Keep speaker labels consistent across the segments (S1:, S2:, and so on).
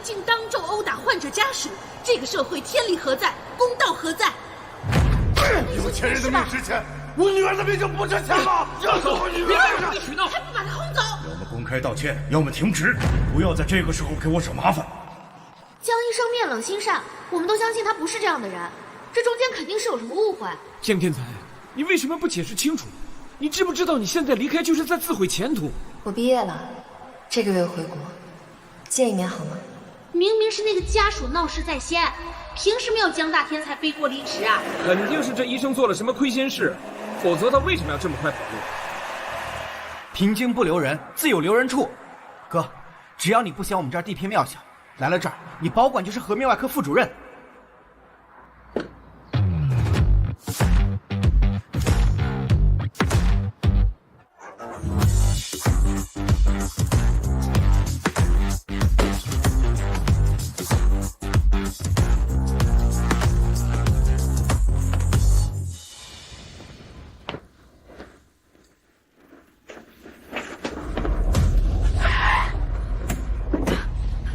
S1: 竟当众殴打患者家属，这个社会天理何在？公道何在？
S2: 有钱人的命值钱，我女儿的命就不值钱吗？要走我女儿！
S1: 别取闹，还不把他轰走！
S3: 要么公开道歉，要么停职，不要在这个时候给我惹麻烦。
S4: 江医生面冷心善，我们都相信他不是这样的人，这中间肯定是有什么误会。
S5: 江天才，你为什么不解释清楚？你知不知道你现在离开就是在自毁前途？
S6: 我毕业了，这个月回国，见一面好吗？
S4: 明明是那个家属闹事在先，凭什么要江大天才背锅离职啊？
S5: 肯定是这医生做了什么亏心事，否则他为什么要这么快跑路？
S7: 平京不留人，自有留人处。哥，只要你不嫌我们这儿地偏庙小，来了这儿，你保管就是颌面外科副主任。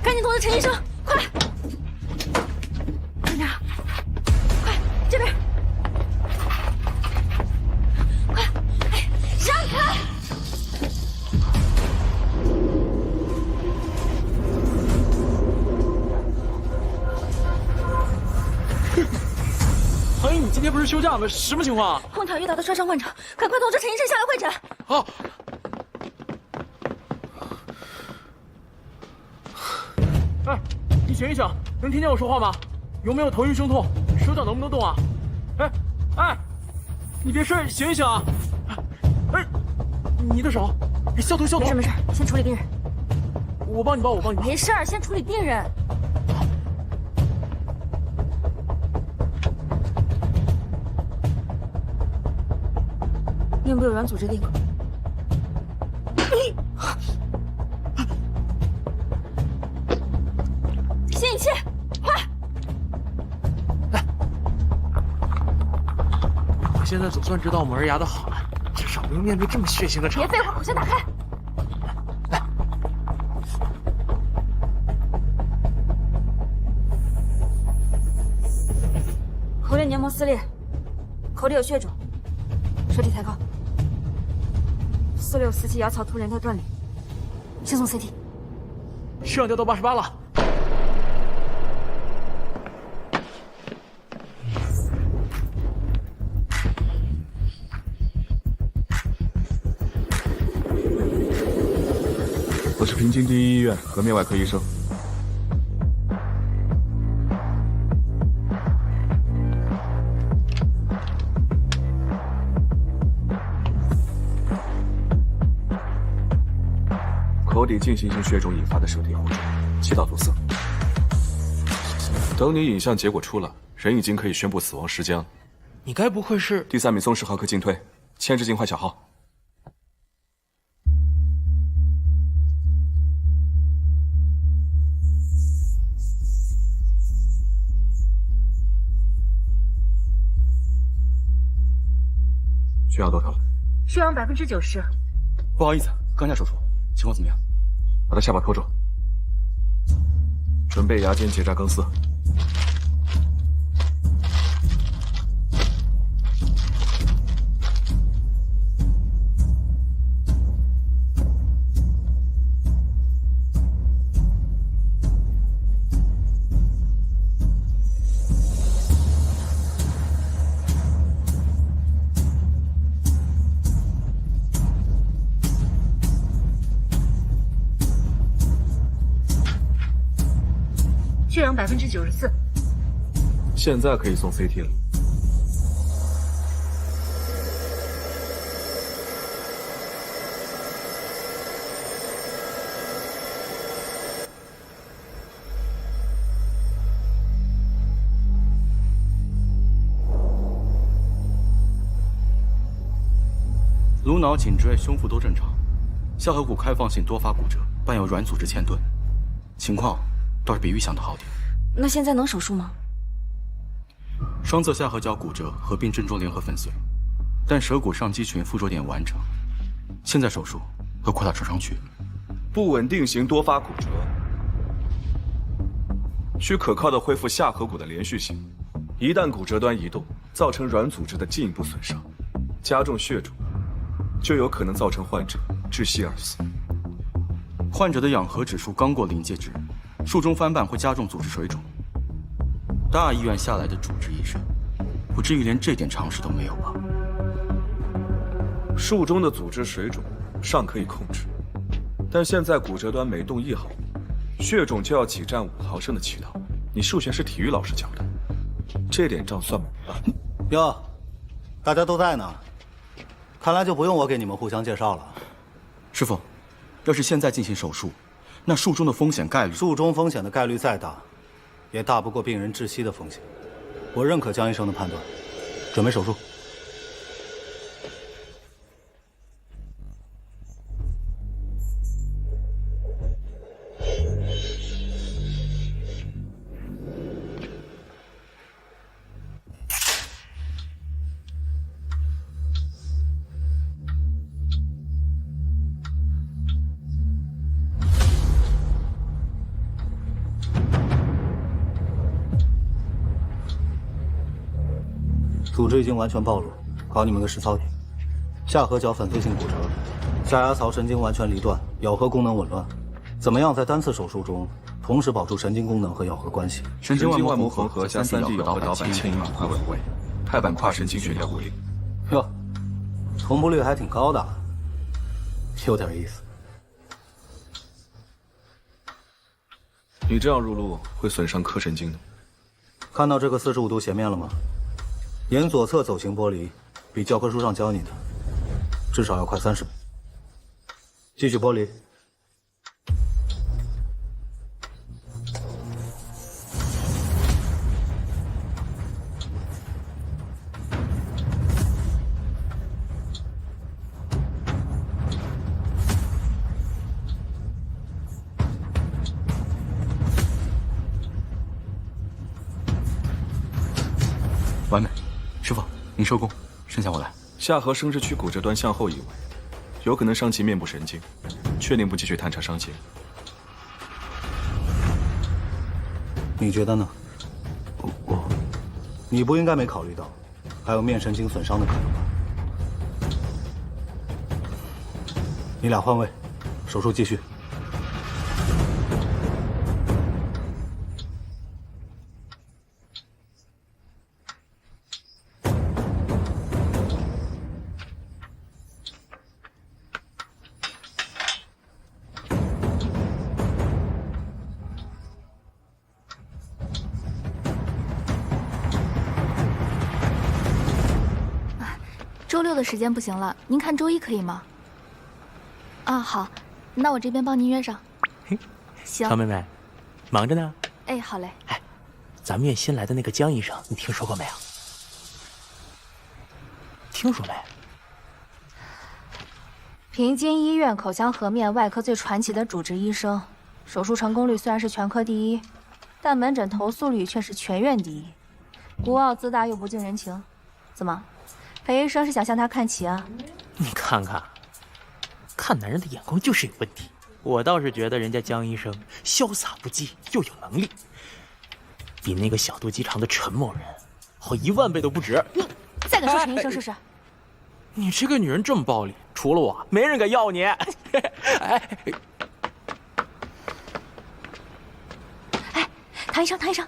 S4: 赶紧通知陈医生，快！慢点，快这边，快，哎，让开！
S5: 唐英，你今天不是休假吗？什么情况啊？
S4: 空调遇到的摔伤患者，赶快通知陈医生下来会诊。
S5: 好。哎，你醒一醒，能听见我说话吗？有没有头晕胸痛？手脚能不能动啊？哎，你别睡，醒一醒啊！哎，你的手，消毒消毒。
S4: 没事，先处理病人。
S5: 我帮你抱，我帮你抱。
S4: 没事，先处理病人。面部有软组织裂口。吸引器，快！
S5: 我现在总算知道我们儿牙的好了，至少不用面对这么血腥的场面。
S4: 别废话，口腔打开。口裂黏膜撕裂，口里有血肿，舌体抬高，46、47牙槽突连带断裂，先送 CT。
S5: 血氧掉到88了。
S2: 我是平津第一医院颌面外科医生。口底进行性血肿引发的舌体红肿，气道阻塞。等你影像结果出来，人已经可以宣布死亡时间了。
S5: 你该不会是
S2: 第3名松氏颌科进推，牵制尽快小号。血氧多少了？
S4: 血氧90%。
S2: 不好意思，刚下手术，情况怎么样？把他下巴拖住，准备牙间结扎钢丝。
S4: 血氧94%。
S2: 现在可以送 CT 了。颅脑、颈椎、胸腹都正常，下颌骨开放性多发骨折，伴有软组织嵌顿，情况倒是比预想的好点。
S4: 那现在能手术吗？
S2: 双侧下颌角骨折合并正中联合粉碎，但舌骨上肌群附着点完整，现在手术会扩大创伤区。不稳定型多发骨折，
S8: 需可靠的恢复下颌骨的连续性。一旦骨折端移动，造成软组织的进一步损伤，加重血肿，就有可能造成患者窒息而死。
S2: 患者的氧合指数刚过临界值，术中翻瓣会加重组织水肿。大医院下来的主治医生，不至于连这点常识都没有吧？
S8: 术中的组织水肿尚可以控制，但现在骨折端每动1毫米，血肿就要挤占5毫升的气道。你数学是体育老师教的，这点账算满了。
S9: 哟，大家都在呢，看来就不用我给你们互相介绍了。
S2: 师傅，要是现在进行手术，那术中的风险概率……
S9: 术中风险的概率再大，也大不过病人窒息的风险。我认可江医生的判断，准备手术。组织已经完全暴露，考你们个实操题：下颌角粉碎性骨折，下牙槽神经完全离断，咬合功能紊乱，怎么样在单次手术中同时保住神经功能和咬合关系？
S2: 神经
S8: 外
S2: 膜
S8: 缝合加3D 咬合导板牵引板快稳位，钛板跨神经血流无力。
S9: 哟，同步率还挺高的，有点意思。
S8: 你这样入路会损伤颌神经的。
S9: 看到这个45度斜面了吗？沿左侧走行剥离，比教科书上教你的至少要快30倍。继续剥离。
S2: 完美，师傅，您收工，剩下我来。
S8: 下颌生殖区骨折端向后移位，有可能伤及面部神经，确定不继续探查伤情。
S9: 你觉得呢？你不应该没考虑到，还有面神经损伤的可能吧？你俩换位，手术继续。
S4: 周6的时间不行了，您看周1可以吗？啊，好，那我这边帮您约上。行。
S5: 唐妹妹，忙着呢。
S4: 哎，好嘞。
S5: 哎，咱们院新来的那个江医生，你听说过没有？听说没？
S4: 平津医院口腔颌面外科最传奇的主治医生，手术成功率虽然是全科第一，但门诊投诉率却是全院第一。孤傲自大又不近人情，怎么？裴医生是想向他看齐啊？
S5: 你看看，看男人的眼光就是有问题。我倒是觉得人家江医生潇洒不羁又有能力，比那个小肚鸡肠的陈某人好10000倍都不止。
S4: 你再敢说陈医生试试？
S5: 你这个女人这么暴力，除了我，没人敢要你。哎，
S4: 唐医生，唐医生，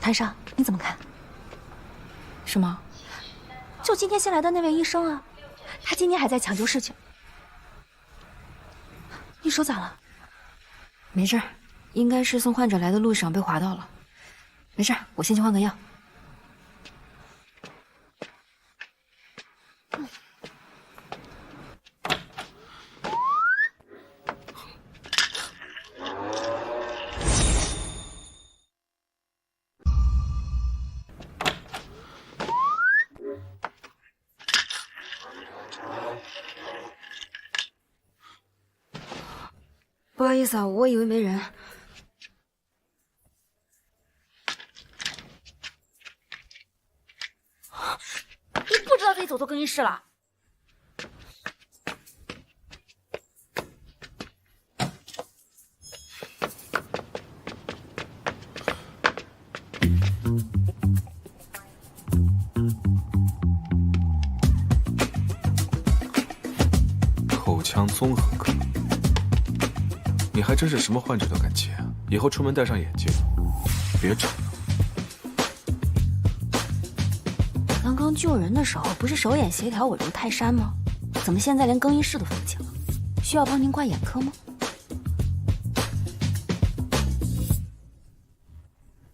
S4: 唐医生，你怎么看？什么？就今天新来的那位医生啊，他今天还在抢救事情。你手咋了？
S6: 没事，应该是送患者来的路上被划到了。没事，我先去换个药。不好意思啊，我以为没人。
S4: 你不知道自己走错更衣室了？
S8: 腔综合科，你还真是什么患者都敢接啊！以后出门戴上眼镜，别整了。
S6: 刚刚救人的时候不是手眼协调稳如泰山吗？怎么现在连更衣室都分不清了？需要帮您挂眼科吗？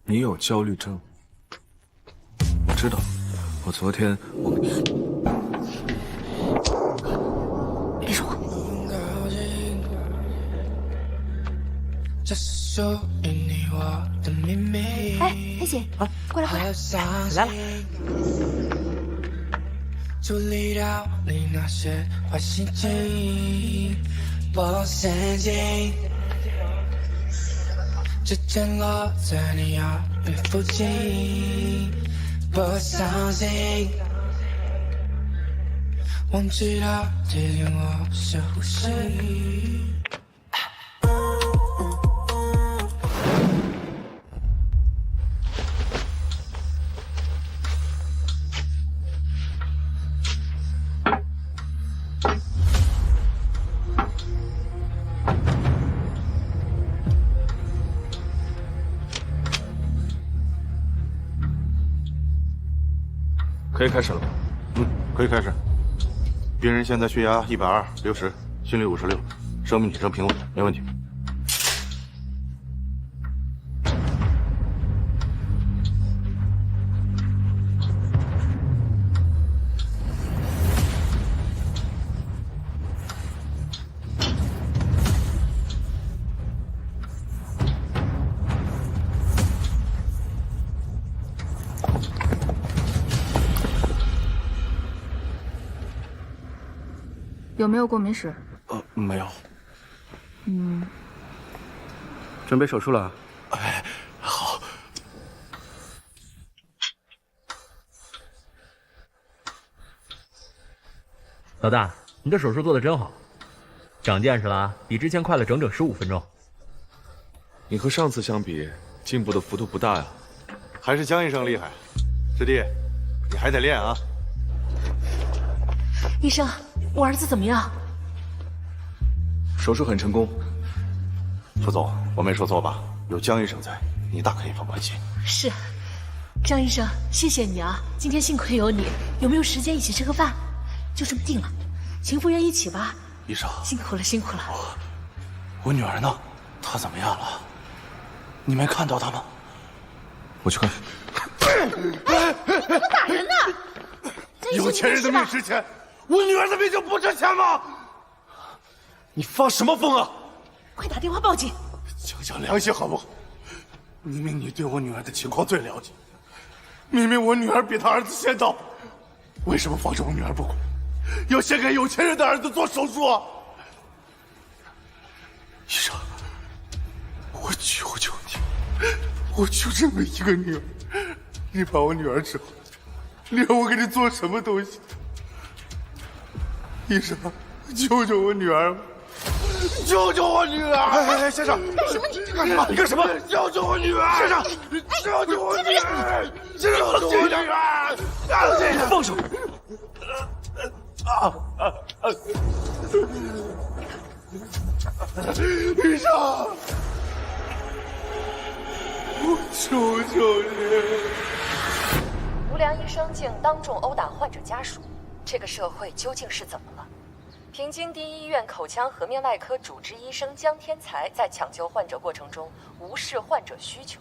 S8: 你有焦虑症，我知道。我昨天
S6: 别说话。哎，黑姐，过来过来，
S5: 来了。
S10: 处理掉你那些坏心情，我陷进，指尖落在你耳边附近，我相信，忘记了提醒我深呼吸。
S8: 可以开始了吧？
S11: 可以开始。病人现在血压120/60，心率56，生命体征平稳，没问题。
S4: 有没有过敏史？
S2: 没有。准备手术了。哎，好。
S5: 老大，你这手术做的真好，长见识了啊，比之前快了整整15分钟。
S8: 你和上次相比，进步的幅度不大呀。
S11: 还是江医生厉害，师弟，你还得练啊。
S1: 医生，我儿子怎么样？
S8: 手术很成功。
S11: 副总，我没说错吧？有江医生在，你大可以放宽心。
S1: 是，张医生，谢谢你啊！今天幸亏有你，有没有时间一起吃个饭？就这么定了，请赴约一起吧。
S11: 医生，
S1: 辛苦了，辛苦了。
S11: 我女儿呢？她怎么样了？你没看到她吗？
S8: 我去看。
S1: 怎么打人呢？
S11: 有钱人的命值钱，我女儿的命就不值钱吗？你发什么疯啊！
S1: 快打电话报警！
S11: 讲讲良心好不好？明明你对我女儿的情况最了解，明明我女儿比她儿子先到，为什么放着我女儿不管，要先给有钱人的儿子做手术啊？医生，我求求你，我就这么一个女儿，你把我女儿治好，你让我给你做什么东西？医生，救救我女儿！救救我女儿！哎，先生，
S1: 什么你
S11: 干什么？你干什么？救救我女儿！先生，救救我女儿！救救我女儿！先生，
S8: 放手！
S11: 医生，我求求你！
S12: 无良医生竟当众殴打患者家属，这个社会究竟是怎么了？平津第一医院口腔颌面外科主治医生江天才在抢救患者过程中无视患者需求，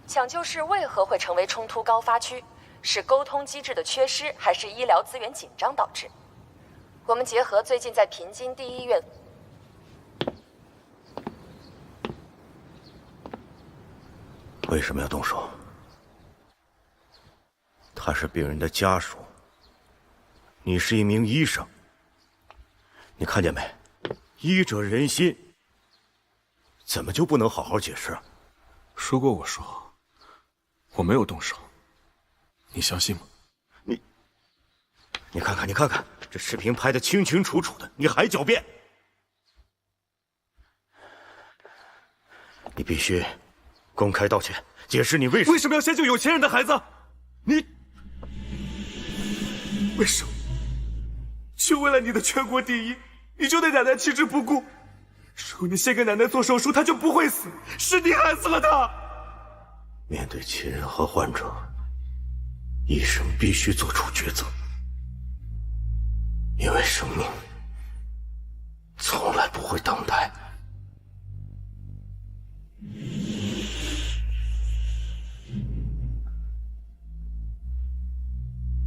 S12: 抢救室为何会成为冲突高发区？是沟通机制的缺失，还是医疗资源紧张导致？我们结合最近在平津第一医院。
S13: 为什么要动手？他是病人的家属，你是一名医生，你看见没？医者仁心，怎么就不能好好解释？
S8: 说过我说，我没有动手，你相信吗？
S13: 你看看，你看看，这视频拍得清清楚楚的，你还狡辩？你必须公开道歉，解释你为什么
S8: 要先救有钱人的孩子？你
S11: 为什么？就为了你的全国第一，
S3: 你就对奶奶弃之不顾。如果你先给奶奶做手术，她就不会死，是你害死了她。
S13: 面对亲人和患者，医生必须做出抉择，因为生命从来不会等待。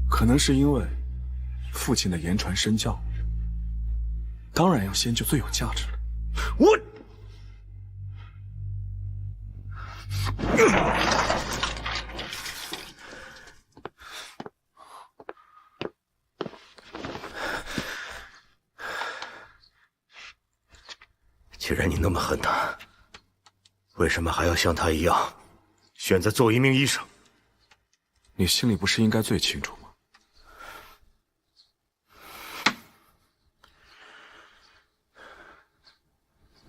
S8: 可能是因为父亲的言传身教，当然要先救最有价值的。
S13: 我，既然你那么恨他，为什么还要像他一样选择做一名医生？
S8: 你心里不是应该最清楚吗？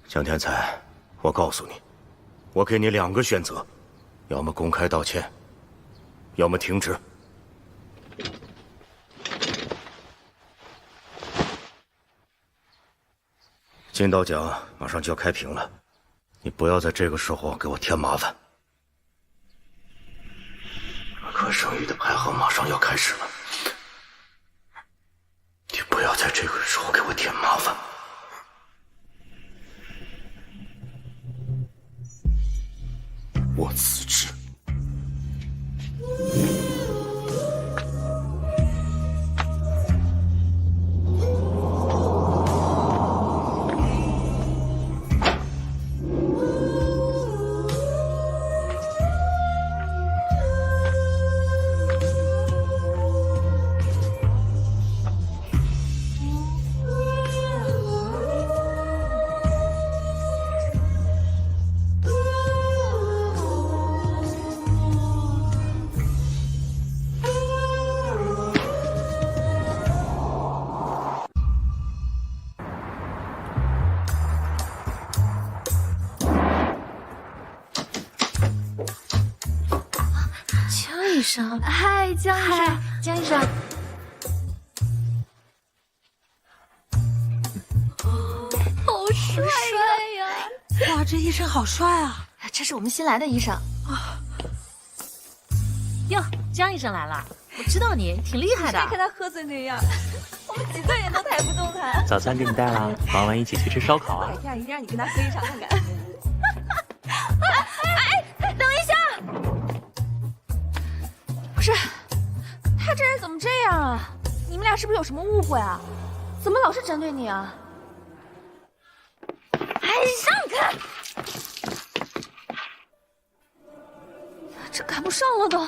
S13: 江天才，我告诉你，我给你2个选择，要么公开道歉，要么停职。金刀奖马上就要开屏了，你不要在这个时候给我添麻烦。可生育的排行马上要开始了，你不要在这个时候给我添麻烦。
S8: 我辞职。
S1: 医生，
S4: 嗨，江医生，
S1: 江医生，
S4: 好帅呀！
S1: 哇，这医生好帅啊！这是我们新来的医生啊。哟，江医生来了，我知道你挺厉害的。
S6: 谁看他喝醉那样，我们几个人都抬不动他。
S5: 早餐给你带了，傍晚一起去吃烧烤啊！
S6: 改天一定让你跟他喝一场看看。
S4: 等一下，不是，他这人怎么这样啊？你们俩是不是有什么误会啊？怎么老是针对你啊？哎，让开！这赶不上了都。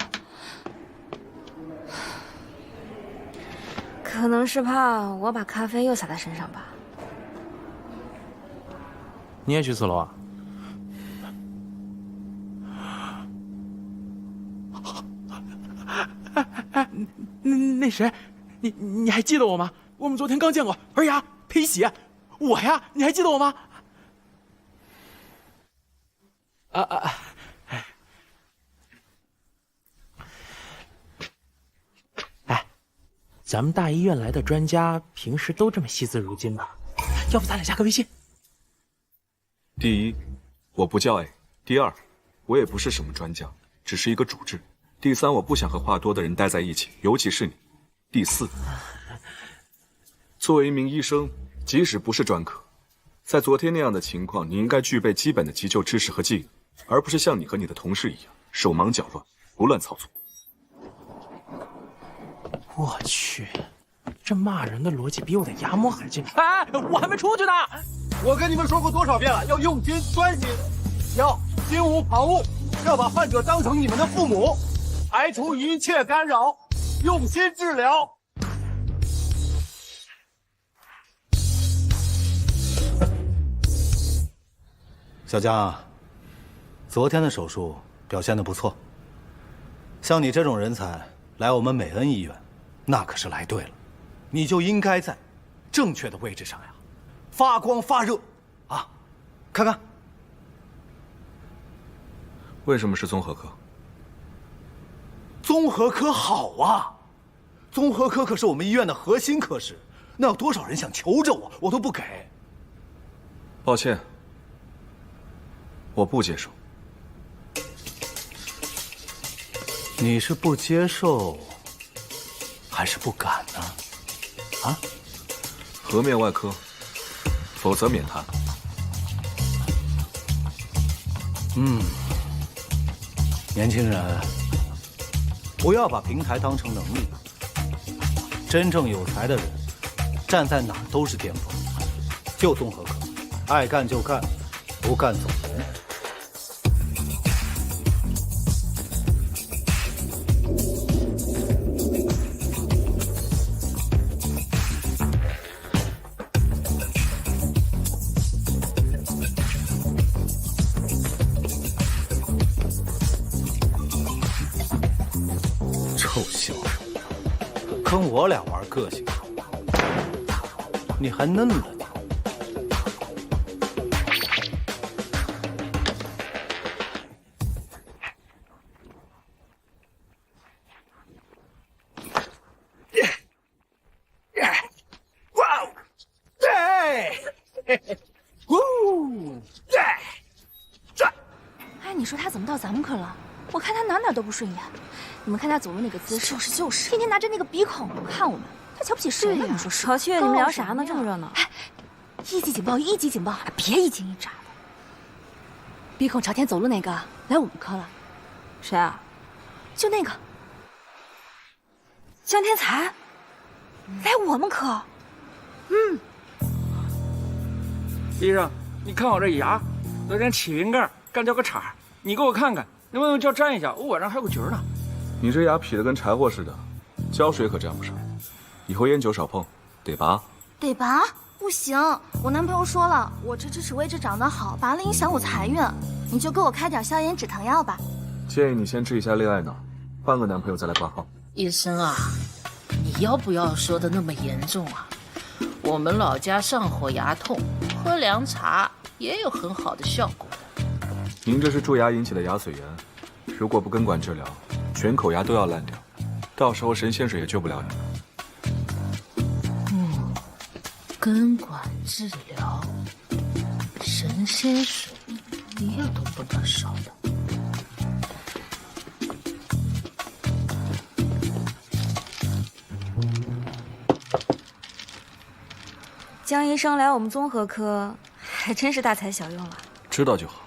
S6: 可能是怕我把咖啡又洒他身上吧。
S5: 你也去4楼啊？那谁，你还记得我吗？我们昨天刚见过，儿牙裴喜，我呀，你还记得我吗？哎，咱们大医院来的专家平时都这么惜字如金吗？要不咱俩加个微信？
S8: 第一，我不叫 A；第二，我也不是什么专家，只是一个主治；第三，我不想和话多的人待在一起，尤其是你；第四，作为一名医生，即使不是专科，在昨天那样的情况，你应该具备基本的急救知识和技能，而不是像你和你的同事一样手忙脚乱、胡乱操作。
S5: 我去，这骂人的逻辑比我的牙模还精。哎，我还没出去呢。
S3: 我跟你们说过多少遍了，要用心专心，要心无旁骛，要把患者当成你们的父母，排除一切干扰，用心治疗。
S9: 小江，昨天的手术表现得不错。像你这种人才来我们美恩医院，那可是来对了，你就应该在正确的位置上呀，发光发热啊！看看，
S8: 为什么是综合科？
S9: 综合科好啊，综合科可是我们医院的核心科室，那有多少人想求着我，我都不给。
S8: 抱歉，我不接受。
S9: 你是不接受，还是不敢呢？啊？
S8: 颌面外科，否则免谈。
S9: 年轻人，不要把平台当成能力。真正有才的人，站在哪儿都是巅峰。就综合科，爱干就干，不干走人。臭小子，跟我俩玩个性，你还嫩了你。
S6: 哎，你说他怎么到咱们科了？我看他哪都不顺眼。你们看他走路那个姿势，就是，天天拿着那个鼻孔看我们，他瞧不起谁呢？你说是？小雀，你们聊啥呢？这么热闹？哎，一级警报，一级警报！别一惊一乍的。鼻孔朝天走路那个来我们科了。谁啊？就那个江天才，来我们科。
S5: 医生，你看我这牙，有点起云盖，干掉个茬，你给我看看，能不能叫粘一下？我晚上还有个局呢。
S8: 你这牙劈得跟柴火似的，胶水可沾不上。以后烟酒少碰，得拔。
S14: 得拔？不行，我男朋友说了，我这智齿位置长得好，拔了影响我财运。你就给我开点消炎止疼药吧。
S8: 建议你先治一下恋爱脑，换个男朋友再来挂号。
S15: 医生啊，你要不要说的那么严重啊？我们老家上火牙痛，喝凉茶也有很好的效果的。
S8: 您这是蛀牙引起的牙髓炎，如果不根管治疗，全口牙都要烂掉，到时候神仙水也救不了你。
S15: 根管治疗，神仙水一样都不能少的。
S6: 江医生来我们综合科，还真是大材小用了。
S8: 知道就好。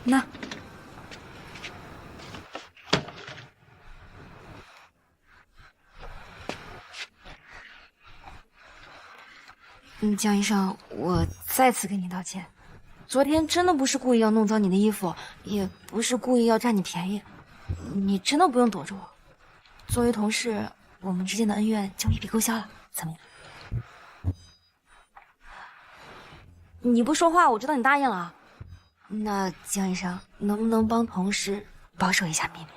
S6: 那。江医生，我再次跟你道歉。昨天真的不是故意要弄脏你的衣服，也不是故意要占你便宜，你真的不用躲着我。作为同事，我们之间的恩怨就一笔勾销了，怎么样？你不说话，我知道你答应了。那江医生，能不能帮同事保守一下秘密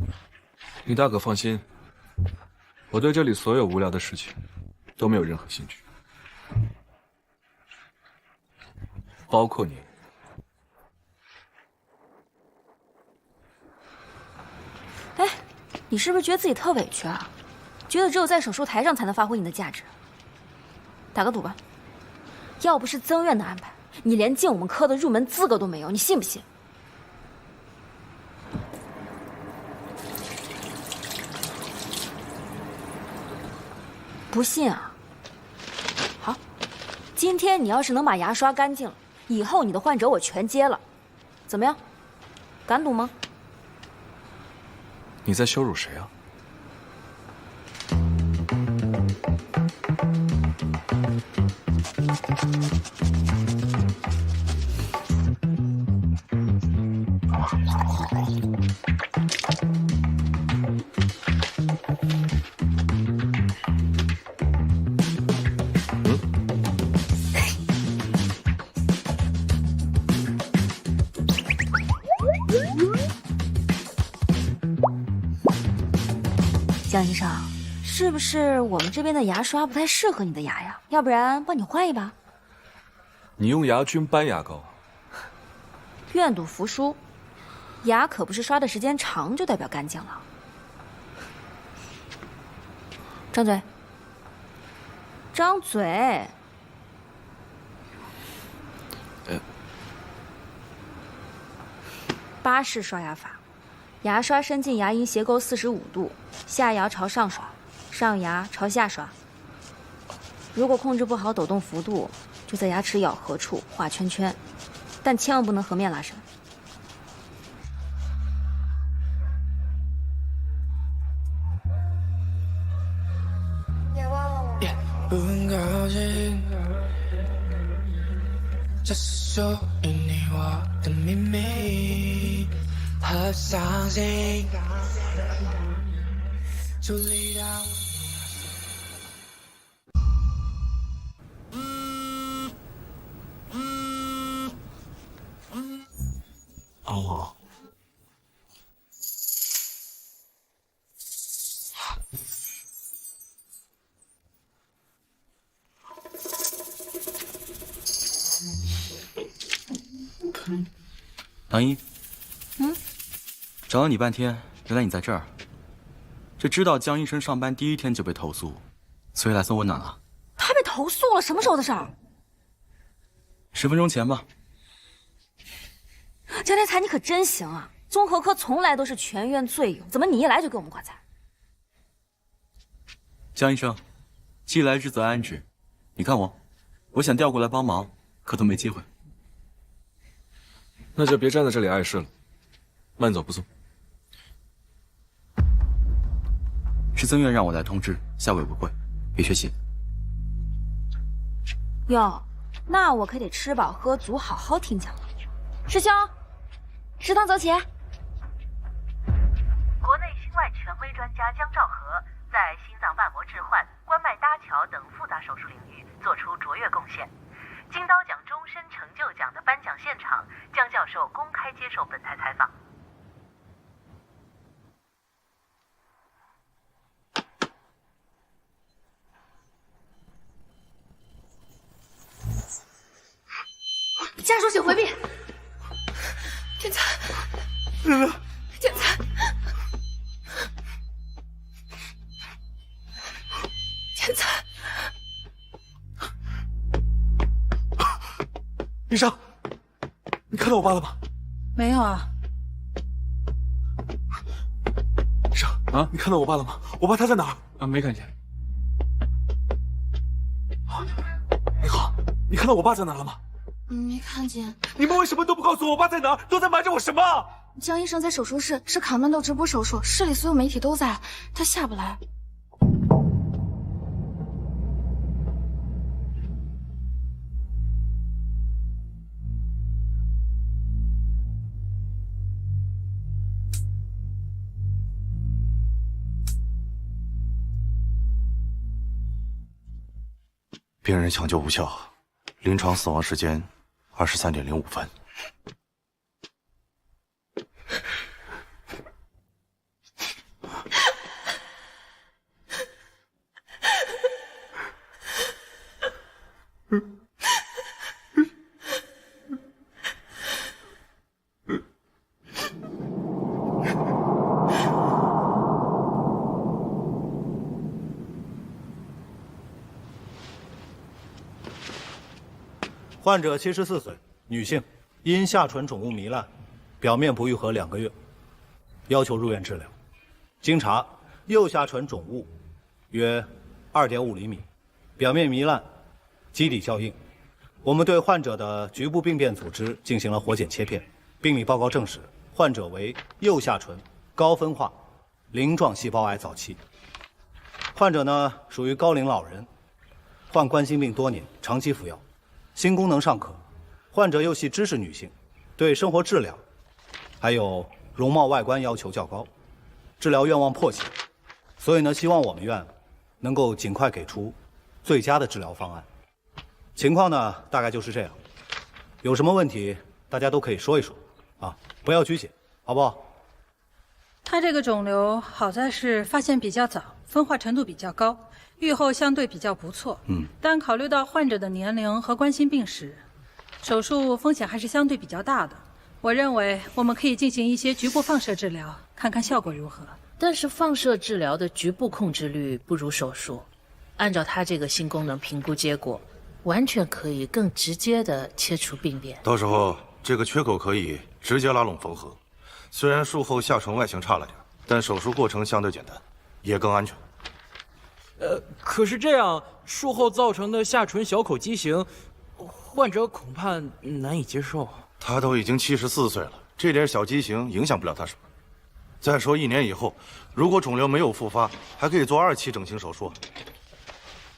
S6: 啊？
S8: 李大哥放心，我对这里所有无聊的事情都没有任何兴趣，包括你。
S6: 哎，你是不是觉得自己特委屈啊？觉得只有在手术台上才能发挥你的价值？打个赌吧，要不是曾院的安排，你连进我们科的入门资格都没有，你信不信？不信啊？好，今天你要是能把牙刷干净了，以后你的患者我全接了，怎么样？敢赌吗？
S8: 你在羞辱谁啊？
S6: 江医生，是不是我们这边的牙刷不太适合你的牙呀？要不然帮你换一把。
S8: 你用牙菌斑牙膏？
S6: 愿赌服输。牙可不是刷的时间长就代表干净了。张嘴，张嘴。巴氏刷牙法，牙刷伸进牙龈斜沟45度，下牙朝上刷，上牙朝下刷。如果控制不好抖动幅度，就在牙齿咬合处画圈圈，但千万不能颌面拉伸。
S10: 不高兴，这是属于你我的秘密，和伤心，处理到。
S11: 哦。
S2: 唐一，找了你半天，原来你在这儿。这知道江医生上班第一天就被投诉，所以来送温暖了。
S6: 他被投诉了？什么时候的事儿
S2: 10分钟前吧。
S6: 江天才，你可真行啊！综合科从来都是全院最勇，怎么你一来就给我们挂彩？
S2: 江医生，既来之则安之。你看我想调过来帮忙，可都没机会。
S8: 那就别站在这里碍事了，慢走不送。
S2: 是曾院让我来通知下委会，别缺席。
S6: 哟，那我可得吃饱喝足，好好听讲了。师兄，食堂走起。
S16: 国内心外权威专家江兆和在心脏瓣膜置换、冠脉搭桥等复杂手术领域做出卓越贡献。金刀奖终身成就奖的颁奖现场，江教授公开接受本台采访。
S1: 家属请回避。天才，天才，天才。
S11: 医生，你看到我爸了吗？
S15: 没有啊。
S11: 医生啊，你看到我爸了吗？我爸他在哪儿？
S2: 啊，没看见。
S11: 你好，你看到我爸在哪儿了吗？
S14: 没看见。
S11: 你们为什么都不告诉我爸在哪儿？都在瞒着我什么？
S14: 江医生在手术室，是卡曼豆直播手术，室里所有媒体都在，他下不来。
S13: 病人抢救无效，临床死亡时间23.05分。
S9: 患者74岁，女性，因下唇肿物糜烂，表面不愈合2个月，要求入院治疗。经查，右下唇肿物约2.5厘米，表面糜烂，基底较硬。我们对患者的局部病变组织进行了活检切片，病理报告证实，患者为右下唇高分化鳞状细胞癌早期。患者呢属于高龄老人，患冠心病多年，长期服药。心功能尚可，患者又系知识女性，对生活质量还有容貌外观要求较高，治疗愿望迫切，所以呢，希望我们院能够尽快给出最佳的治疗方案。情况呢，大概就是这样。有什么问题，大家都可以说一说，啊，不要拘谨，好不好？
S17: 他这个肿瘤好在是发现比较早，分化程度比较高。预后相对比较不错，但考虑到患者的年龄和冠心病史，手术风险还是相对比较大的。我认为我们可以进行一些局部放射治疗，看看效果如何。
S15: 但是放射治疗的局部控制率不如手术。按照他这个新功能评估结果，完全可以更直接的切除病变。
S18: 到时候这个缺口可以直接拉拢缝合。虽然术后下唇外形差了点，但手术过程相对简单，也更安全。
S5: 可是这样术后造成的下唇小口畸形，患者恐怕难以接受。
S18: 他都已经74岁了，这点小畸形影响不了他什么。再说1年以后，如果肿瘤没有复发，还可以做2期整形手术。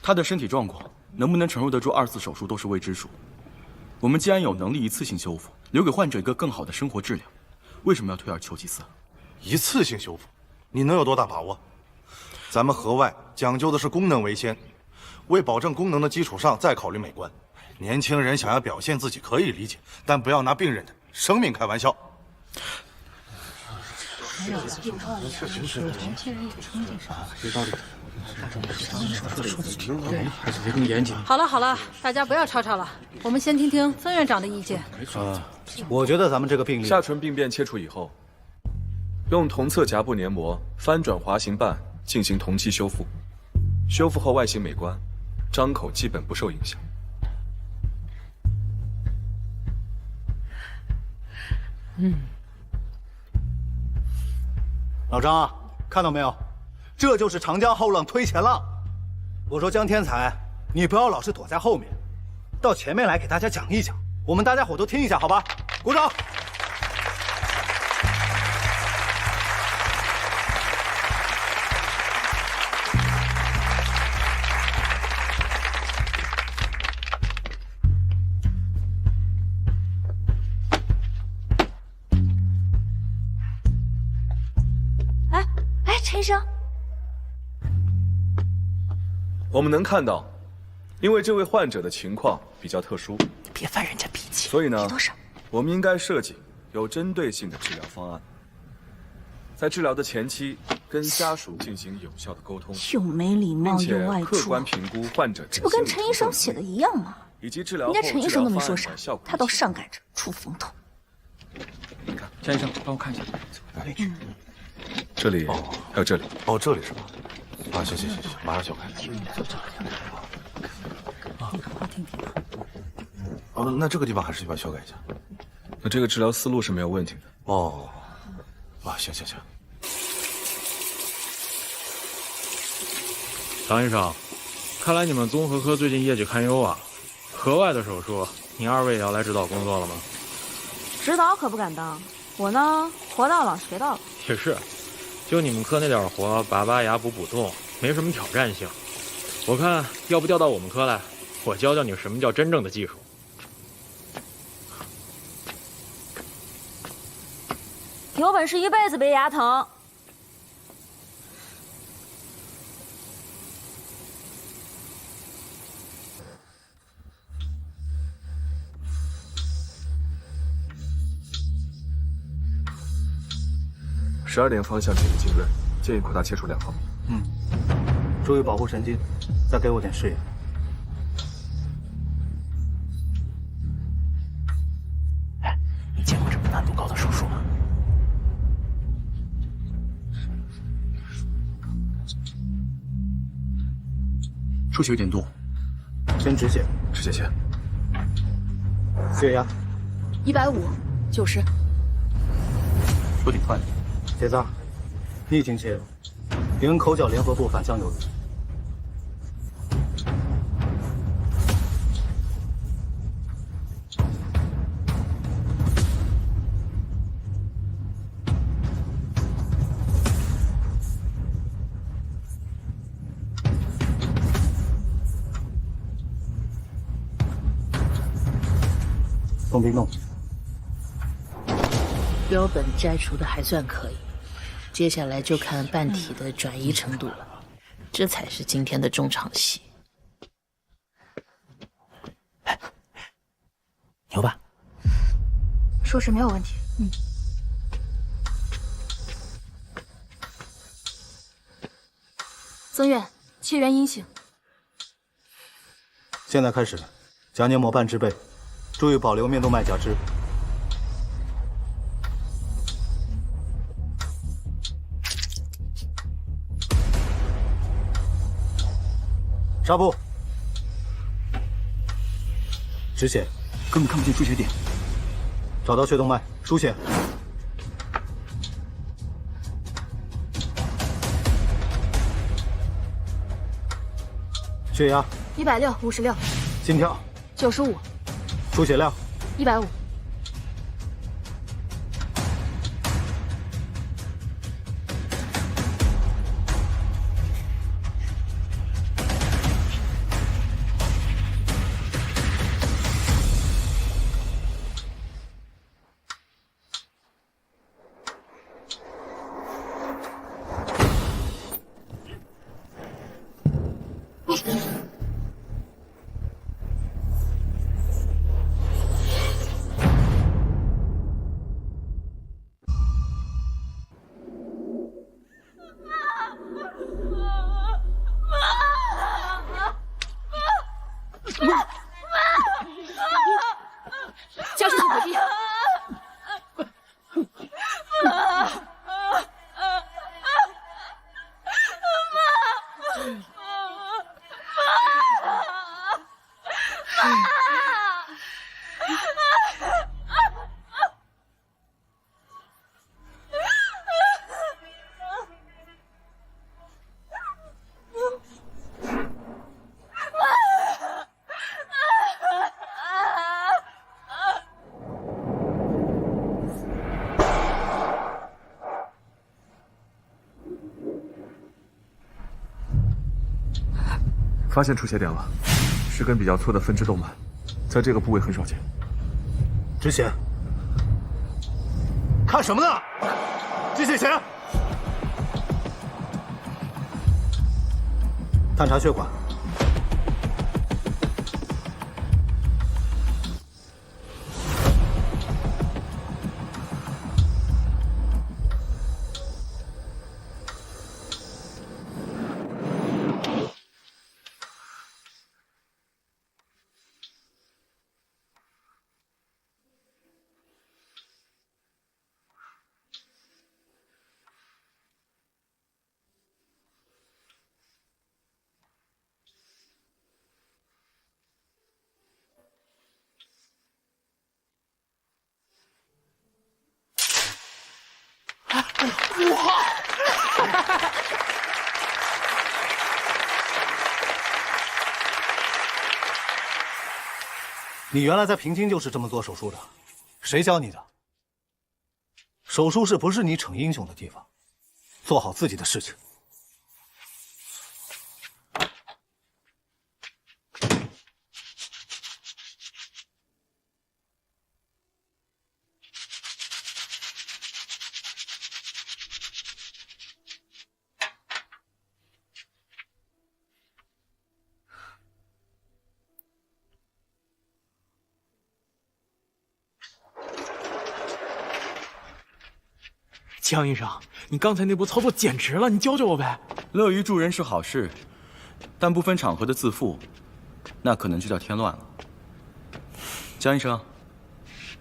S2: 他的身体状况能不能承受得住2次手术都是未知数。我们既然有能力一次性修复，留给患者一个更好的生活质量，为什么要退而求其次？
S18: 一次性修复，你能有多大把握？咱们河外讲究的是功能为先，为保证功能的基础上再考虑美观。年轻人想要表现自己可以理解，但不要拿病人的生命开玩笑。
S17: 好了好了，大家不要吵吵了，我们先听听曾院长的意见。
S9: 我觉得咱们这个病例，
S8: 下唇病变切除以后，用同侧颊部黏膜翻转滑行瓣进行同期修复，修复后外形美观，张口基本不受影响。
S9: 老张啊，看到没有？这就是长江后浪推前浪。我说江天才，你不要老是躲在后面，到前面来给大家讲一讲，我们大家伙都听一下，好吧？鼓掌！
S6: 陈医生，
S8: 我们能看到，因为这位患者的情况比较特殊，
S6: 别翻人家脾气。
S8: 所以呢，我们应该设计有针对性的治疗方案，在治疗的前期跟家属进行有效的沟通，
S6: 又没礼貌又外
S8: 客观评估患者，
S6: 这不跟陈医生写的一样吗？
S8: 以及治疗
S6: 人家陈医生都没说啥，他倒
S8: 上
S6: 上赶着出风头。
S2: 你看，江医生，帮我看一下，哪里去？
S8: 这里，还有这里。
S18: 哦，这里是吧？啊，行，马上修改。哦，那这个地方还是要修改一下。
S8: 那这个治疗思路是没有问题的。
S18: 哦，啊，行。
S5: 唐医生，看来你们综合科最近业绩堪忧啊。河外的手术，你2位也要来指导工作了吗？
S6: 指导可不敢当，我呢，活到老学到老。
S5: 也是。就你们科那点活，拔牙补洞，没什么挑战性。我看要不调到我们科来，我教教你什么叫真正的技术。
S6: 有本事一辈子别牙疼。
S8: 12点方向给你浸润，建议扩大切除2方。
S9: 注意保护神经，再给我点视野。
S5: 你见过这么难度高的手术吗？
S2: 出血有点多，
S9: 先止血，
S8: 止血线。
S9: 血压
S1: 150、90，
S2: 有点快。
S9: 结扎，逆境切入，顶口角联合部反向右转。动冰冻，
S15: 标本摘除的还算可以，接下来就看瓣体的转移程度了，这才是今天的重场戏。
S5: 牛吧？
S14: 说是没有问题。
S1: 曾院，切缘阴性。
S9: 现在开始，夹黏膜瓣织背，注意保留面动脉夹织。纱布，止血，
S5: 根本看不见出血点。
S9: 找到血动脉，输血。血压
S1: 160/56，
S9: 心跳
S1: 95，
S9: 出血量
S1: 150。
S6: 加速火力。
S8: 发现出血点了，是根比较粗的分支动脉，在这个部位很少见。
S9: 止血。
S3: 看什么呢？止血钳。
S9: 探查血管。你原来在平津就是这么做手术的，谁教你的？手术室不是你逞英雄的地方，做好自己的事情。
S5: 江医生，你刚才那波操作简直了，你教教我呗。
S2: 乐于助人是好事，但不分场合的自负，那可能就叫添乱了。江医生，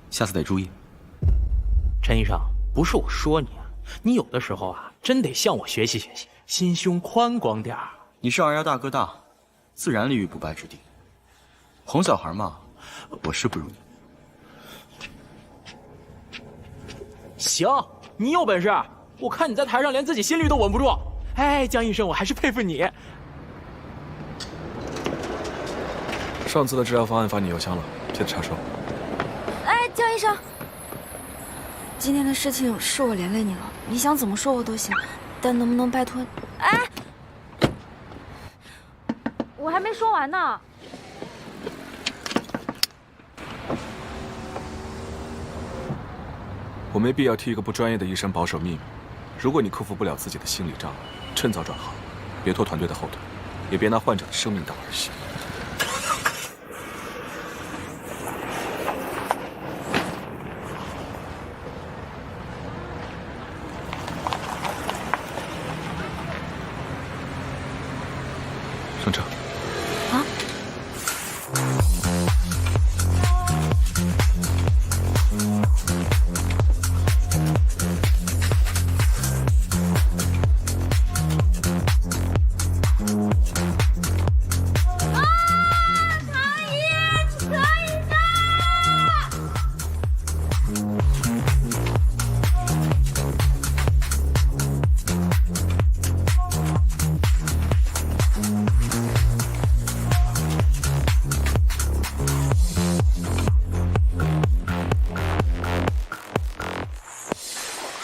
S2: 下次得注意。
S5: 陈医生，不是我说你啊，你有的时候啊，真得向我学习学习，心胸宽广点儿。
S2: 你是二丫大哥大，自然立于不败之地。哄小孩嘛，我是不如你。
S5: 行。你有本事，我看你在台上连自己心率都稳不住。哎，江医生，我还是佩服你。
S8: 上次的治疗方案发你邮箱了，记得查收。
S6: 哎，江医生，今天的事情是我连累你了，你想怎么说我都行，但能不能拜托？哎，我还没说完呢。
S8: 我没必要替一个不专业的医生保守秘密。如果你克服不了自己的心理障碍，趁早转行，别拖团队的后腿，也别拿患者的生命当儿戏。上车。
S6: 啊？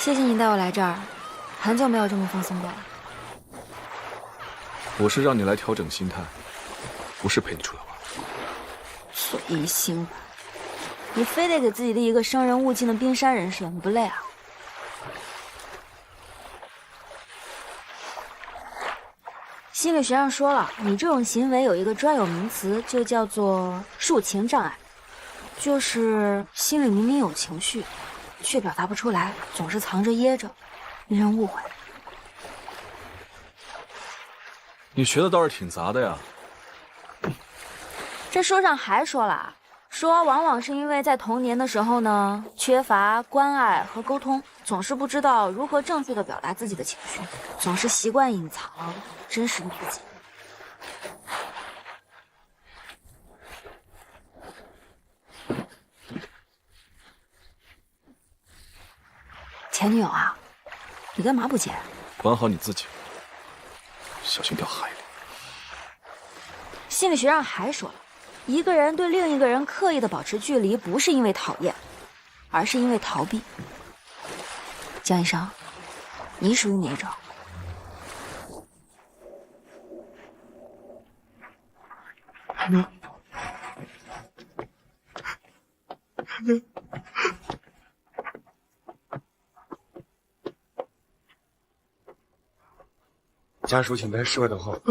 S6: 谢谢你带我来这儿，很久没有这么放松过了。
S8: 我是让你来调整心态，不是陪你出来玩。
S6: 随意心软，你非得给自己立一个生人勿近的冰山人设，你不累啊？心理学上说了，你这种行为有一个专有名词，就叫做抒情障碍，就是心里明明有情绪，却表达不出来，总是藏着掖着，令人误会。
S8: 你学的倒是挺杂的呀。
S6: 这书上还说了，说往往是因为在童年的时候呢，缺乏关爱和沟通，总是不知道如何正确的表达自己的情绪，总是习惯隐藏真实的自己。前女友啊，你干嘛不接？
S8: 管好你自己，小心掉海里。
S6: 心理学上还说了，一个人对另一个人刻意的保持距离，不是因为讨厌，而是因为逃避。江医生，你属于哪种？
S19: 家属请在室外等候。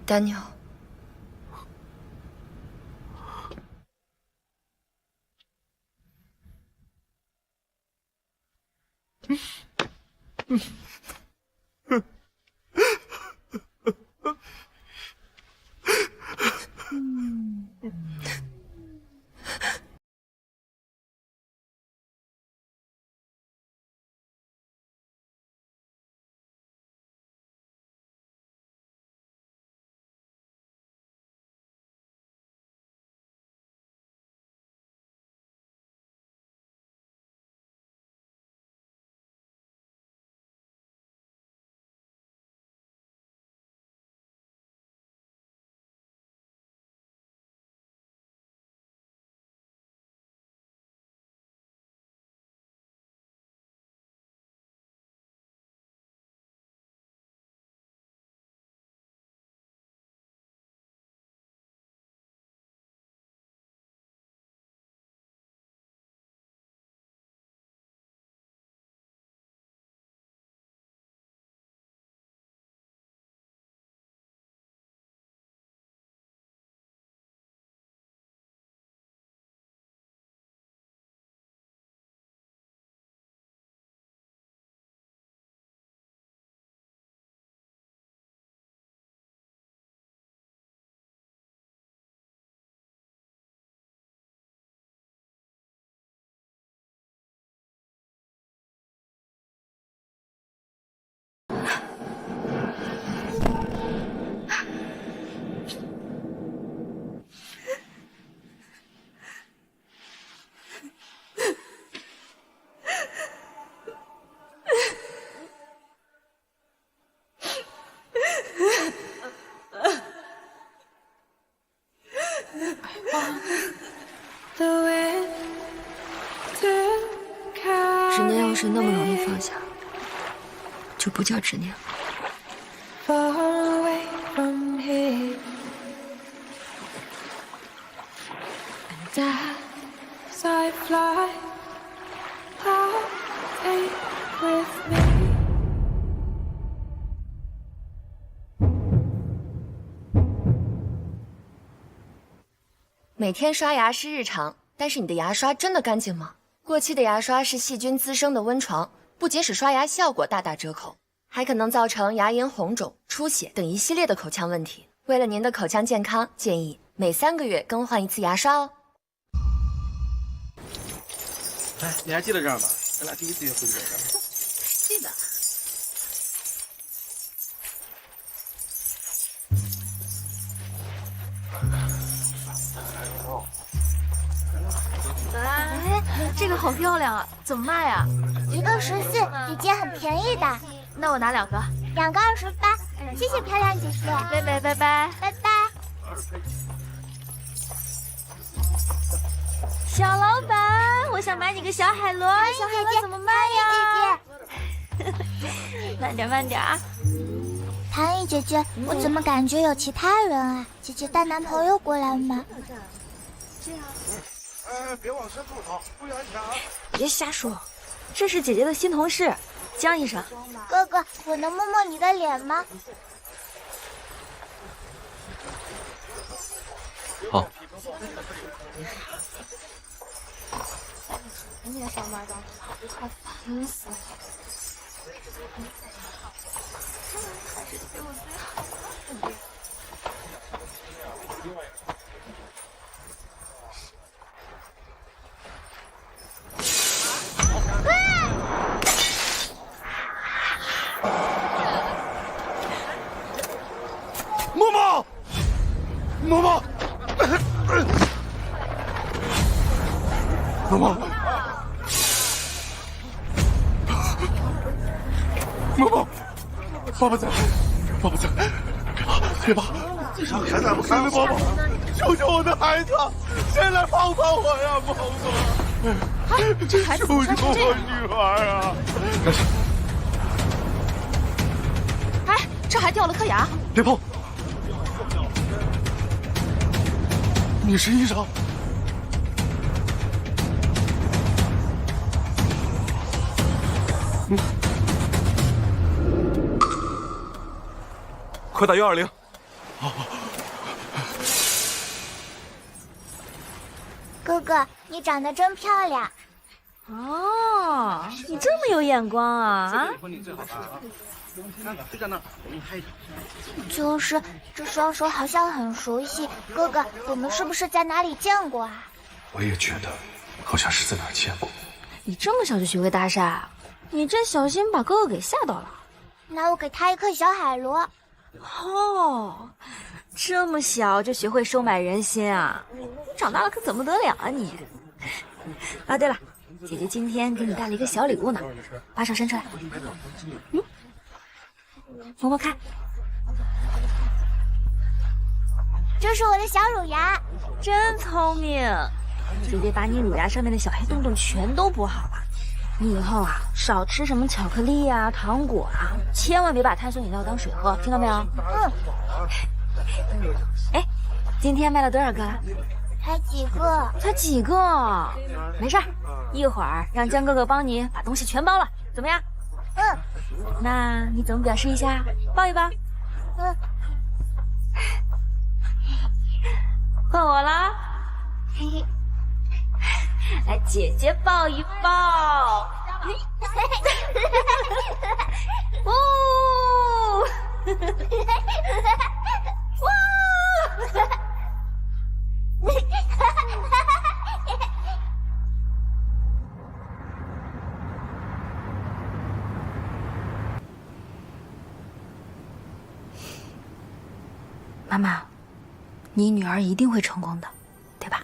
S12: Daniel，
S6: 执念要是那么容易放下，就不叫执念了。
S12: 每天刷牙是日常，但是你的牙刷真的干净吗？过期的牙刷是细菌滋生的温床，不仅使刷牙效果大打折扣，还可能造成牙龈红肿、出血等一系列的口腔问题。为了您的口腔健康，建议每3个月更换一次牙刷哦。
S3: 哎，你还记得这儿吗？咱俩第一次约会就在这儿。
S12: 记得。
S4: 好漂亮啊，怎么卖啊？
S20: 一个14，姐姐很便宜的。
S4: 那我拿2个
S20: ，2个28，谢谢漂亮姐姐。
S4: 妹妹，拜拜，
S20: 拜拜。
S6: 小老板，我想买你个小海螺，小海螺怎么卖呀？
S20: 姐姐，
S6: 慢点慢点啊！
S20: 唐毅姐姐，我怎么感觉有其他人啊？姐姐带男朋友过来吗？
S11: 别往深处逃，注意安全啊！
S6: 别瞎说，这是姐姐的新同事，江医生。
S20: 哥哥，我能摸摸你的脸吗？
S8: 好。
S20: 你也上班的，快烦死了。
S11: 嬷嬷，嬷嬷，嬷嬷，嬷嬷，爸爸在，爸爸在，别怕，这场还在不开了，嬷嬷，救救我的孩子，谁来帮帮我呀，嬷嬷！
S4: 这孩子
S11: 救救我女儿啊！
S4: 哎，这还掉了颗牙。
S11: 别碰！你是医生？
S8: 快打120！
S20: 哥哥，你长得真漂亮。
S6: 哦，你这么有眼光啊！
S11: 就在那儿，我给你拍一张。
S20: 就是这双手好像很熟悉，哥哥，我们是不是在哪里见过啊？
S19: 我也觉得，好像是在哪儿见过。
S6: 你这么小就学会搭讪，你真小心把哥哥给吓到了。
S20: 那我给他一颗小海螺。
S6: 哦，这么小就学会收买人心啊！长大了可怎么得了啊你？啊，对了，姐姐今天给你带了一个小礼物呢，把手伸出来。摸摸看，
S20: 这是我的小乳牙，
S6: 真聪明。姐姐把你乳牙上面的小黑洞洞全都补好了。你以后啊，少吃什么巧克力啊、糖果啊，千万别把碳酸饮料当水喝，听到没有？哎，今天卖了多少个了？
S20: 才几个？
S6: 才几个？没事儿，一会儿让江哥哥帮你把东西全包了，怎么样？那你怎么表示一下？抱一抱。换我了。来，姐姐抱一抱。呜！妈妈，你女儿一定会成功的，对吧？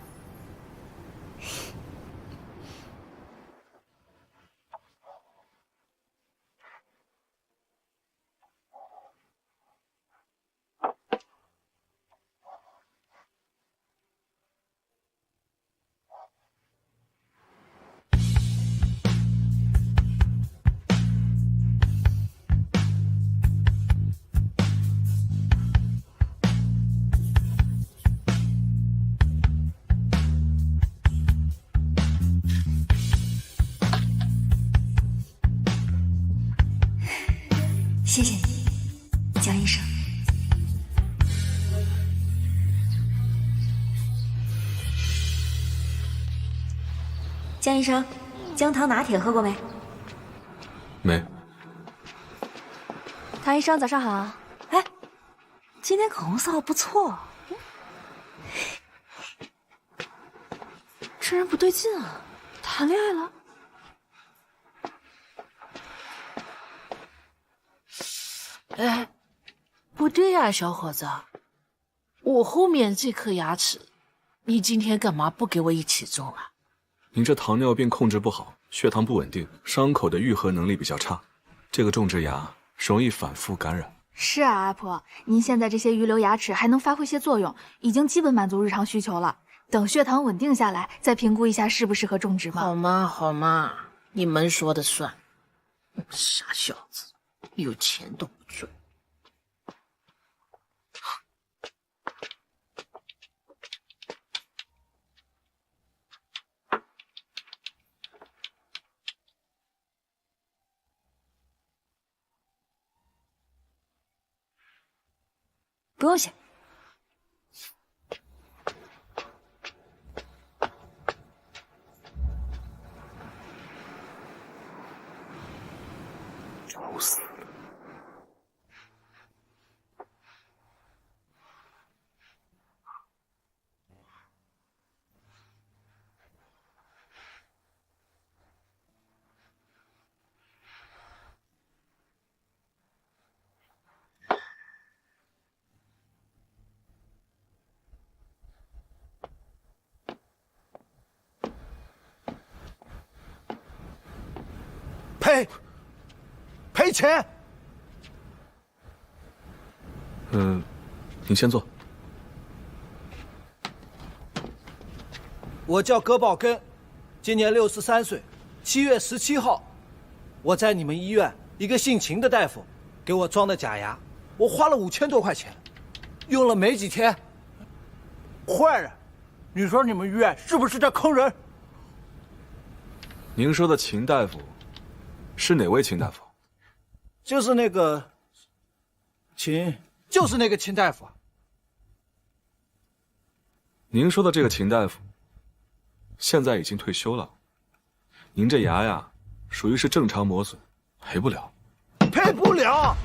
S6: 谢谢你，江医生。江医生，姜糖拿铁喝过没？
S8: 没。
S4: 唐医生，早上好。
S6: 哎，今天口红色号不错。这人不对劲啊，谈恋爱了？
S15: 哎，不对呀，小伙子，我后面这颗牙齿，你今天干嘛不给我一起种啊？
S8: 您这糖尿病控制不好，血糖不稳定，伤口的愈合能力比较差，这个种植牙容易反复感染。
S4: 是啊，阿婆，您现在这些余留牙齿还能发挥些作用，已经基本满足日常需求了。等血糖稳定下来，再评估一下适不适合种植嘛。
S15: 好嘛好嘛，你们说的算。傻小子，有钱都不赚。
S6: 不用谢。
S8: 找死了！
S3: 赔钱！
S8: 你先坐。
S21: 我叫葛宝根，今年63岁。7月17号，我在你们医院一个姓秦的大夫给我装的假牙，我花了5000多块钱，用了没几天。
S3: 坏人，你说你们医院是不是在坑人？
S8: 您说的秦大夫是哪位秦大夫？
S21: 就是那个秦，就是那个秦大夫。
S8: 您说的这个秦大夫现在已经退休了，您这牙呀属于是正常磨损，赔不了。
S21: 赔不了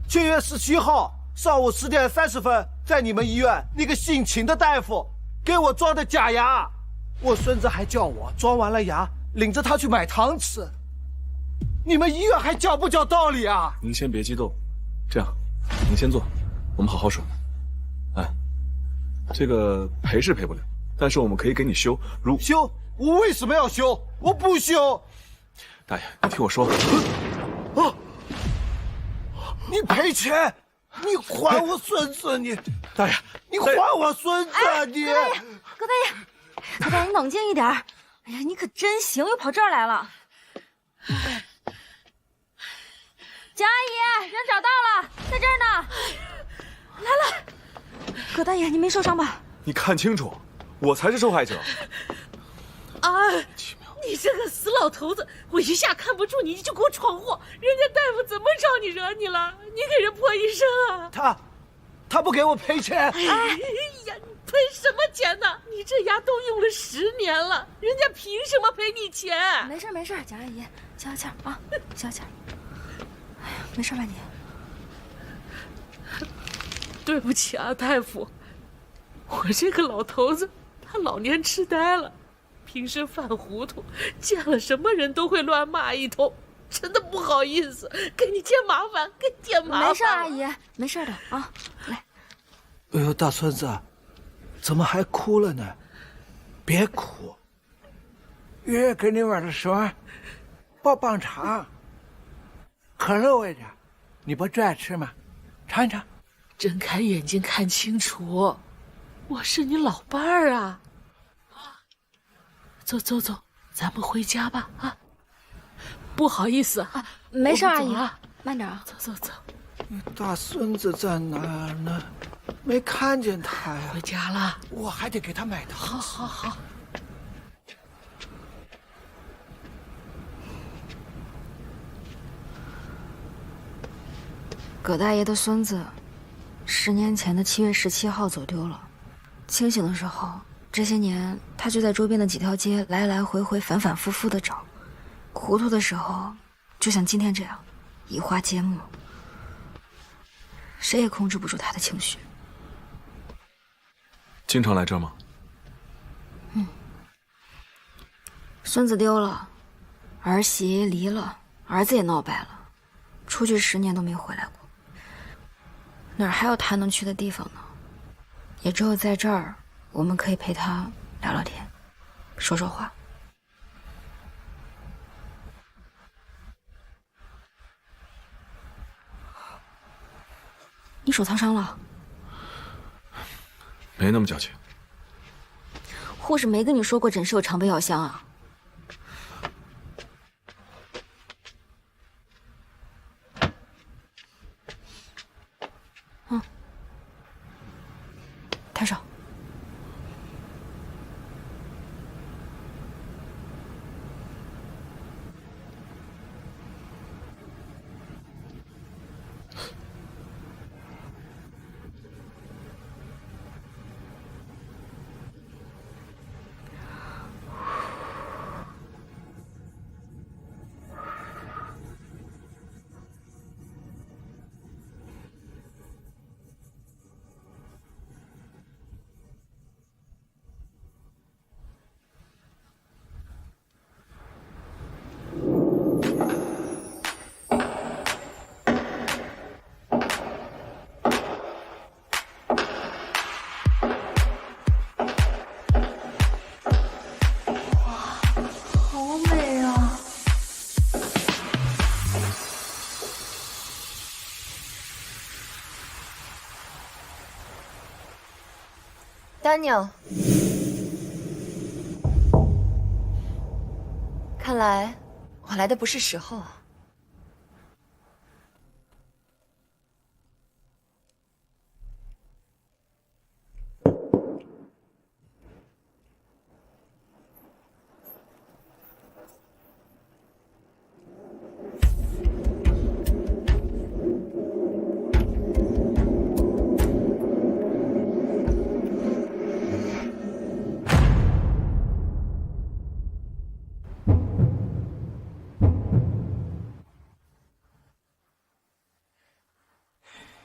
S21: ！7月17号上午10点30分，在你们医院那个姓秦的大夫给我装的假牙，我孙子还叫我装完了牙领着他去买糖吃。你们医院还讲不讲道理啊？
S8: 您先别激动，这样，您先坐，我们好好说。哎，这个赔是赔不了，但是我们可以给你修。
S21: 修？我为什么要修？我不修。
S8: 大爷，你听我说。
S21: 啊！你赔钱！你还我孙子！你
S8: 大爷，
S21: 你还我孙子！你
S6: 葛大爷，你冷静一点。哎呀，你可真行，又跑这儿来了。蒋阿姨，人找到了，在这儿呢。来了。葛大爷，你没受伤吧？
S8: 你看清楚，我才是受害者。
S15: 啊！你这个死老头子，我一下看不住你，你就给我闯祸。人家大夫怎么找你惹你了？你给人泼一身啊！
S21: 他不给我赔钱。
S15: 哎呀，你赔什么钱呢？你这牙都用了10年了，人家凭什么赔你钱？
S6: 没事，蒋阿姨，消消气儿啊，消消气儿。哎呀，没事吧你？
S15: 对不起啊，大夫，我这个老头子他老年痴呆了，平时犯糊涂，见了什么人都会乱骂一通，真的不好意思，给你添麻烦，给你添麻烦。
S6: 没事，阿姨，没事的啊，来。
S21: 哎呦，大孙子，怎么还哭了呢？别哭，爷爷给你买的什么？棒棒糖，可乐味的，你不最爱吃吗？尝一尝。
S15: 睁开眼睛看清楚，我是你老伴儿啊！走，咱们回家吧啊！不好意思啊，
S6: 没事，阿姨，慢点啊。
S15: 走。
S21: 你大孙子在哪儿呢？没看见他呀。
S15: 回家了，
S21: 我还得给他买糖。
S15: 好。
S6: 葛大爷的孙子，10年前的7月17号走丢了。清醒的时候，这些年他就在周边的几条街来来回回、反反复复的找。糊涂的时候，就像今天这样，移花接木。谁也控制不住他的情绪。
S8: 经常来这儿吗？
S6: 孙子丢了，儿媳离了，儿子也闹掰了，出去10年都没回来过。哪儿还有他能去的地方呢？也只有在这儿，我们可以陪他聊聊天，说说话。你手擦伤了？
S8: 没那么矫情。
S6: 护士没跟你说过诊室有常备药箱啊？嗯，抬手。
S14: 好美啊！
S12: 丹尼尔，看来我来的不是时候啊。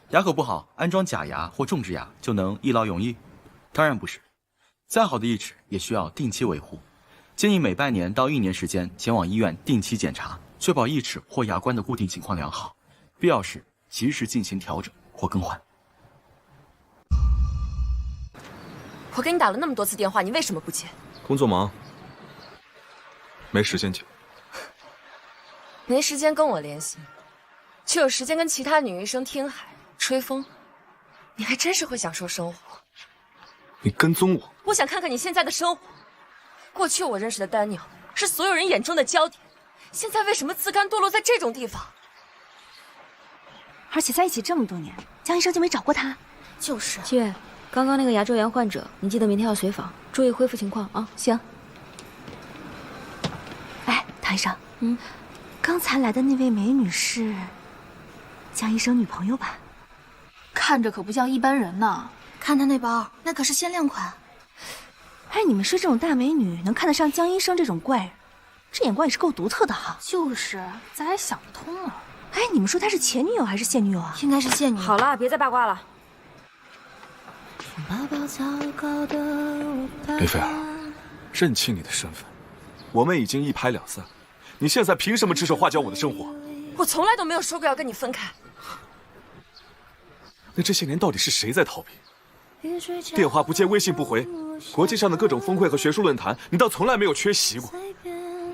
S2: 牙口不好，安装假牙或种植牙就能一劳永逸？当然不是，再好的义齿也需要定期维护。建议每半年到1年时间前往医院定期检查，确保义齿或牙冠的固定情况良好，必要时及时进行调整或更换。
S12: 我给你打了那么多次电话，你为什么不接？
S8: 工作忙，没时间接。
S12: 没时间跟我联系，却有时间跟其他女医生听海吹风，你还真是会享受生活。
S8: 你跟踪我？
S12: 我想看看你现在的生活。过去我认识的丹尼尔是所有人眼中的焦点，现在为什么自甘堕落在这种地方？
S6: 而且在一起这么多年，江医生就没找过他。
S12: 就是。
S6: 七月，刚刚那个牙周炎患者，你记得明天要随访，注意恢复情况啊。行。哎，唐医生，刚才来的那位美女是江医生女朋友吧？
S14: 看着可不像一般人呢。看她那包，那可是限量款。
S6: 哎，你们说这种大美女能看得上江医生这种怪人，这眼光也是够独特的哈。
S14: 就是，咱还想不通呢。
S6: 哎，你们说她是前女友还是现女友啊？
S14: 应该是现女友。
S6: 好了，别再八卦了。
S8: 雷菲儿，认清你的身份，我们已经一拍两散，你现在凭什么指手画脚我的生活？
S12: 我从来都没有说过要跟你分开。
S8: 那这些年到底是谁在逃避？电话不接，微信不回，国际上的各种峰会和学术论坛，你倒从来没有缺席过。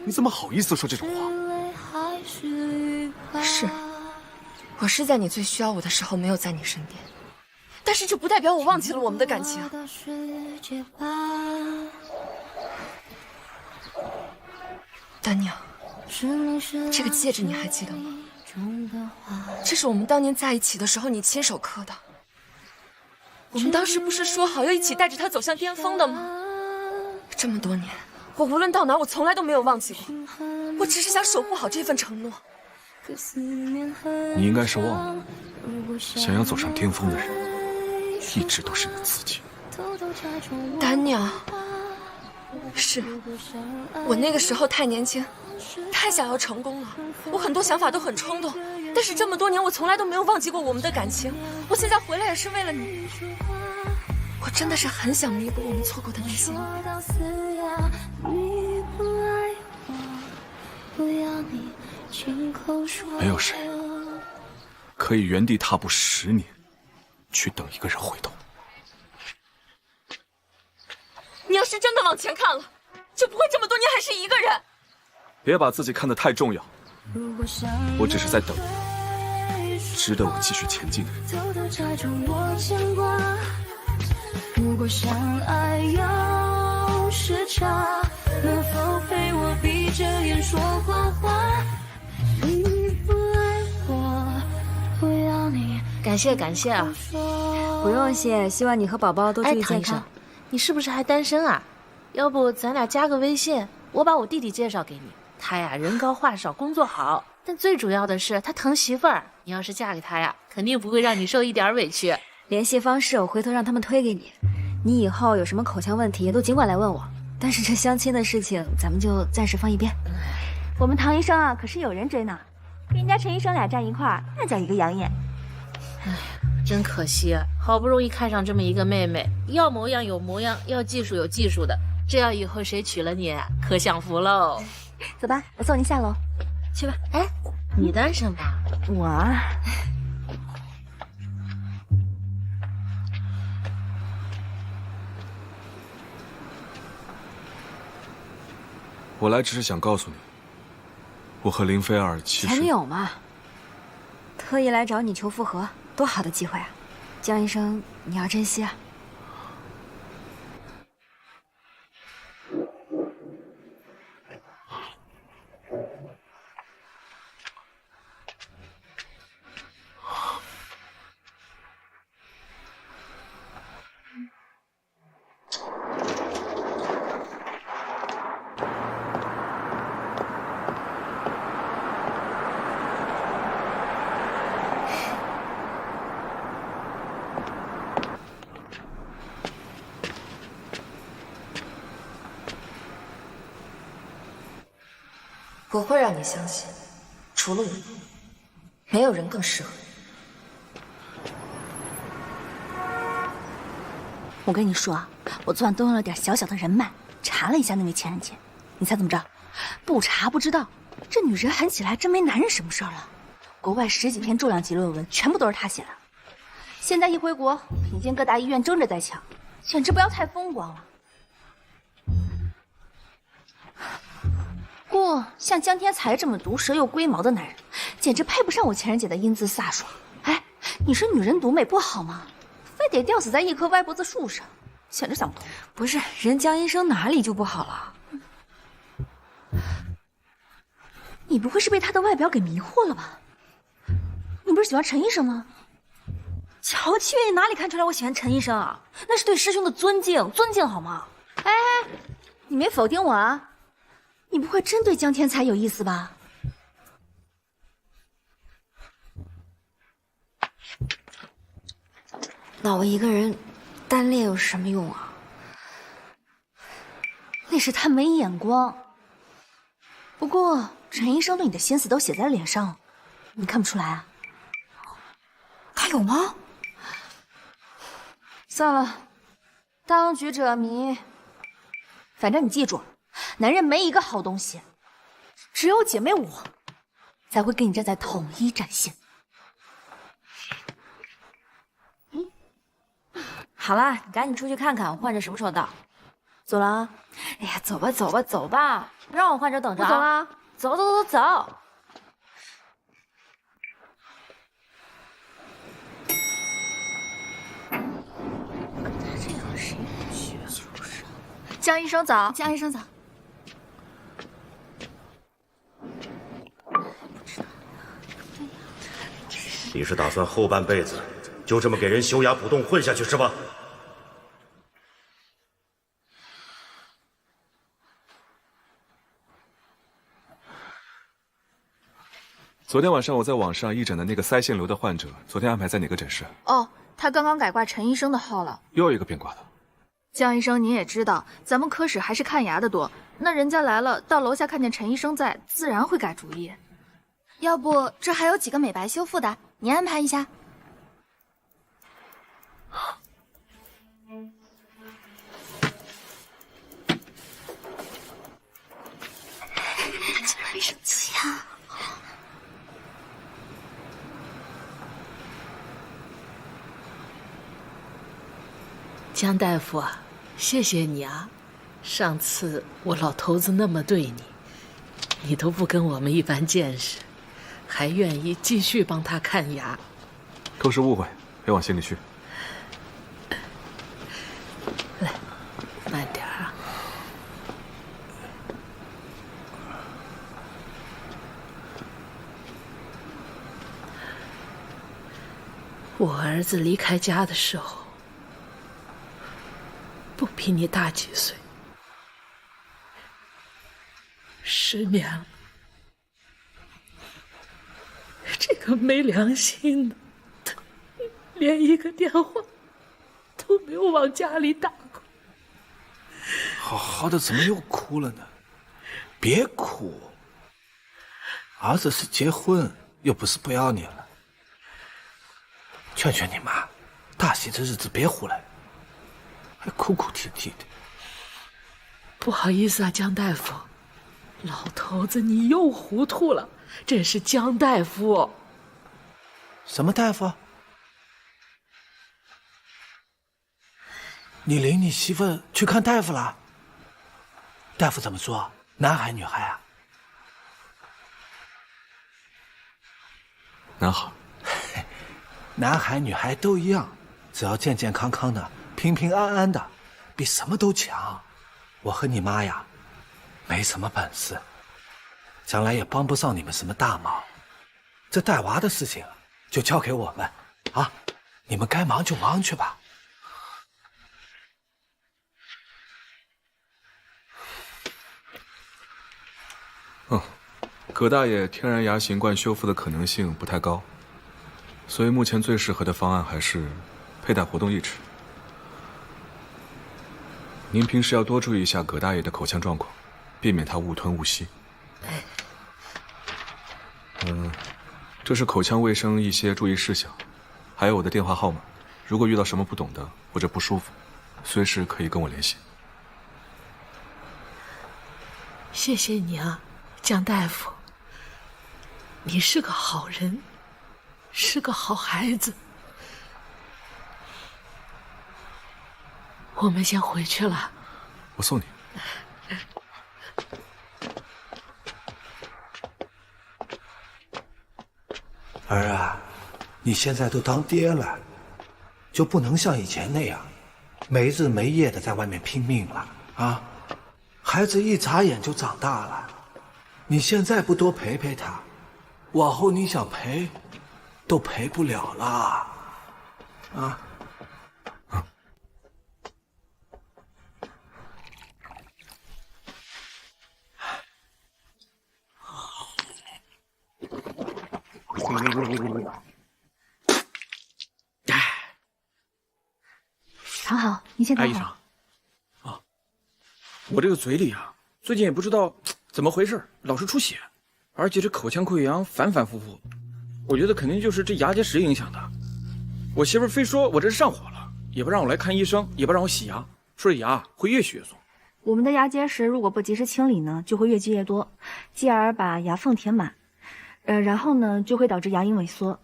S8: 你怎么好意思说这种话？
S12: 是，我是在你最需要我的时候没有在你身边，但是这不代表我忘记了我们的感情。丹尼尔，这个戒指你还记得吗？这是我们当年在一起的时候你亲手刻的。我们当时不是说好要一起带着它走向巅峰的吗？这么多年，我无论到哪，我从来都没有忘记过。我只是想守护好这份承诺。
S8: 你应该是忘了，想要走上巅峰的人，一直都是你自己。
S12: 丹尼尔，是我那个时候太年轻，太想要成功了，我很多想法都很冲动。但是这么多年，我从来都没有忘记过我们的感情。我现在回来也是为了你。我真的是很想弥补我们错过的那些年。
S8: 没有谁可以原地踏步10年，去等一个人回头。
S12: 你要是真的往前看了，就不会这么多年还是一个人。
S8: 别把自己看得太重要，我只是在等你，值得我继续前进的人。
S10: 偷偷假装我牵挂，如果相爱有时差，能否陪我闭着眼说谎话？你不爱我，不要你。
S1: 感谢啊！
S6: 不用谢，希望你和宝宝都注意健康。
S1: 你是不是还单身啊？要不咱俩加个微信，我把我弟弟介绍给你。他呀，人高话少，工作好，但最主要的是他疼媳妇儿。你要是嫁给他呀，肯定不会让你受一点委屈。
S6: 联系方式我回头让他们推给你。你以后有什么口腔问题都尽管来问我。但是这相亲的事情，咱们就暂时放一边。
S4: 我们唐医生啊，可是有人追呢，跟人家陈医生俩站一块儿，那叫一个养眼。
S1: 哎呀，真可惜，好不容易看上这么一个妹妹，要模样有模样，要技术有技术的，这要以后谁娶了你，可享福喽。
S4: 走吧，我送你下楼。去吧。
S1: 哎，你单身吗？
S4: 我啊。
S8: 我来只是想告诉你，我和林菲儿其实
S6: 前女友嘛，特意来找你求复合，多好的机会啊！江医生，你要珍惜啊！
S12: 我会让你相信，除了我，没有人更适合你。
S4: 我跟你说啊，我昨晚动用了点小小的人脉，查了一下那位前任姐，你猜怎么着？不查不知道，这女人狠起来真没男人什么事儿了。国外10几篇重量级论文全部都是她写的。现在一回国，平津各大医院争着在抢，简直不要太风光了。不过像江天才这么毒舌又龟毛的男人，简直配不上我前任姐的英姿飒爽。哎，你说女人独美不好吗？非得吊死在一棵歪脖子树上，简直想不通。
S6: 不是，人江医生哪里就不好了？
S4: 你不会是被他的外表给迷惑了吧？你不是喜欢陈医生吗？
S6: 乔七月，你哪里看出来我喜欢陈医生啊？那是对师兄的尊敬，尊敬好吗？
S4: 哎，你没否定我啊？你不会真对江天才有意思吧？
S6: 老我一个人单恋有什么用啊？
S4: 那是他没眼光。不过陈医生对你的心思都写在了脸上，你看不出来啊？
S6: 他有吗？
S4: 算了，当局者迷。反正你记住，男人没一个好东西，只有姐妹我才会跟你站在统一战线。
S6: 好了，你赶紧出去看看患者什么时候到。
S4: 走了啊！
S6: 哎呀，走吧走吧走吧，不让我患者等着。
S4: 不走了，
S6: 走走走走。
S4: 江医生早，江医生早。
S13: 你是打算后半辈子就这么给人修牙补洞混下去是吧？
S8: 昨天晚上我在网上义诊的那个腮腺瘤的患者，昨天安排在哪个诊室？
S4: 哦，他刚刚改挂陈医生的号了。
S8: 又一个变卦的。
S4: 江医生，您也知道，咱们科室还是看牙的多。那人家来了，到楼下看见陈医生在，自然会改主意。要不这还有几个美白修复的，您安排一下。
S20: 江医生气啊！
S1: 江大夫啊，谢谢你啊！上次我老头子那么对你，你都不跟我们一般见识，
S15: 还愿意继续帮他看牙。
S8: 都是误会，别往心里去。
S15: 来，慢点啊。我儿子离开家的时候，不比你大几岁，10年了。这个没良心的，他连一个电话都没有往家里打过。
S21: 好好的怎么又哭了呢？别哭，儿子是结婚，又不是不要你了。劝劝你妈，大喜的日子别胡来，还哭哭啼啼的。
S15: 不好意思啊，江大夫，老头子你又糊涂了，这是江大夫。
S21: 什么大夫？你领你媳妇去看大夫了？大夫怎么说？男孩女孩啊？
S8: 男孩。
S21: 男孩女孩都一样，只要健健康康的、平平安安的，比什么都强。我和你妈呀，没什么本事，将来也帮不上你们什么大忙。这带娃的事情就交给我们啊，你们该忙就忙去吧。
S8: 葛大爷天然牙形冠修复的可能性不太高，所以目前最适合的方案还是佩戴活动义齿。您平时要多注意一下葛大爷的口腔状况，避免他误吞误吸。这是口腔卫生一些注意事项，还有我的电话号码，如果遇到什么不懂的或者不舒服，随时可以跟我联系。
S15: 谢谢你啊，江大夫，你是个好人，是个好孩子。我们先回去了。
S8: 我送你。
S21: 儿啊，你现在都当爹了，就不能像以前那样没日没夜的在外面拼命了啊！孩子一眨眼就长大了，你现在不多陪陪他，往后你想陪都陪不了了啊！
S4: 躺好，你先躺好。
S5: 啊，我这个嘴里啊，最近也不知道怎么回事，老是出血，而且这口腔溃疡反反复复，我觉得肯定就是这牙结石影响的。我媳妇非说我这是上火了，也不让我来看医生，也不让我洗牙，说这牙会越洗越松。
S4: 我们的牙结石如果不及时清理呢，就会越积越多，继而把牙缝填满，然后呢就会导致牙龈萎缩。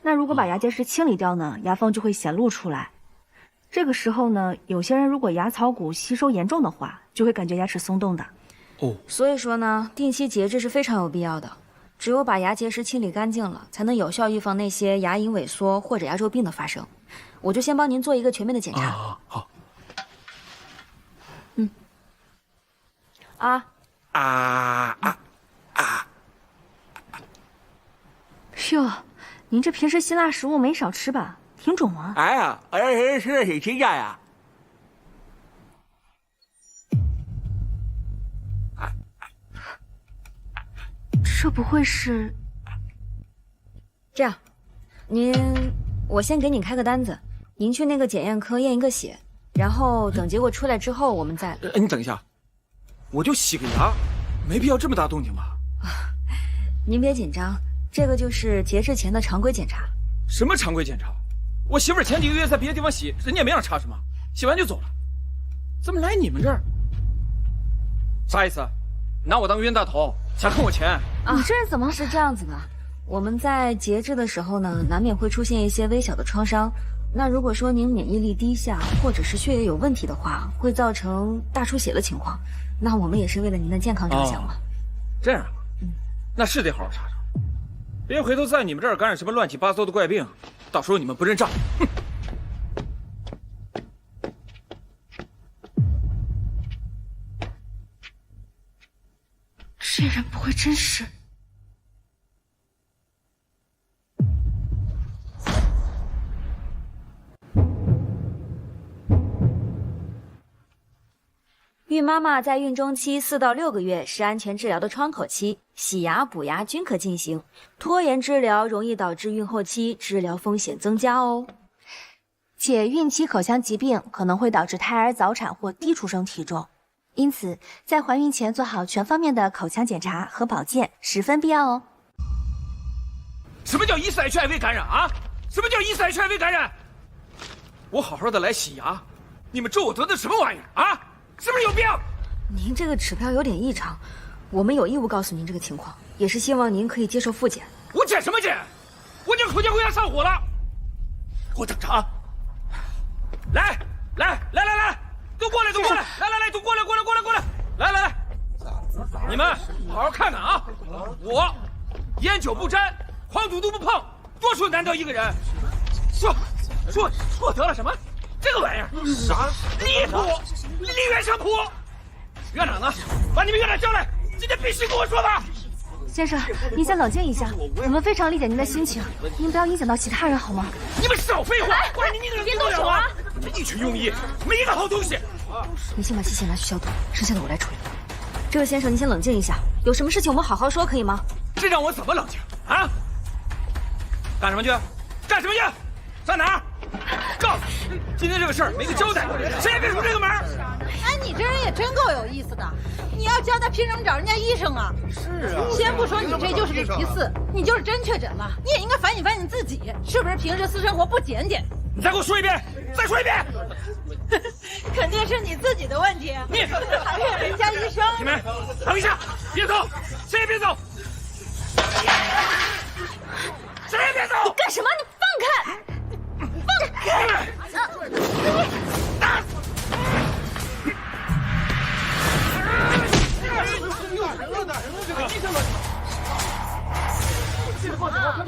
S4: 那如果把牙结石清理掉呢，牙缝就会显露出来。这个时候呢，有些人如果牙槽骨吸收严重的话，就会感觉牙齿松动的。
S6: 所以说呢，定期节制是非常有必要的。只有把牙结石清理干净了，才能有效预防那些牙龈萎缩或者牙周病的发生。我就先帮您做一个全面的检查。
S5: 好。
S4: 哟，您这平时辛辣食物没少吃吧？挺肿啊！
S7: 哎呀，我这吃的挺勤俭呀。
S4: 这不会是……
S6: 这样，我先给你开个单子，您去那个检验科验一个血，然后等结果出来之后，我们再……
S5: 你等一下，我就洗个牙，没必要这么大动静吧？
S6: 您别紧张，这个就是节制前的常规检查。
S5: 什么常规检查？我媳妇儿前几个月在别的地方洗，人家也没让查什么，洗完就走了，怎么来你们这儿？啥意思？拿我当冤大头，想坑我钱？
S6: 你这是怎么？是这样子的，我们在节制的时候呢，难免会出现一些微小的创伤。那如果说您免疫力低下，或者是血液有问题的话，会造成大出血的情况。那我们也是为了您的健康着想嘛。
S5: 这样，那是得好好查查。别回头在你们这儿感染什么乱七八糟的怪病，到时候你们不认账，哼！
S6: 这人不会真是……
S16: 孕妈妈在孕中期4到6个月是安全治疗的窗口期，洗牙、补牙均可进行。拖延治疗容易导致孕后期治疗风险增加哦。
S4: 且孕期口腔疾病可能会导致胎儿早产或低出生体重，因此在怀孕前做好全方面的口腔检查和保健十分必要哦。
S5: 什么叫疑似 HIV 感染啊？什么叫疑似 HIV 感染？我好好的来洗牙，你们咒我得的什么玩意儿啊？是不是有病？
S16: 您这个指标有点异常，我们有义务告诉您这个情况，也是希望您可以接受复检。
S5: 我检什么检？我已经口腔溃疡上火了。给我等着啊！来，都过来，都过来！来，都过来！来！你们好好看看啊！我烟酒不沾，黄赌毒不碰，多数难得一个人。说得了什么？这个玩意儿啥？离谱！离院长谱！院长呢？把你们院长叫来，今天必须跟我说吧。
S4: 先生，您先冷静一下，我们非常理解您的心情，您不要影响到其他人好吗？
S5: 你们少废话！关你个人别动手啊！一群庸医，没一个好东西。
S16: 你先把器械拿去消毒，剩下的我来处理。这位先生，您先冷静一下，有什么事情我们好好说，可以吗？
S5: 这让我怎么冷静啊？干什么去？上哪儿？告诉你，今天这个事儿没个交代，谁也别出这个门。
S17: 哎，你这人也真够有意思的，你要交代凭什么找人家医生啊？
S11: 是啊，
S17: 先不说你这就是个疑似，你就是真确诊了，你也应该反省反省你自己，是不是平时私生活不检点？
S5: 你再给我说一遍，再说一遍。
S17: 肯定是你自己的问题，
S5: 你
S17: 还怨人家医生。
S5: 你们等一下，别走，谁也别走，谁也别走！
S16: 你干什么？你放开！放开！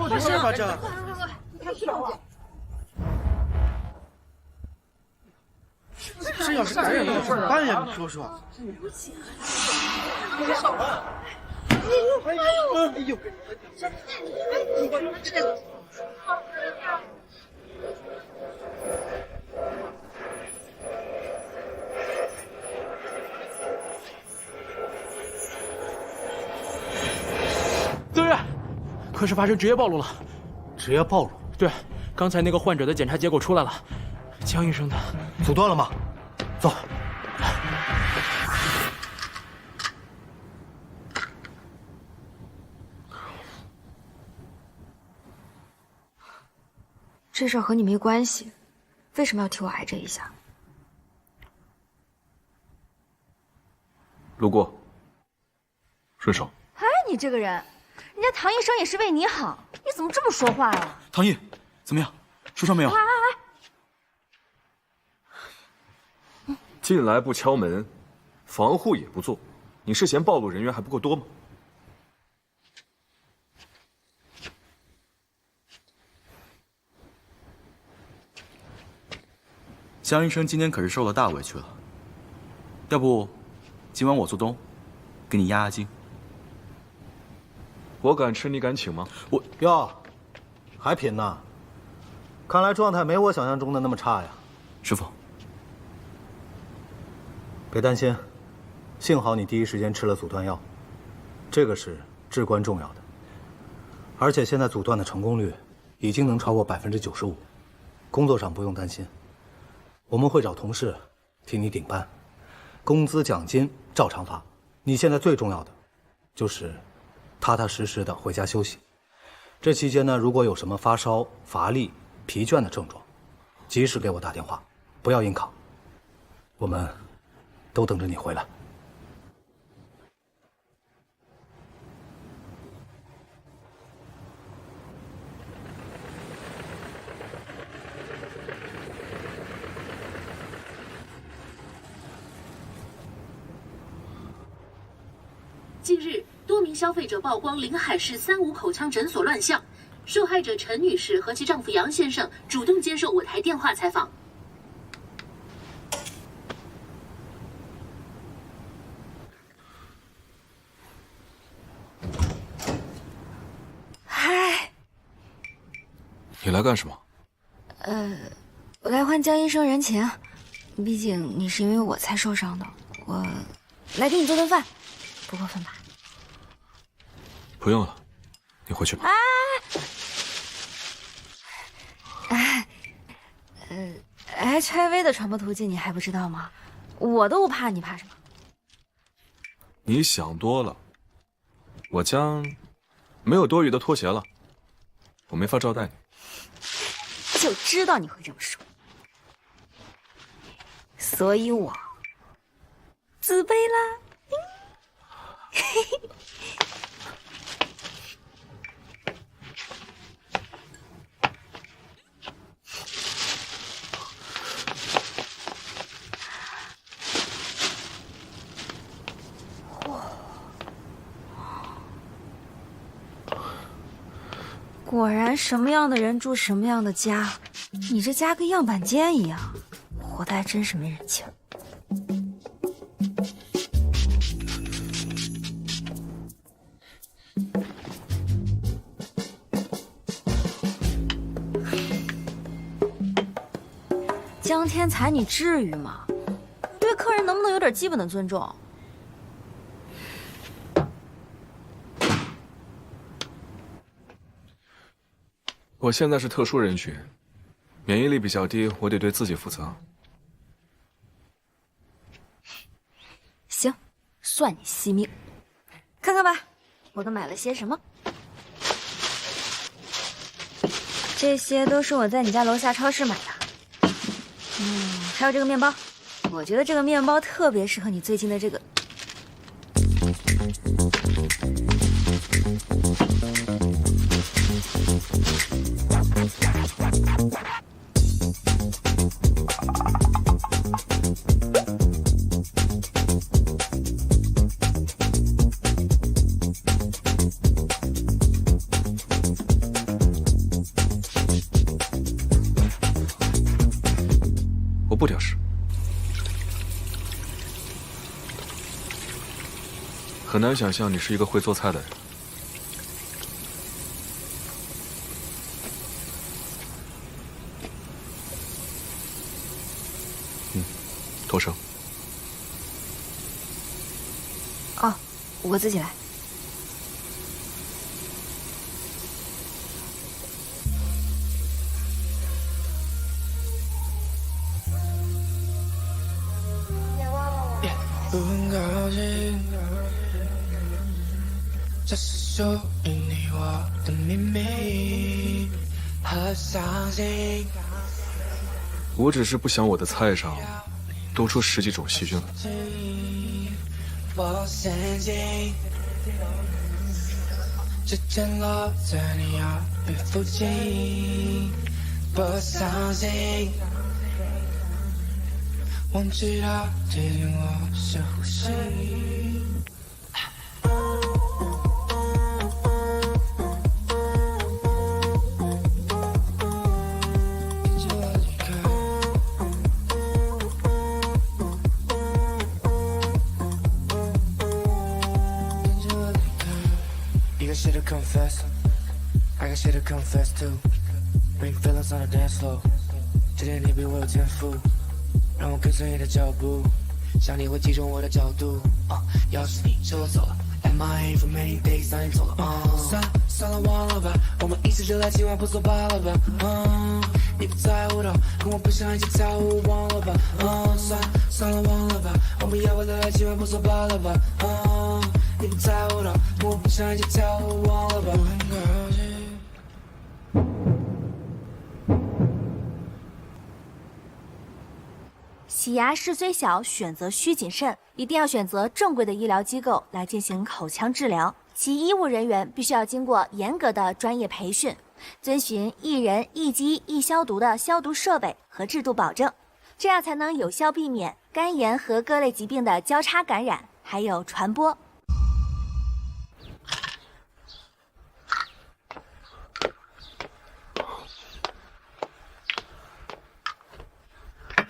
S11: 没事吧？这。这要是感染了怎么办呀？你说说。哎呦！
S5: 对，可是发生职业暴露了。
S9: 职业暴露？
S5: 对，刚才那个患者的检查结果出来了，江医生的。
S9: 阻断了吗？走。
S16: 这事儿和你没关系，为什么要替我挨这一下？
S8: 路过，顺手。
S4: 哎，你这个人，人家唐医生也是为你好，你怎么这么说话呀？
S2: 唐毅，怎么样？受伤没有？
S8: 进来不敲门，防护也不做，你是嫌暴露人员还不够多吗？
S2: 江医生今天可是受了大委屈了，要不今晚我做东，给你压压惊。
S8: 我敢吃，你敢请吗？
S9: 我哟，还品呢？看来状态没我想象中的那么差呀。
S2: 师傅，
S9: 别担心，幸好你第一时间吃了阻断药，这个是至关重要的。而且现在阻断的成功率已经能超过95%，工作上不用担心。我们会找同事替你顶班，工资奖金照常发。你现在最重要的就是踏踏实实的回家休息。这期间呢，如果有什么发烧、乏力、疲倦的症状，及时给我打电话，不要硬扛。我们都等着你回来。
S1: 近日，多名消费者曝光临海市35口腔诊所乱象，受害者陈女士和其丈夫杨先生主动接受我台电话采访。
S16: 嗨，
S8: 你来干什么？
S16: 我来还江医生人情，毕竟你是因为我才受伤的，我来给你做顿饭，不过分吧？
S8: 不用了，你回去吧。
S16: HIV 的传播途径你还不知道吗？我都不怕，你怕什么？
S8: 你想多了，我将没有多余的拖鞋了，我没法招待你。
S16: 就知道你会这么说，所以我自卑啦。果然，什么样的人住什么样的家。你这家跟样板间一样，活得还真是没人情。江天才，你至于吗？对客人能不能有点基本的尊重？
S8: 我现在是特殊人群，免疫力比较低，我得对自己负责。
S16: 行，算你惜命。看看吧，我都买了些什么。这些都是我在你家楼下超市买的。还有这个面包，我觉得这个面包特别适合你最近的这个。
S8: 我不挑食，很难想象你是一个会做菜的人。脱绳。
S16: 哦，我自己来。
S10: 不高兴，这是属于你我的秘密和伤心。
S8: 我只是不想我的菜上多出10几种细菌来。
S10: 我陷进，指尖落在你腰背附近，我伤心。忘记了提醒我深呼吸。You got shit to confess, I got shit to confess too. Bring feelings on the dance floor. 今天你比我有天赋。让我跟随你的脚步，想你会击中我的角度。要是你就走了 ，Am I for many days？ 让你走了，算了，忘了吧，我们一起留在今晚不作罢了吧。你不在乎的，跟我不想一起跳舞，忘了吧。算了，忘了吧，我们要不留在今晚不作罢了吧。你不在乎的，跟我不想一起跳舞，忘了吧。
S4: 洗牙室虽小，选择需谨慎，一定要选择正规的医疗机构来进行口腔治疗。其医务人员必须要经过严格的专业培训，遵循一人一机一消毒的消毒设备和制度保证，这样才能有效避免肝炎和各类疾病的交叉感染还有传播。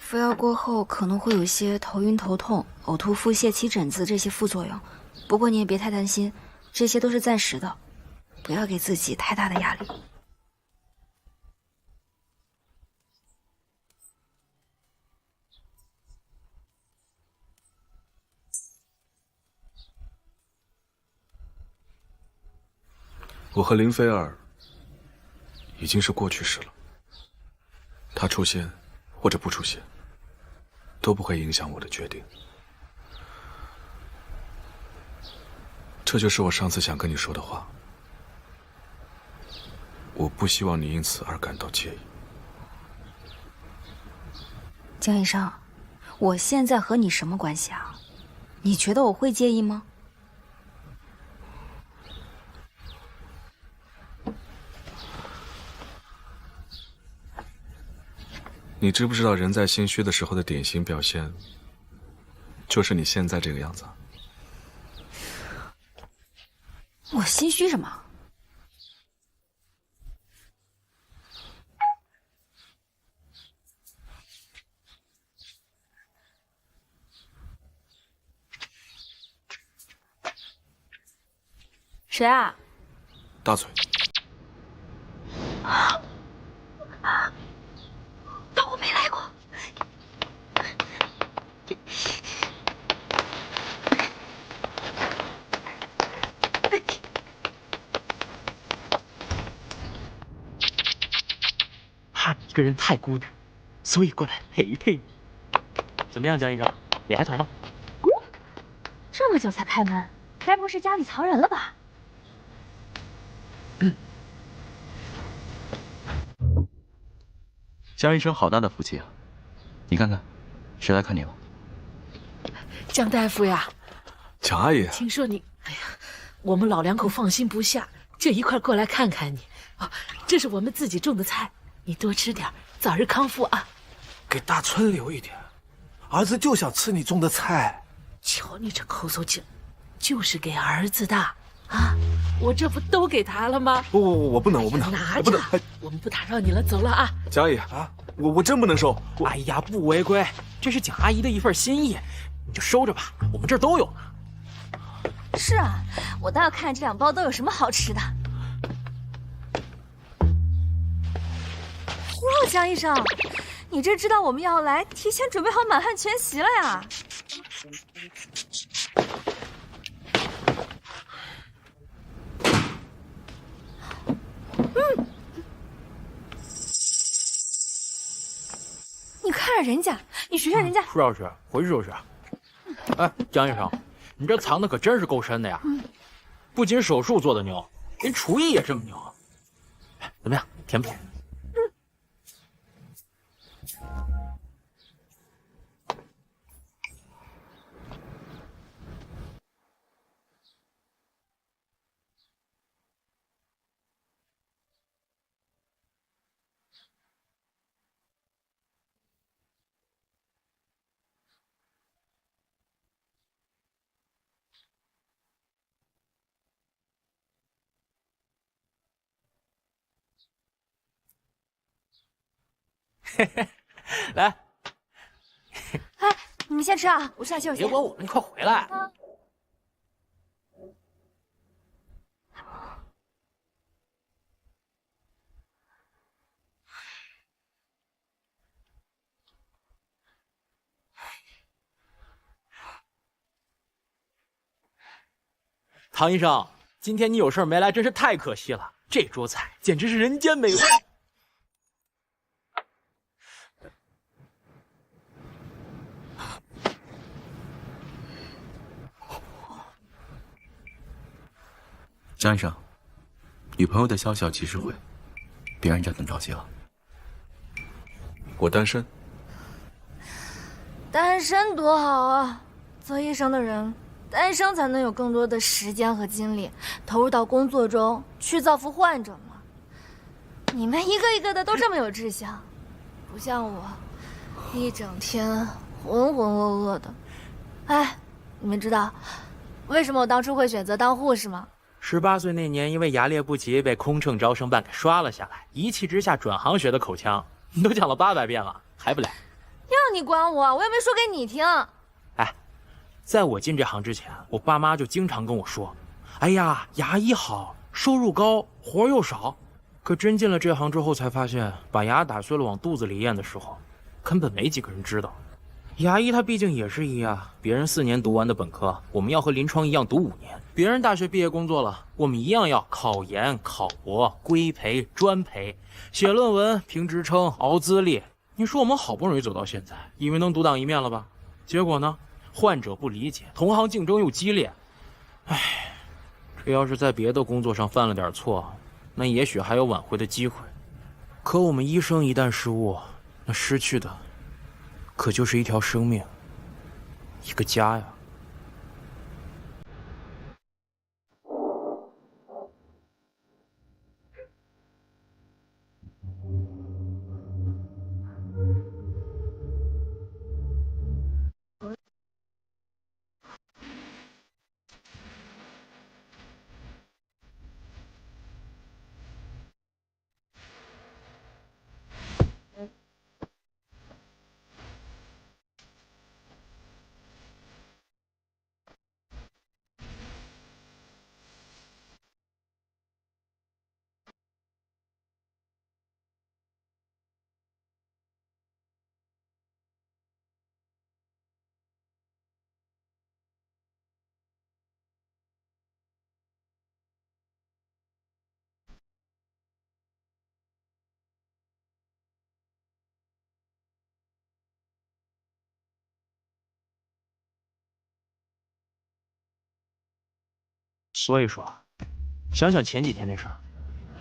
S16: 服药过后可能会有些头晕、头痛、呕吐、腹泻、起疹子这些副作用，不过你也别太担心，这些都是暂时的，不要给自己太大的压力。
S8: 我和林菲儿已经是过去式了，她出现或者不出现，都不会影响我的决定。这就是我上次想跟你说的话。我不希望你因此而感到介意。
S16: 江医生，我现在和你什么关系啊？你觉得我会介意吗？
S8: 你知不知道人在心虚的时候的典型表现，就是你现在这个样子？
S16: 我心虚什么？谁啊？
S8: 大嘴。
S16: 当我没来过。
S5: 怕你一个人太孤单，所以过来陪陪你。怎么样，江医生，脸还疼吗？
S4: 这么久才开门，该不是家里藏人了吧？
S2: 江医生好大的福气啊！你看看，谁来看你了？
S15: 江大夫呀，
S8: 蒋阿姨，
S15: 听说你，哎呀，我们老两口放心不下，就一块过来看看你。啊，这是我们自己种的菜，你多吃点，早日康复啊！
S21: 给大春留一点，儿子就想吃你种的菜。
S15: 瞧你这抠搜劲，就是给儿子的啊！我这不都给他了吗？
S8: 不，我不能，
S15: 拿着，我们不打扰你了，走了啊！
S8: 蒋阿姨啊，我真不能收。
S5: 哎呀，不违规，这是蒋阿姨的一份心意，你就收着吧，我们这儿都有呢。
S4: 是啊，我倒要看这2包都有什么好吃的。
S6: 哇，江医生，你这知道我们要来，提前准备好满汉全席了呀？你看着人家，你学学人家。
S5: 是，回去就是。哎，江医生，你这藏的可真是够深的呀！不仅手术做的牛，连厨艺也这么牛。怎么样，甜不甜？来，
S6: 哎，你们先吃啊，我下去。
S5: 别管我了，你快回来。唐医生，今天你有事没来，真是太可惜了。这桌菜简直是人间美味。
S2: 江医生，女朋友的消息要及时回，别让人家等着急了。
S8: 我单身。
S6: 单身多好啊！做医生的人，单身才能有更多的时间和精力投入到工作中，去造福患者嘛。你们一个一个的都这么有志向，不像我，一整天浑浑噩噩的。哎，你们知道为什么我当初会选择当护士吗
S5: ？18岁那年，因为牙列不齐被空乘招生办给刷了下来，一气之下转行学的口腔，你都讲了800遍了，还不来？
S4: 让你管我，我又没说给你听。
S5: 哎，在我进这行之前，我爸妈就经常跟我说：“哎呀，牙医好，收入高，活又少。”可真进了这行之后，才发现把牙打碎了往肚子里咽的时候，根本没几个人知道。牙医他毕竟也是医啊，别人4年读完的本科，我们要和临床一样读5年。别人大学毕业工作了，我们一样要考研、考博、规培、专培，写论文、评职称、熬资历。你说我们好不容易走到现在，以为能独当一面了吧？结果呢，患者不理解，同行竞争又激烈。唉，这要是在别的工作上犯了点错，那也许还有挽回的机会。可我们医生一旦失误，那失去的可就是一条生命，一个家呀。所以说，想想前几天那事儿，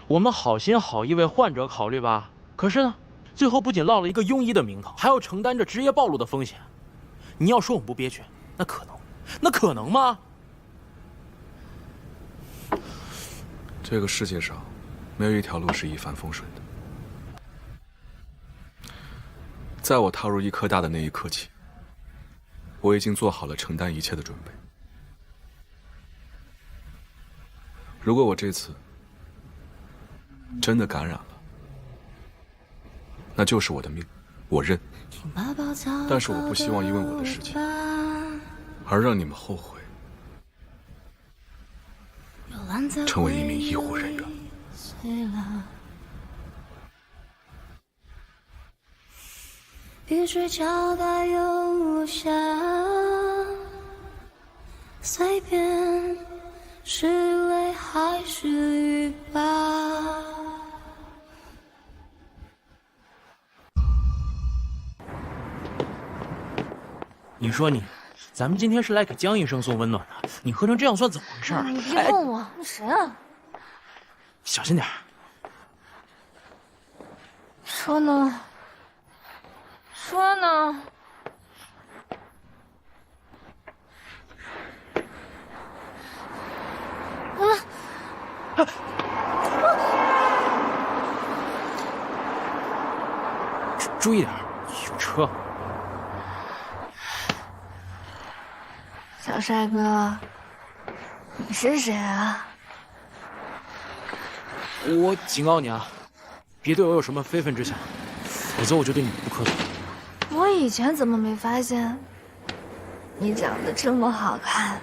S5: 我们好心好意为患者考虑吧，可是呢，最后不仅落了一个庸医的名头，还要承担着职业暴露的风险。你要说我们不憋屈，那可能吗？
S8: 这个世界上，没有一条路是一帆风顺的。在我踏入医科大的那一刻起，我已经做好了承担一切的准备。如果我这次真的感染了，那就是我的命，我认。但是我不希望因为我的事情而让你们后悔，成为一名医护人员。
S10: 雨水浇大又下，随便是泪还是雨吧。
S5: 你说你，咱们今天是来给江医生送温暖的，你喝成这样算怎么回事？
S4: 你别碰我，你谁啊？
S5: 小心点。
S4: 说呢？说呢？
S5: 注意点，有车。
S4: 小帅哥，你是谁啊？
S5: 我警告你啊，别对我有什么非分之想，否则我就对你不客气。
S4: 我以前怎么没发现你长得这么好看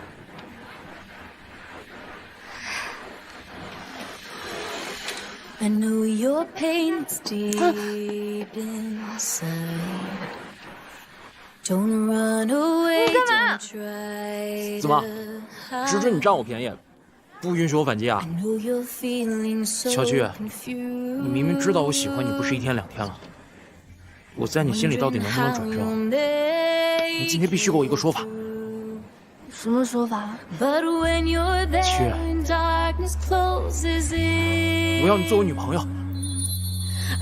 S10: ？I know your pain's deep inside. Don't run away, don't try.
S5: 怎么？只准你占我便宜，不允许我反击啊？小曲，你明明知道我喜欢你不是1天2天了，我在你心里到底能不能转正？你今天必须给我一个说法。
S4: 什么说法？
S5: 去，我要你做我女朋友。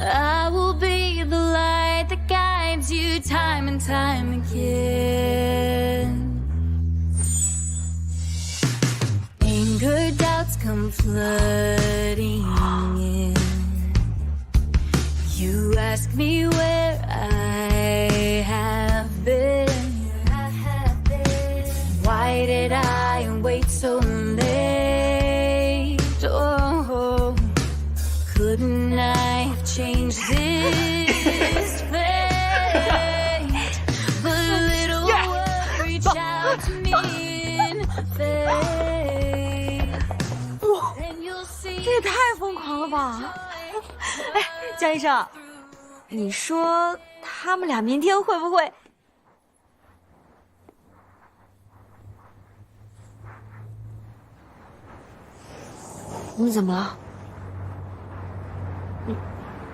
S10: I will be the light that guides you time and time again. Anger, doubts come flooding in. You ask me where I have been. Why did I wait so late? Oh, couldn't I have changed this fate?
S6: 哇，这也太疯狂了吧！哎，江医生，你说他们俩明天会不会？你怎么了？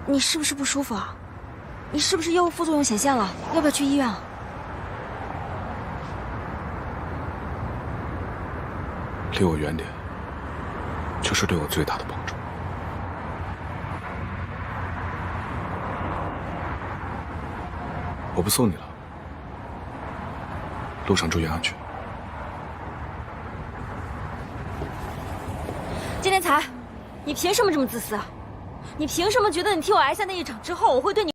S6: 你是不是不舒服啊？你是不是药物副作用显现了？要不要去医院啊？
S19: 离我远点，这是对我最大的帮助。我不送你了，路上注意安全。
S6: 金天才，你凭什么这么自私啊？你凭什么觉得你替我挨下那一掌之后，我会对你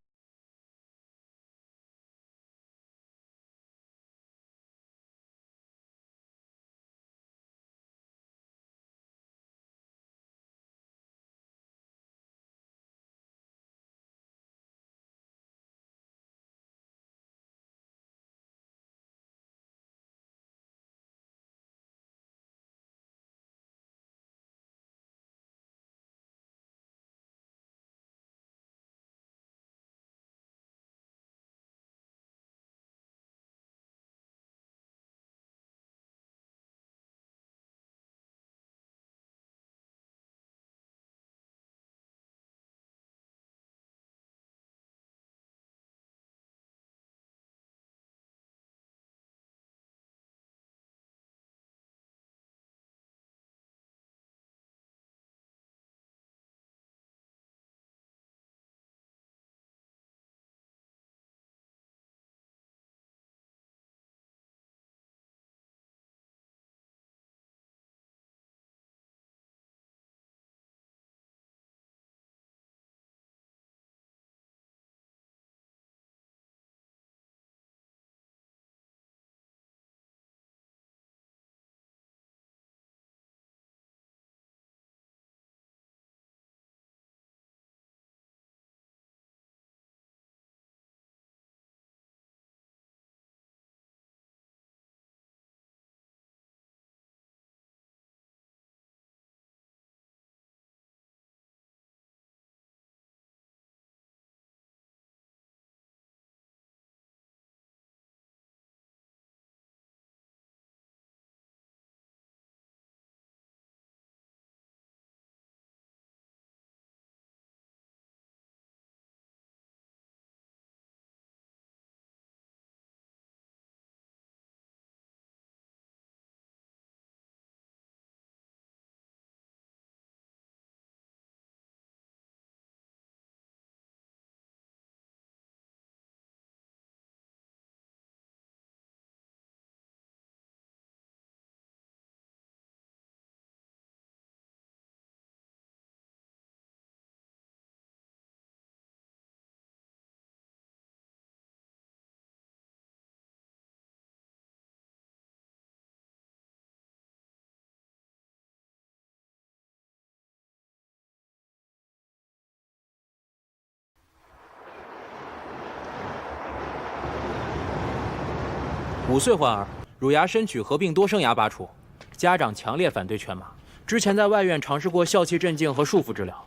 S6: ？5
S5: 岁患儿，乳牙深龋合并多生芽拔除，家长强烈反对全麻。之前在外院尝试过笑气镇静和束缚治疗，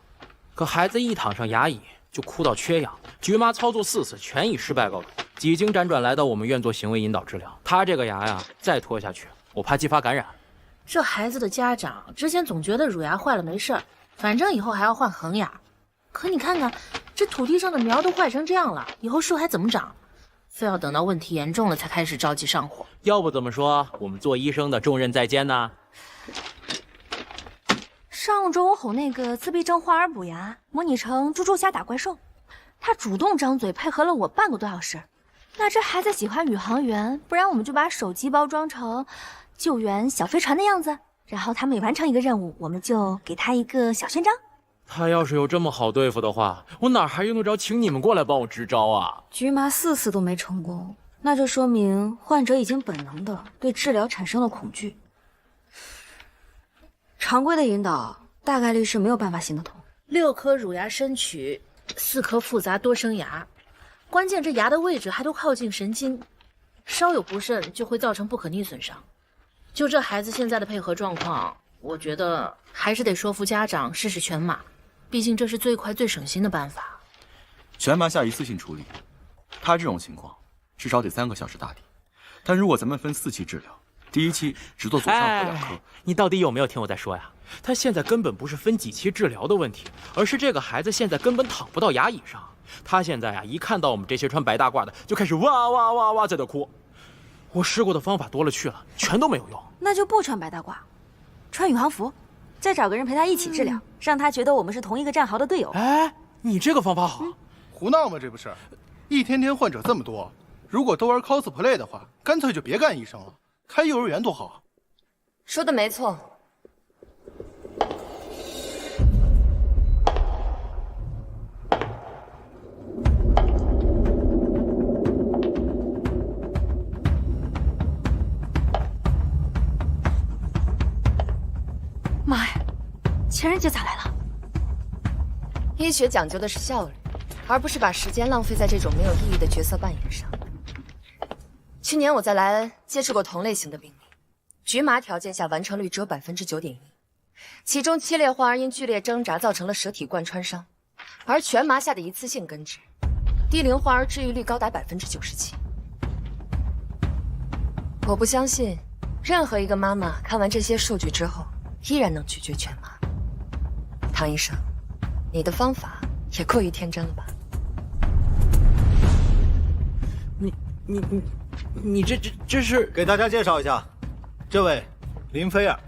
S5: 可孩子一躺上牙椅就哭到缺氧，局麻操作4次全以失败告终。几经辗转来到我们院做行为引导治疗，他这个牙呀再拖下去，我怕激发感染。
S1: 这孩子的家长之前总觉得乳牙坏了没事儿，反正以后还要换恒牙。可你看看，这土地上的苗都坏成这样了，以后树还怎么长？非要等到问题严重了才开始着急上火。
S5: 要不怎么说我们做医生的重任在肩呢？
S4: 上周我吼那个自闭症患儿补牙，模拟成猪猪侠打怪兽，他主动张嘴配合了我半个多小时。那这孩子喜欢宇航员，不然我们就把手机包装成救援小飞船的样子，然后他每完成一个任务，我们就给他一个小勋章。
S5: 他要是有这么好对付的话，我哪还用得着请你们过来帮我支招啊？
S6: 局麻4次都没成功，那就说明患者已经本能的对治疗产生了恐惧。常规的引导大概率是没有办法行得通。
S1: 6颗乳牙深龋，4颗复杂多生牙，关键这牙的位置还都靠近神经，稍有不慎就会造成不可逆损伤。就这孩子现在的配合状况，我觉得还是得说服家长试试全麻，毕竟这是最快最省心的办法。
S2: 全麻下一次性处理，他这种情况至少得3个小时打底。但如果咱们分4期治疗，第1期只做左上颌2颗，
S5: 你到底有没有听我在说呀？他现在根本不是分几期治疗的问题，而是这个孩子现在根本躺不到牙椅上。他现在呀，一看到我们这些穿白大褂的，就开始哇哇哇哇在那哭。我试过的方法多了去了，全都没有用。
S16: 那就不穿白大褂，穿宇航服，再找个人陪他一起治疗，让他觉得我们是同一个战壕的队友。
S5: 哎，你这个方法好。
S11: 胡闹吗？这不是，一天天患者这么多，如果都玩 cosplay 的话，干脆就别干医生了，开幼儿园多好啊！
S12: 说的没错。
S4: 妈呀，情人节咋来了？
S12: 医学讲究的是效率，而不是把时间浪费在这种没有意义的角色扮演上。去年我在莱恩接触过同类型的病例，局麻条件下完成率只有9.1%，其中7裂患儿因剧烈挣扎造成了舌体贯穿伤，而全麻下的一次性根治，低龄患儿治愈率高达97%。我不相信，任何一个妈妈看完这些数据之后，依然能拒绝全麻。唐医生，你的方法也过于天真了吧？
S5: 你这是
S9: 给大家介绍一下，这位林菲尔，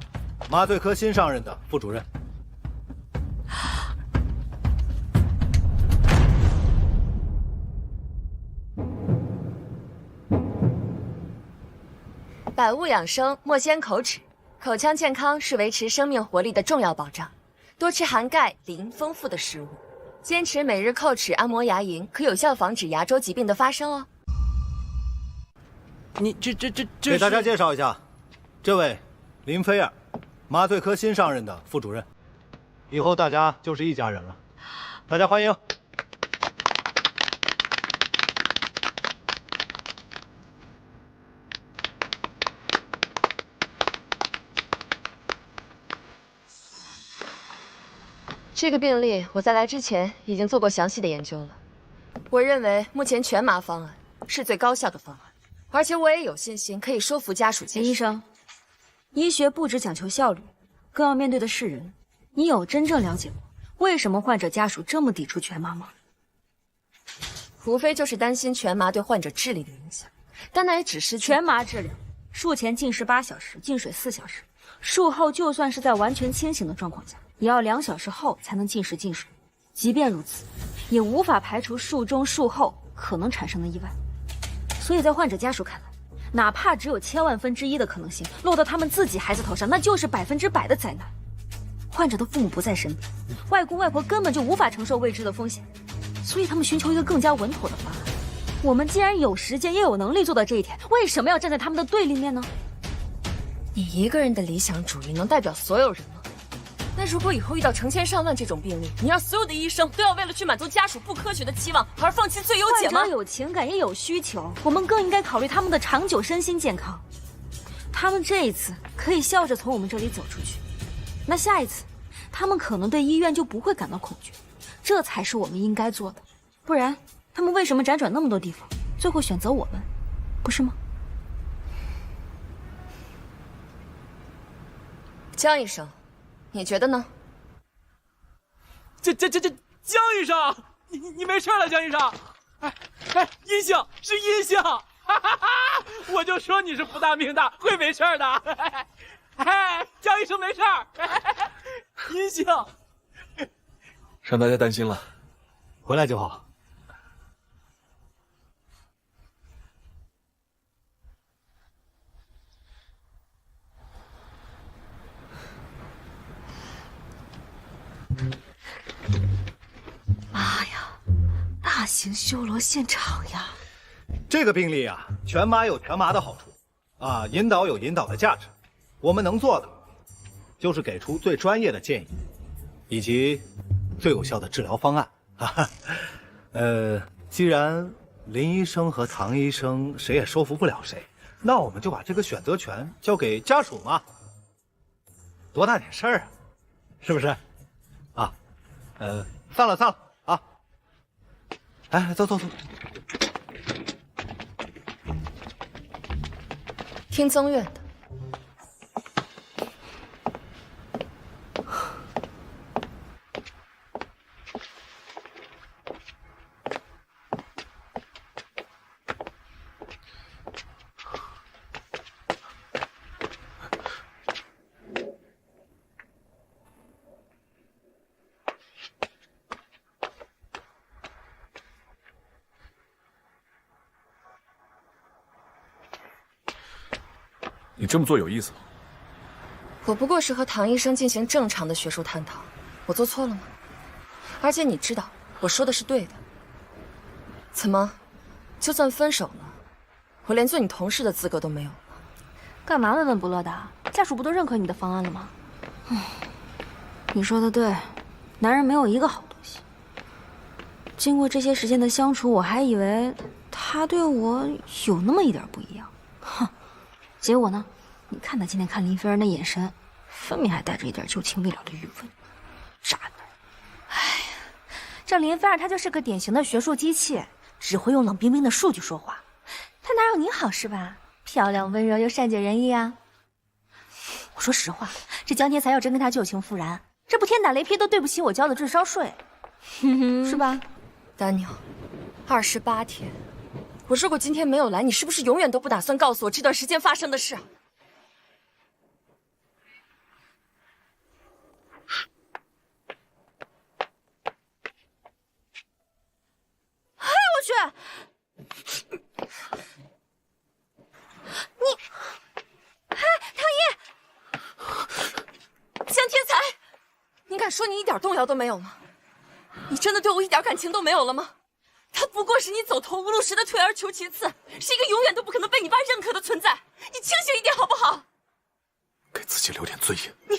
S9: 麻醉科新上任的副主任。
S12: 百物养生莫先口齿，口腔健康是维持生命活力的重要保障。多吃含钙、磷丰富的食物，坚持每日叩齿按摩牙龈，可有效防止牙周疾病的发生哦。
S5: 你这
S9: 给大家介绍一下，这位林菲尔，麻醉科新上任的副主任，以后大家就是一家人了，大家欢迎。
S12: 这个病例我在来之前已经做过详细的研究了，我认为目前全麻方案是最高效的方案，而且我也有信心可以说服家属接受。
S16: 医生，医学不只讲求效率，更要面对的是人。你有真正了解过为什么患者家属这么抵触全麻吗？
S12: 无非就是担心全麻对患者智力的影响，但那也只是
S16: 全麻治疗，术前禁食8小时，禁水4小时，术后就算是在完全清醒的状况下，也要2小时后才能禁食禁水。即便如此，也无法排除术中术后可能产生的意外。所以在患者家属看来，哪怕只有千万分之一的可能性落到他们自己孩子头上，那就是100%的灾难。患者的父母不在身边，外公外婆根本就无法承受未知的风险，所以他们寻求一个更加稳妥的方案。我们既然有时间也有能力做到这一点，为什么要站在他们的对立面呢？
S12: 你一个人的理想主义能代表所有人吗？那如果以后遇到成千上万这种病例，你让所有的医生都要为了去满足家属不科学的期望而放弃最优解吗？
S16: 患者有情感也有需求，我们更应该考虑他们的长久身心健康。他们这一次可以笑着从我们这里走出去，那下一次他们可能对医院就不会感到恐惧，这才是我们应该做的。不然他们为什么辗转那么多地方，最后选择我们，不是吗？
S12: 江医生，你觉得呢？
S5: 江医生，你没事了，江医生。哎，阴性是阴性，哈哈哈！我就说你是福大命大，会没事的。哎，江医生没事儿，阴性。
S8: 让大家担心了，
S9: 回来就好。
S4: 妈呀，大型修罗现场呀！
S9: 这个病例啊，全麻有全麻的好处，啊，引导有引导的价值。我们能做的，就是给出最专业的建议，以及最有效的治疗方案。哈哈，既然林医生和唐医生谁也说服不了谁，那我们就把这个选择权交给家属嘛，多大点事儿啊，是不是？啊，散了啊！哎，走。
S12: 听曾院的。
S8: 你这么做有意思吗？
S12: 我不过是和唐医生进行正常的学术探讨，我做错了吗？而且你知道，我说的是对的。怎么，就算分手了，我连做你同事的资格都没有了？
S16: 干嘛闷闷不乐的？家属不都认可你的方案了吗？你说的对，男人没有一个好东西。经过这些时间的相处，我还以为他对我有那么一点不一样，哼。结果呢？你看他今天看林菲儿那眼神，分明还带着一点旧情未了的余温。渣男！
S4: 哎呀，这林菲儿她就是个典型的学术机器，只会用冷冰冰的数据说话。她哪有你好是吧？漂亮、温柔又善解人意啊！我说实话，这江天才要真跟他旧情复燃，这不天打雷劈都对不起我交的智商税，是吧？
S12: 丹尼尔，28天。我如果今天没有来，你是不是永远都不打算告诉我这段时间发生的事啊？
S4: 哎，我去！你，哎，唐一，
S12: 江天才，你敢说你一点动摇都没有吗？你真的对我一点感情都没有了吗？他不过是你走投无路时的退而求其次，是一个永远都不可能被你爸认可的存在。你清醒一点好不好？
S8: 给自己留点尊严。
S12: 你，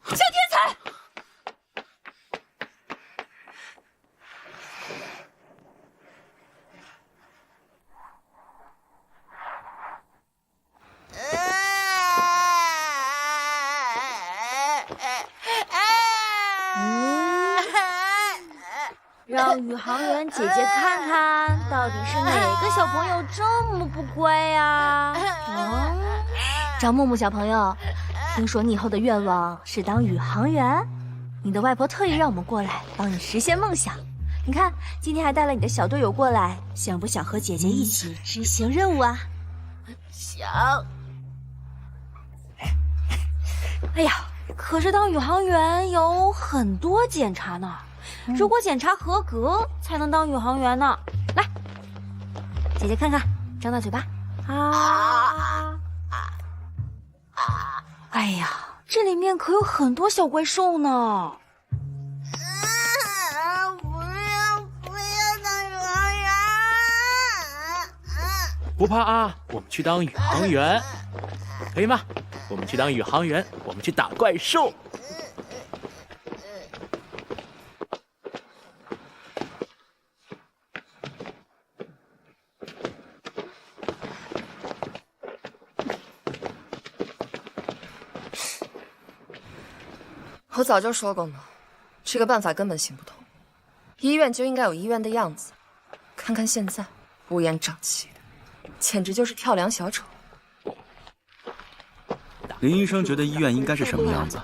S12: 江天才！
S4: 让宇航员姐姐看看，到底是哪个小朋友这么不乖呀？张木木小朋友，听说你以后的愿望是当宇航员，你的外婆特意让我们过来帮你实现梦想。你看，今天还带了你的小队友过来，想不想和姐姐一起执行任务啊？
S20: 想。
S16: 哎呀，可是当宇航员有很多检查呢。如果检查合格，才能当宇航员呢。来，姐姐看看，张大嘴巴。哎呀，这里面可有很多小怪兽呢。
S20: 不要当宇航员！
S5: 不怕啊，我们去当宇航员，可以吗？我们去当宇航员，我们去打怪兽。
S12: 我早就说过嘛，这个办法根本行不通。医院就应该有医院的样子，看看现在乌烟瘴气的，简直就是跳梁小丑。
S2: 林医生觉得医院应该是什么样子？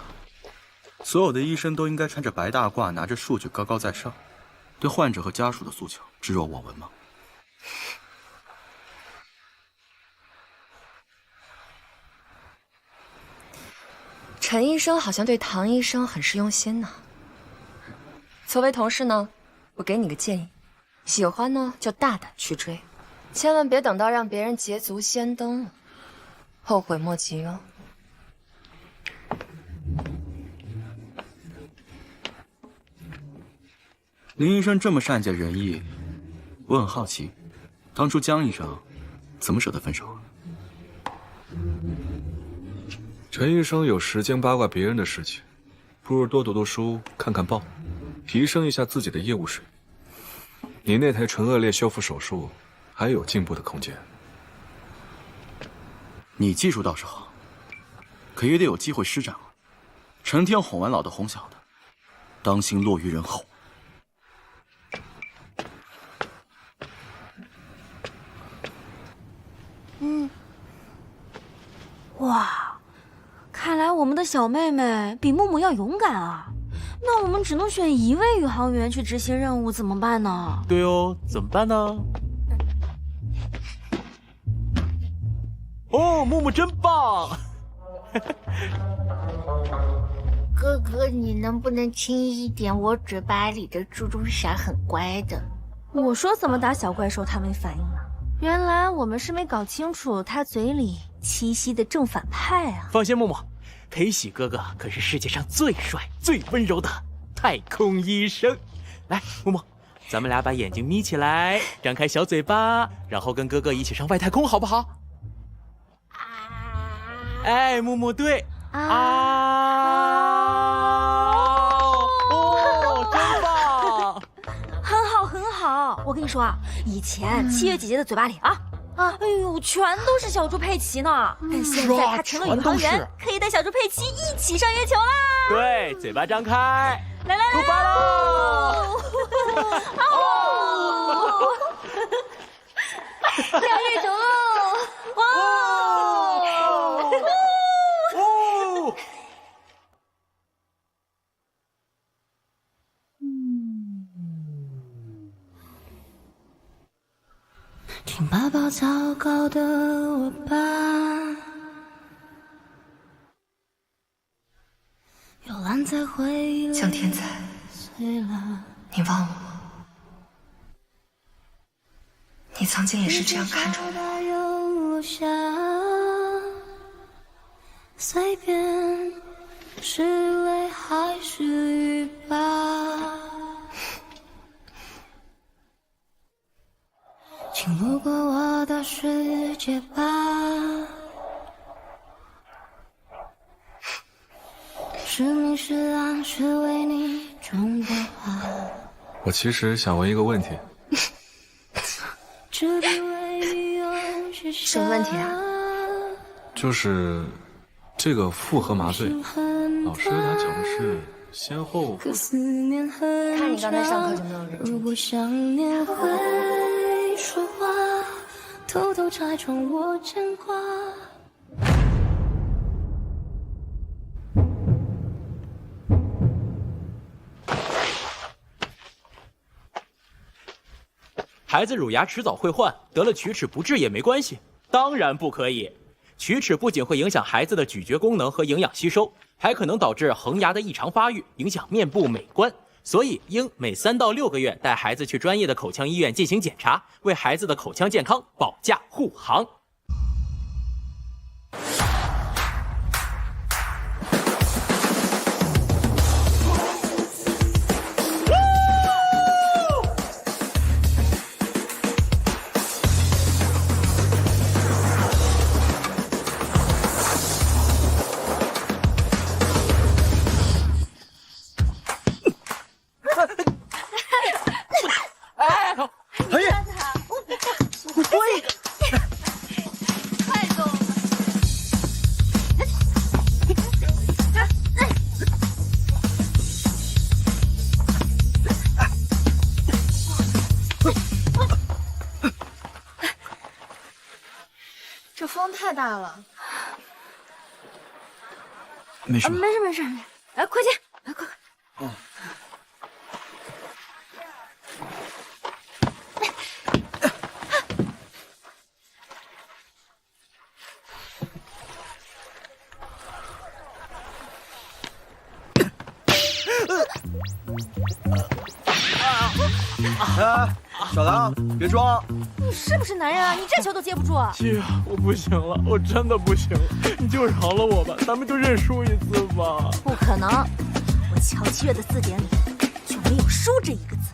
S2: 所有的医生都应该穿着白大褂，拿着数据高高在上，对患者和家属的诉求置若罔闻吗？
S12: 陈医生好像对唐医生很是用心呢。作为同事呢，我给你个建议，喜欢呢就大胆去追，千万别等到让别人捷足先登了，后悔莫及哦。
S2: 林医生这么善解人意，我很好奇，当初江医生怎么舍得分手啊？
S8: 陈医生有时间八卦别人的事情，不如多读读书，看看报，提升一下自己的业务水平。
S19: 你那台唇腭裂修复手术还有进步的空间。
S2: 你技术倒是好，可也得有机会施展啊！成天哄完老的哄小的，当心落于人后。
S16: 哇，看来我们的小妹妹比木木要勇敢啊！那我们只能选一位宇航员去执行任务，怎么办呢？
S5: 对哦，怎么办呢？哦，木木真棒！
S20: 哥哥，你能不能轻一点？我嘴巴里的猪猪侠很乖的。
S4: 我说怎么打小怪兽，他没反应呢。原来我们是没搞清楚他嘴里栖息的正反派啊！
S5: 放心，木木，裴喜哥哥可是世界上最帅、最温柔的太空医生。来，木木，咱们俩把眼睛眯起来，张开小嘴巴，然后跟哥哥一起上外太空，好不好？哎，木木对哦，真棒！
S16: 很好，很好。我跟你说啊，以前七月姐姐的嘴巴里哎呦，全都是小猪佩奇呢。但现在她成了宇航员，可以带小猪佩奇一起上月球啦！
S5: 对，嘴巴张开，
S16: 来，
S5: 出发喽！
S16: 上月球喽！
S10: 请抱抱糟糕的我吧，又烂在回忆里。
S12: 江天才，你忘了我？你曾经也是这样看着我。
S10: 随便是泪还是雨吧，请路过我的世界吧。是明是暗，是为你种的花。
S19: 我其实想问一个问题。
S12: 什么问题啊？
S19: 就是这个复合麻醉，老师他讲的是先后。
S12: 看你刚才上课就没有认真。
S10: 如果想念会说话，偷偷拆穿我牵挂。
S5: 孩子乳牙迟早会换，得了龋齿不治也没关系。当然不可以，龋齿不仅会影响孩子的咀嚼功能和营养吸收，还可能导致恒牙的异常发育，影响面部美观。所以应每3到6个月带孩子去专业的口腔医院进行检查，为孩子的口腔健康保驾护航。
S14: 这风太大了。
S2: 没事吧？
S16: 没事。来，快进，来快。
S21: 小狼，别装！
S16: 你是不是男人啊？你这球都接不住。
S5: 七月，我不行了，我真的不行了，你就饶了我吧，咱们就认输一次吧。
S16: 不可能，我乔七月的字典里就没有输这一个字。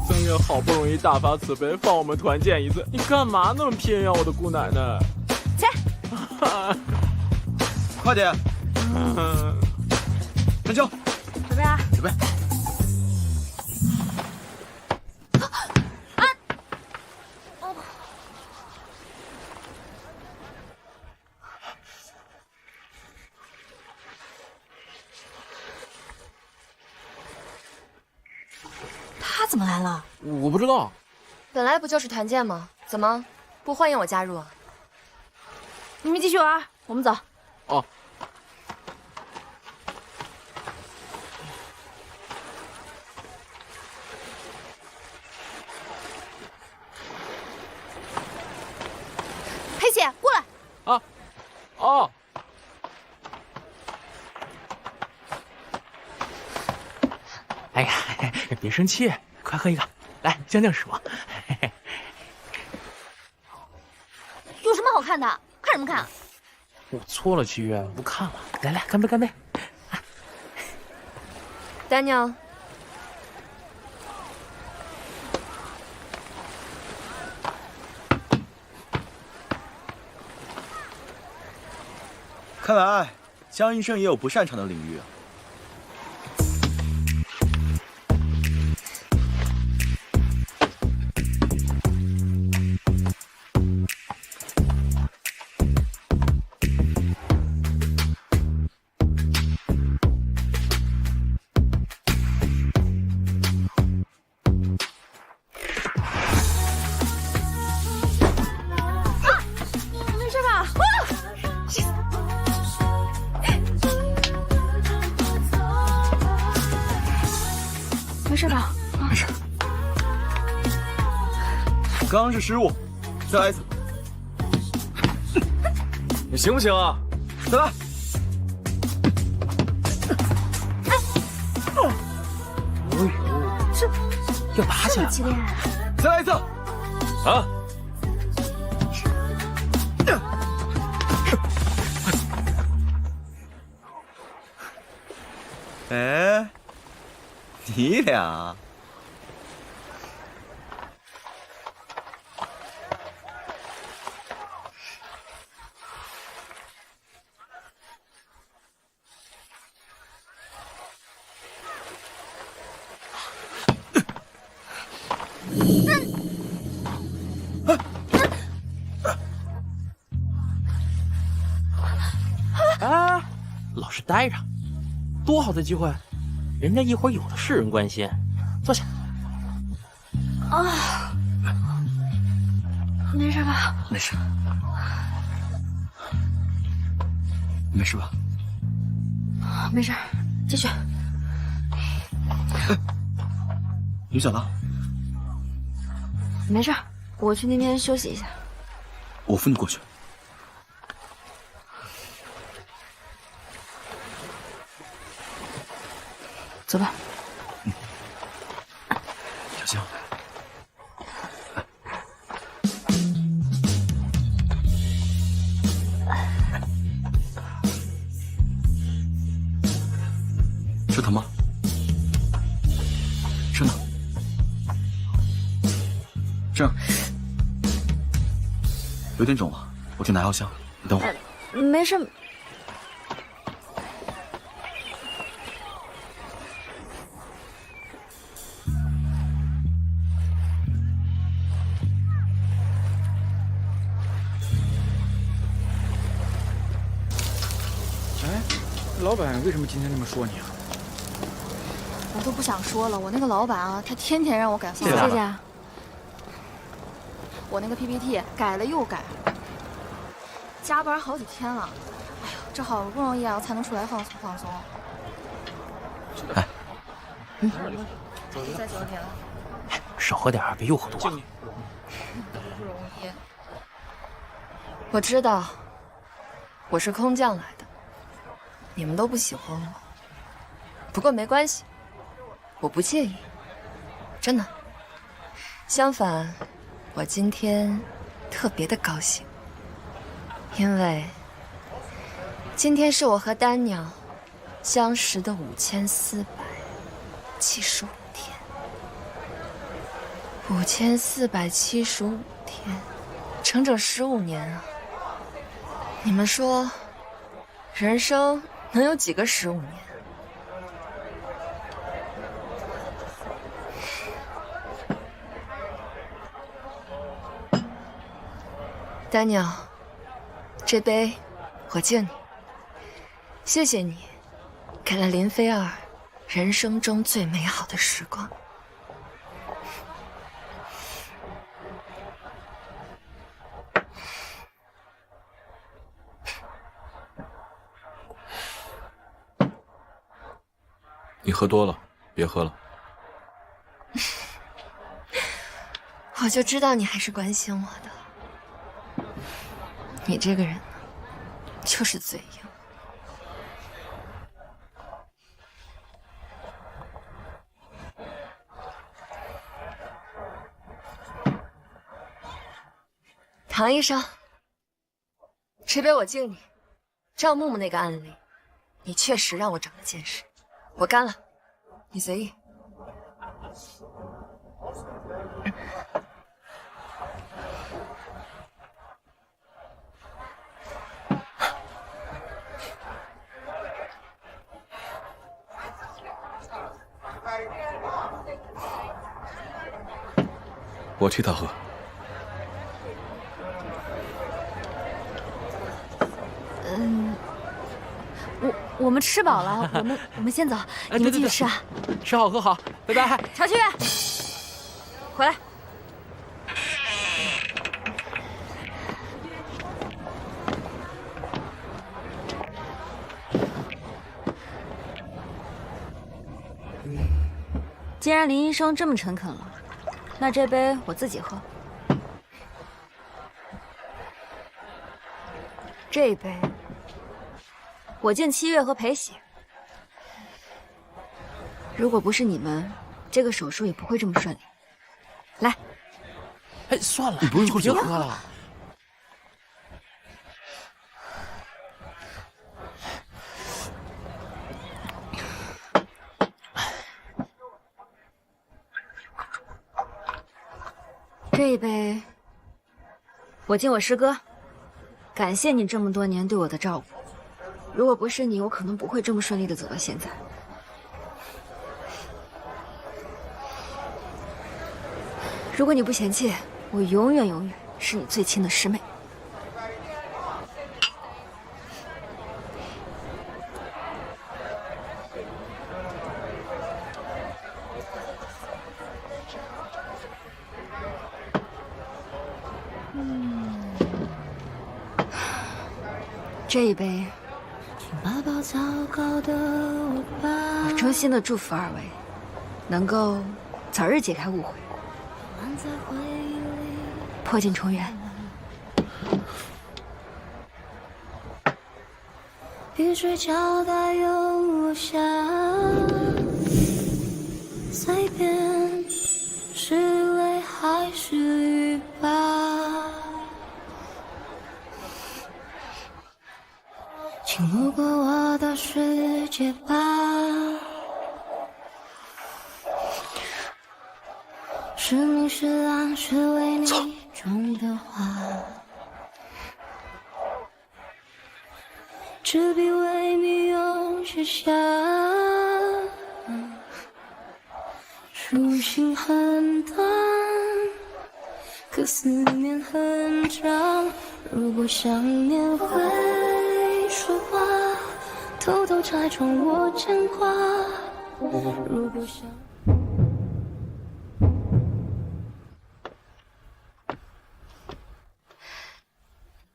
S5: 三月好不容易大发慈悲放我们团建一次，你干嘛那么偏要我的姑奶奶？
S16: 起，
S21: 快点！站脚，
S16: 准备啊！
S21: 准备。
S6: 他怎么来了？
S5: 我不知道。
S12: 本来不就是团建吗？怎么不欢迎我加入啊？
S6: 你们继续玩，我们走。
S5: 哦。
S6: 黑姐，过来。
S5: 啊。哦。哎呀，别生气，快喝一个，来将就师傅。
S6: 有什么好看的？看什么看？
S5: 我错了，七月，不看了。来，干杯，干杯！Daniel，
S2: 看来江医生也有不擅长的领域啊。
S6: 没事吧？
S2: 没事。刚刚是失误，再来一次。
S8: 你行不行啊？
S2: 再来。
S6: 这
S5: 要打起来了！
S6: 激烈！
S2: 再来一次。
S8: 啊！
S2: 哎，你俩
S5: 啊，老实待着，多好的机会，人家一会儿有的是人关心。坐下。
S6: 啊，没事吧？
S2: 没事。没事吧？
S6: 没事，继续。
S2: 刘小浪，
S6: 没事，我去那边休息一下。
S2: 我扶你过去。
S6: 走吧。
S2: 小心。这疼吗？这呢？这样。有点肿了，我去拿药箱，你等会儿。
S6: 没事。
S5: 老板为什么今天这么说你啊？
S14: 我都不想说了，我那个老板啊，他天天让我改方
S6: 案。谢谢。
S14: 我那个 PPT 改了又改，加班好几天了。哎呦，这好不容易啊，我才能出来放松放松。
S2: 哎，
S14: 再久点了。
S5: 少喝点，别又喝多了。
S14: 不容易。
S12: 我知道，我是空降来的。你们都不喜欢我，不过没关系，我不介意，真的。相反，我今天特别的高兴，因为今天是我和丹鸟相识的5475天，5475天，整整15年啊！你们说，人生能有几个15年？丹鸟，这杯我敬你，谢谢你，给了林菲儿人生中最美好的时光。
S19: 你喝多了，别喝了。
S12: 我就知道你还是关心我的。你这个人就是嘴硬。唐医生，这杯我敬你。赵木木那个案例，你确实让我长了见识。我干了，你随意。
S19: 我替他喝。
S6: 我们吃饱了，我们先走，你们继续吃啊。
S5: 吃好喝好，拜拜。
S6: 乔旭，回来。
S16: 既然林医生这么诚恳了，那这杯我自己喝。这一杯，我敬七月和裴喜。如果不是你们，这个手术也不会这么顺利。来，
S5: 哎，算了，
S19: 你不用喝酒，
S5: 别喝了。
S16: 这一杯，我敬我师哥，感谢你这么多年对我的照顾。如果不是你，我可能不会这么顺利的走到现在。如果你不嫌弃，我永远是你最亲的师妹。这一杯，我衷心的祝福二位，能够早日解开误会，破镜重圆。
S10: 雨水交代又落下，随便是泪还是雨吧，请路过我的世界吧。是明是暗，是为你种的花，纸笔为你又写下，书信很短，可思念很长。如果想念会说话，偷偷拆穿我牵挂。如果想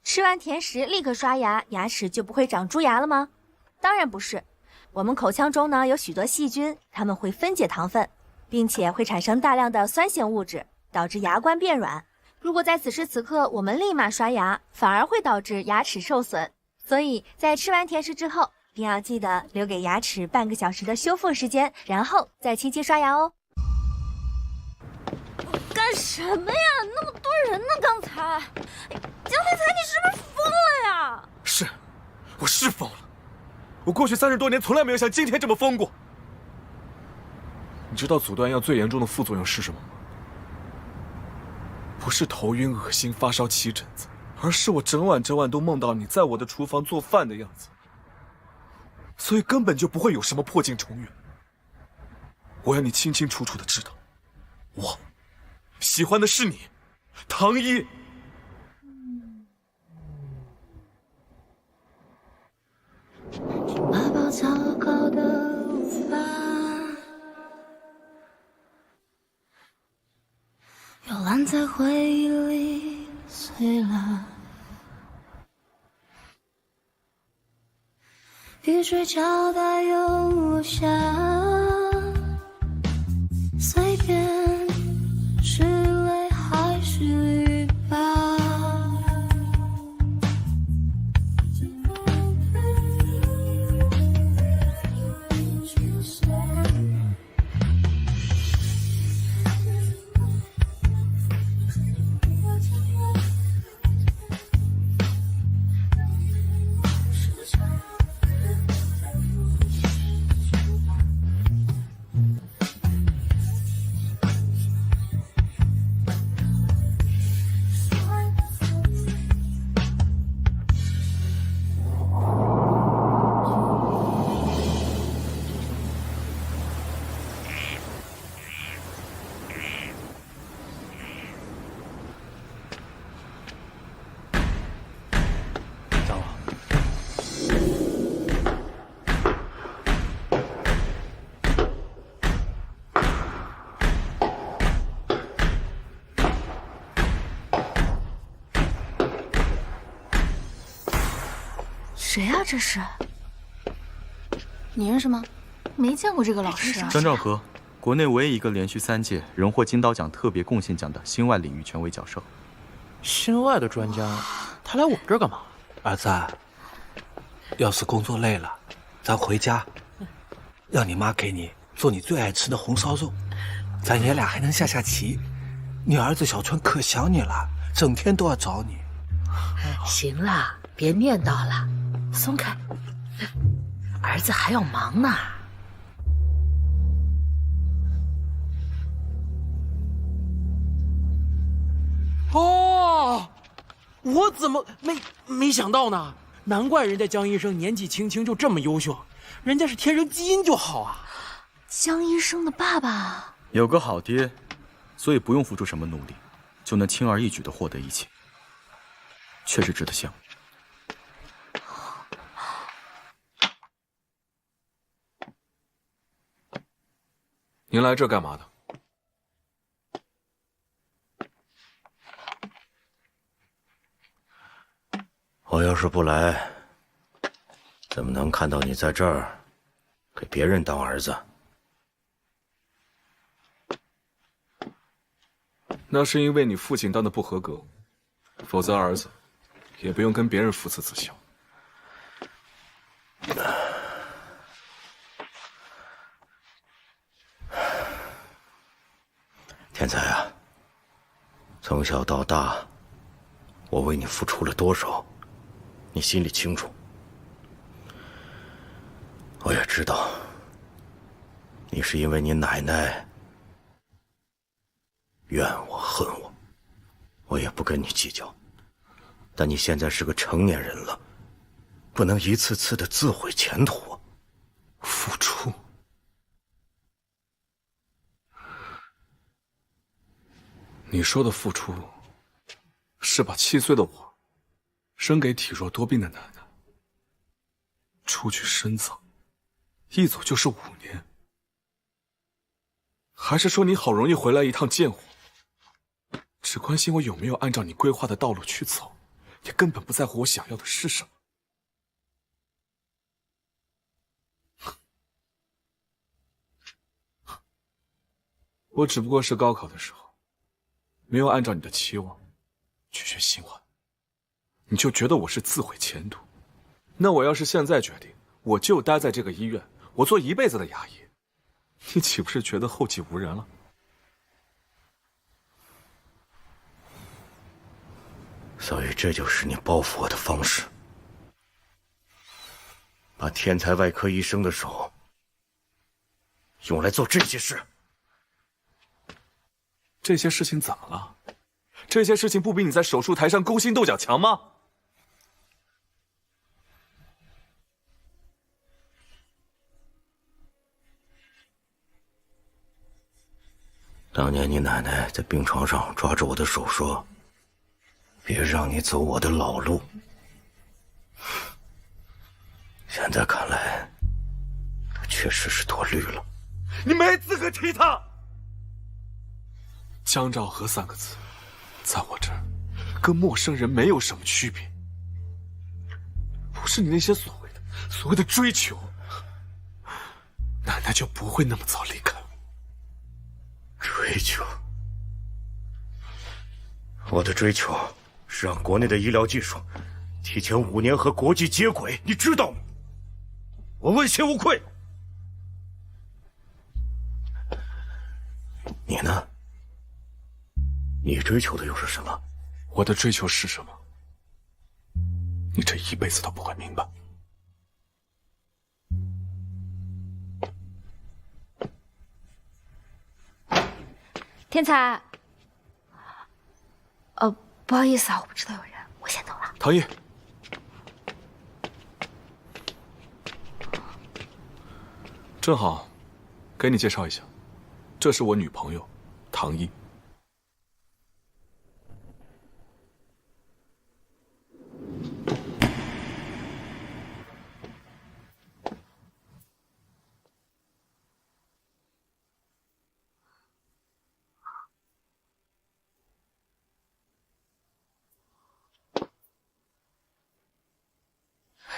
S4: 吃完甜食立刻刷牙，牙齿就不会长蛀牙了吗？当然不是，我们口腔中呢有许多细菌，它们会分解糖分，并且会产生大量的酸性物质，导致牙关变软。如果在此时此刻我们立马刷牙，反而会导致牙齿受损。所以在吃完甜食之后，一定要记得留给牙齿半个小时的修复时间，然后再轻轻刷牙哦。
S6: 干什么呀？那么多人呢，刚才。江天才，你是不是疯了呀？
S8: 是，我是疯了。我过去30多年从来没有像今天这么疯过。你知道阻断药最严重的副作用是什么吗？不是头晕、恶心、发烧、起疹子，而是我整晚都梦到你在我的厨房做饭的样子。所以根本就不会有什么破镜重圆。我要你清清楚楚的知道，我喜欢的是你，唐一。
S10: 妈宝糟糕的无法，又烂在回忆里碎了。雨水交代又落下。
S9: 张了。
S14: 谁啊？这是？你认识吗？没见过这个老师啊。
S2: 张兆和，国内唯一一个连续3届荣获金刀奖特别贡献奖的心外领域权威教授。
S5: 心外的专家，他来我们这儿干嘛？
S21: 儿子，要是工作累了，咱回家，让你妈给你做你最爱吃的红烧肉，咱爷俩还能下下棋。你儿子小春可想你了，整天都要找你。
S15: 行了，别念叨了，松开，儿子还要忙呢。
S5: 哦，我怎么没想到呢？难怪人家江医生年纪轻轻就这么优秀，人家是天生基因就好啊。
S14: 江医生的爸爸
S2: 有个好爹，所以不用付出什么努力，就能轻而易举地获得一切，确实值得羡慕。
S19: 您来这干嘛的？
S13: 我要是不来，怎么能看到你在这儿给别人当儿子？
S19: 那是因为你父亲当的不合格，否则儿子也不用跟别人父慈子孝。
S13: 天才啊，从小到大，我为你付出了多少，你心里清楚。我也知道，你是因为你奶奶怨我恨我，我也不跟你计较。但你现在是个成年人了，不能一次次的自毁前途。
S19: 付出？你说的付出，是把7岁的我生给体弱多病的奶奶，出去深造，一走就是5年，还是说你好容易回来一趟见我，只关心我有没有按照你规划的道路去走，也根本不在乎我想要的是什么？我只不过是高考的时候没有按照你的期望去学新闻，你就觉得我是自毁前途。那我要是现在决定我就待在这个医院，我做一辈子的牙医，你岂不是觉得后继无人了？
S13: 所以这就是你报复我的方式，把天才外科医生的手用来做这些事。
S19: 这些事情怎么了？这些事情不比你在手术台上勾心斗角强吗？
S13: 当年你奶奶在病床上抓着我的手说：“别让你走我的老路。”现在看来，她确实是多虑了。
S19: 你没资格提他。江兆和3个字，在我这儿，跟陌生人没有什么区别。不是你那些所谓的追求，奶奶就不会那么早离开我。
S13: 追求？我的追求是让国内的医疗技术提前5年和国际接轨，你知道吗？我问心无愧。你呢？你追求的又是什么？
S19: 我的追求是什么？你这一辈子都不会明白。
S16: 天才，不好意思啊，我不知道有人，我先走了。
S19: 唐毅，正好，给你介绍一下，这是我女朋友，唐毅。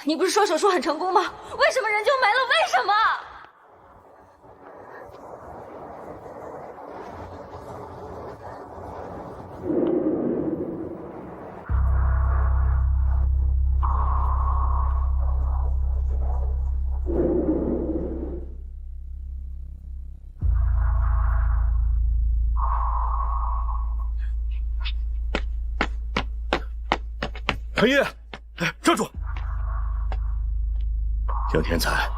S16: 你不是说手术很成功吗？为什么人就没了？为什么？
S13: 陈烨，站住！江天才，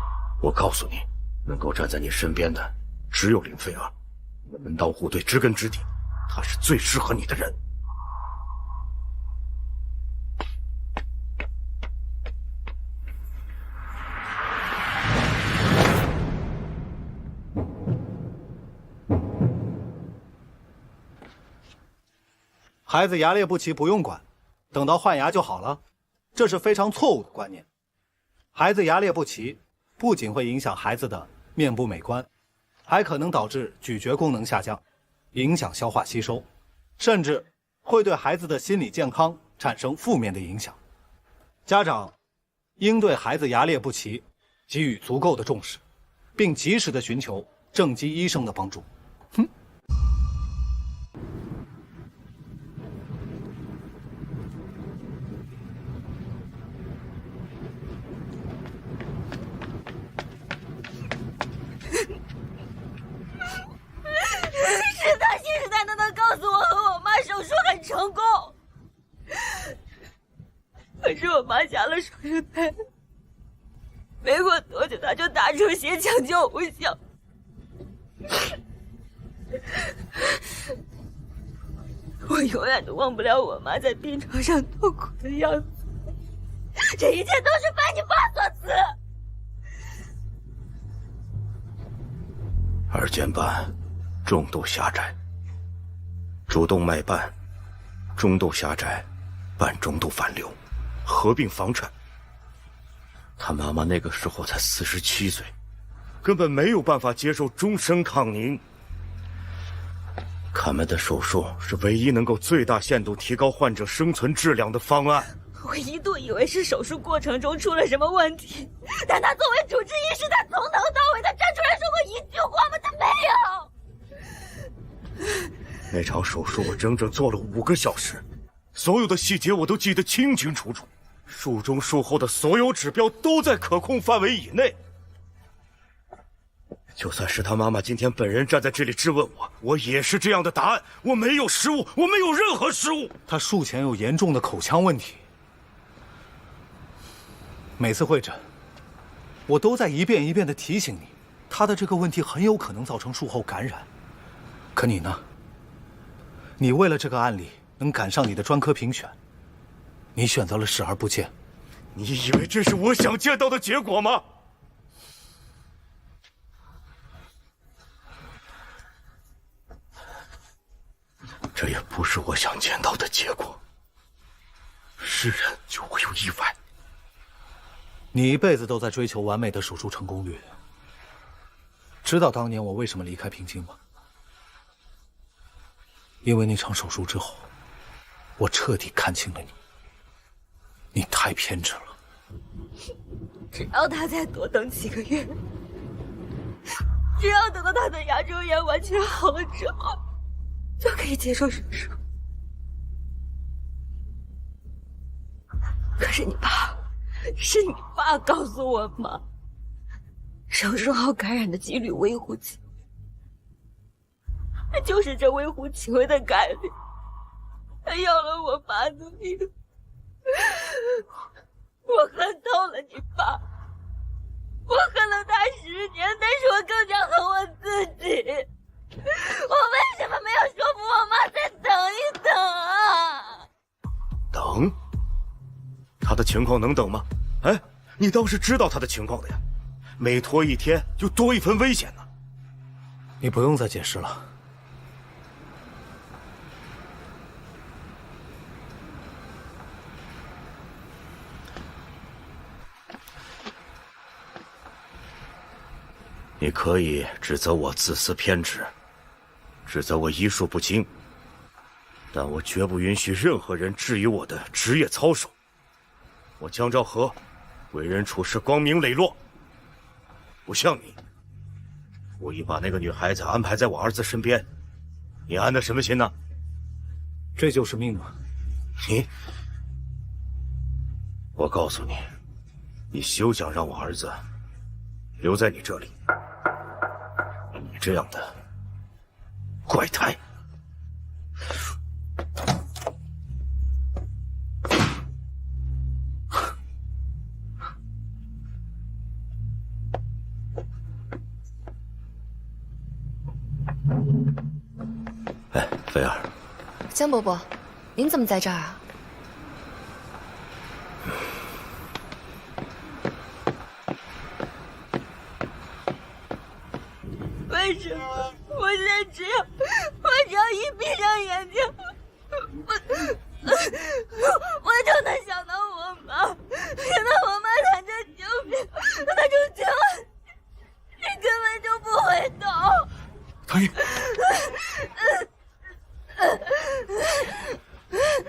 S13: 我告诉你，能够站在你身边的只有林菲儿，你们门当户对，知根知底，他是最适合你的人。
S9: 孩子牙裂不齐不用管，等到换牙就好了，这是非常错误的观念。孩子牙裂不齐，不仅会影响孩子的面部美观，还可能导致咀嚼功能下降，影响消化吸收，甚至会对孩子的心理健康产生负面的影响。家长应对孩子牙裂不齐给予足够的重视，并及时的寻求正畸医生的帮助。
S6: 是他信誓旦旦的告诉我和我妈手术很成功，可是我妈下了手术台，没过多久她就大出血，抢救无效。我永远都忘不了我妈在病床上痛苦的样子，这一切都是拜你爸所赐。
S13: 二尖瓣中度狭窄，主动脉瓣中度狭窄，半中度反流，合并房产。他妈妈那个时候才47岁，根本没有办法接受终身抗凝。卡门的手术是唯一能够最大限度提高患者生存质量的方案。
S6: 我一度以为是手术过程中出了什么问题，但他作为主治医师，他从头到尾他站出来说过一句话吗？他没有。
S13: 那场手术我整整做了5个小时，所有的细节我都记得清清楚楚，术中术后的所有指标都在可控范围以内。就算是他妈妈今天本人站在这里质问我，我也是这样的答案，我没有失误，我没有任何失误。
S9: 他术前有严重的口腔问题，每次会诊我都在一遍一遍地提醒你，他的这个问题很有可能造成术后感染。可你呢？你为了这个案例能赶上你的专科评选，你选择了视而不见。
S13: 你以为这是我想见到的结果吗？这也不是我想见到的结果。是人就会有意外。
S9: 你一辈子都在追求完美的手术成功率，知道当年我为什么离开平津吗？因为那场手术之后，我彻底看清了你。你太偏执了。
S6: 只要他再多等几个月，只要等到他的牙周炎完全好了之后，就可以接受手术。可是你爸，是你爸告诉我吗？手术后感染的几率微乎其微，就是这微乎其微的概率，他要了我爸的命。我恨透了你爸，我恨了他10年，但是我更加恨我自己。我为什么没有说服我妈再等一等啊？
S13: 等？他的情况能等吗？哎，你倒是知道他的情况的呀，每拖1天就多1分危险呢。
S9: 你不用再解释了。
S13: 你可以指责我自私偏执，指责我医术不精，但我绝不允许任何人质疑我的职业操守。我江昭和为人处事光明磊落，不像你，故意把那个女孩子安排在我儿子身边，你安的什么心呢？
S9: 这就是命啊！
S13: 我告诉你，你休想让我儿子留在你这里。你这样的怪胎！哎，菲儿，
S12: 江伯伯，您怎么在这儿啊？
S6: 为什么我现在只要一闭上眼睛，我就能想到我妈，想到我妈躺在酒瓶，那种情况，你根本就不会懂。
S19: 唐毅，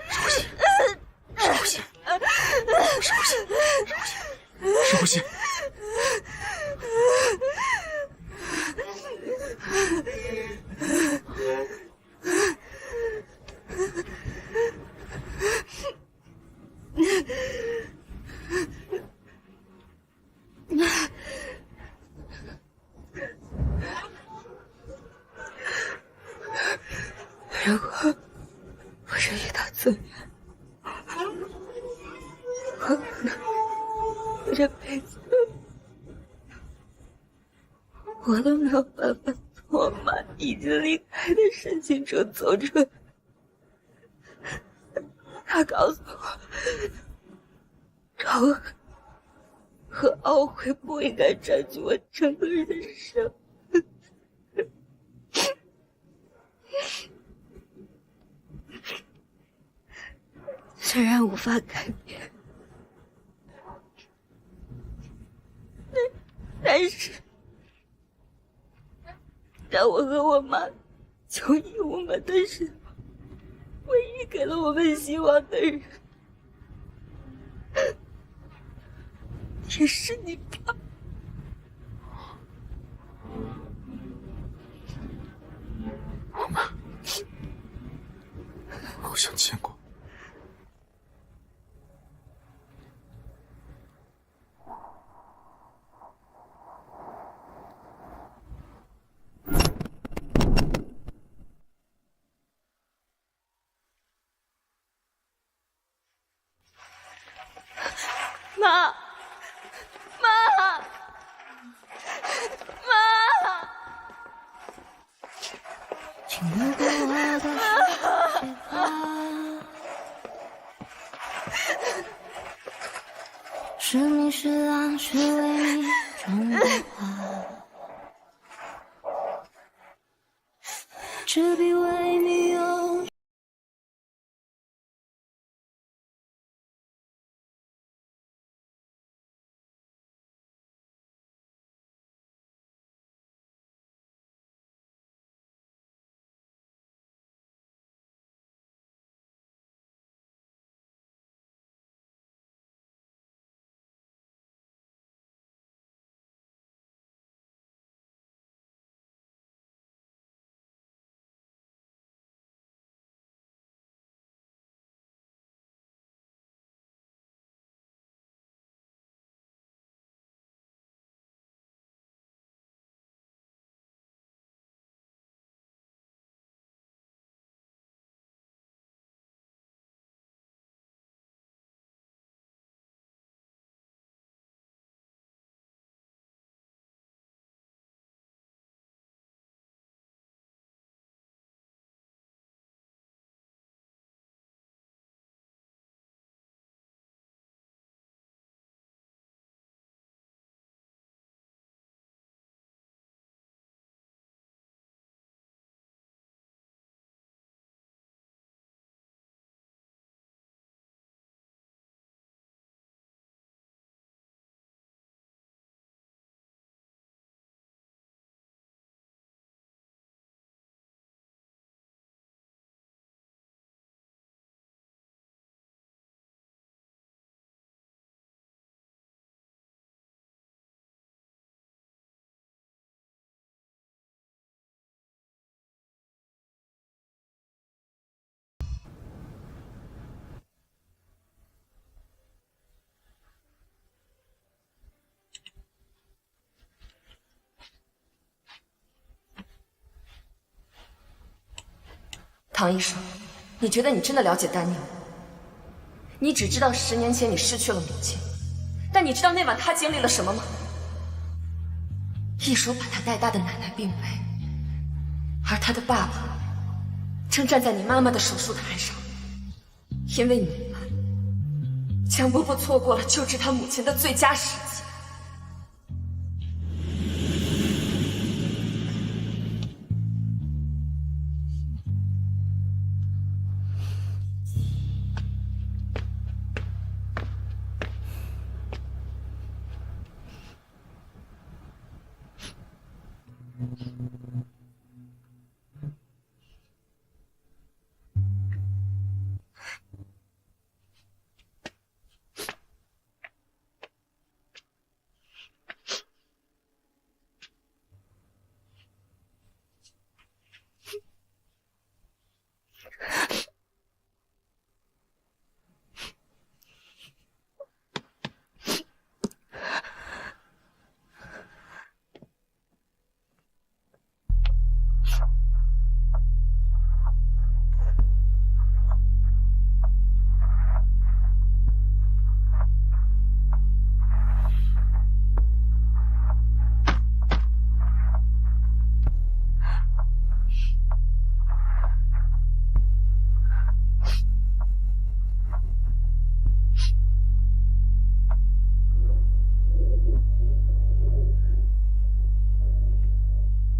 S19: 深呼吸，深呼吸，深呼吸，深呼吸。
S6: 如果不是遇到资源，我可能这辈子我都没有办法从我妈已经离开的事情中走出来。她告诉我，仇恨和懊悔不应该占据我整个人生。虽然无法改变，但是当我和我妈求医无门的时候，唯一给了我们希望的人，也是你爸。
S19: 我们互相见过。
S6: 妈，妈，妈！
S10: 请路过我的雪花，是明是暗，是为你种的花，这笔为你有。
S12: 唐医生，你觉得你真的了解丹尼吗？你只知道10年前你失去了母亲，但你知道那晚他经历了什么吗？一手把他带大的奶奶病危，而他的爸爸正站在你妈妈的手术台上，因为你们，江伯伯错过了救治他母亲的最佳时机。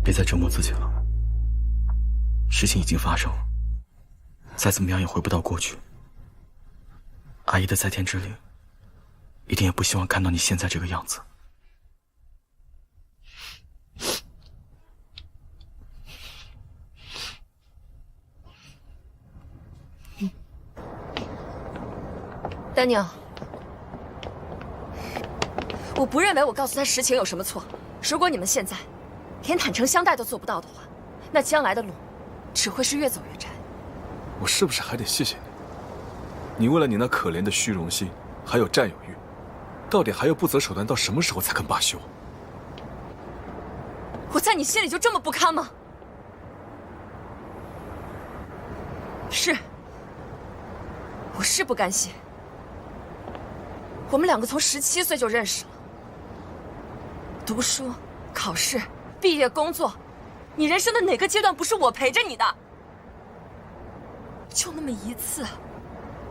S2: 别再折磨自己了，事情已经发生了，再怎么样也回不到过去。阿姨的在天之灵，一定也不希望看到你现在这个样子。
S12: 丹尼尔，我不认为我告诉他实情有什么错。如果你们现在连坦诚相待都做不到的话，那将来的路只会是越走越窄。
S19: 我是不是还得谢谢你？你为了你那可怜的虚荣心，还有占有欲，到底还要不择手段到什么时候才肯罢休？
S12: 我在你心里就这么不堪吗？是，我是不甘心。我们两个从17岁就认识了，读书、考试、毕业、工作，你人生的哪个阶段不是我陪着你的？就那么一次，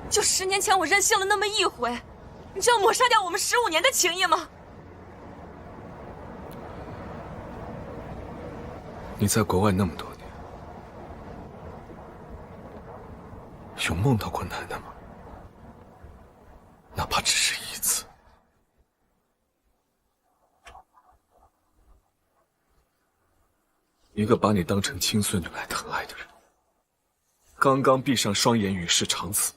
S12: 就10年前我任性了那么一回，你就要抹杀掉我们15年的情谊吗？
S19: 你在国外那么多年，有梦到过奶奶吗？哪怕只是一次。一个把你当成亲孙女来疼爱的人，刚刚闭上双眼与世长辞，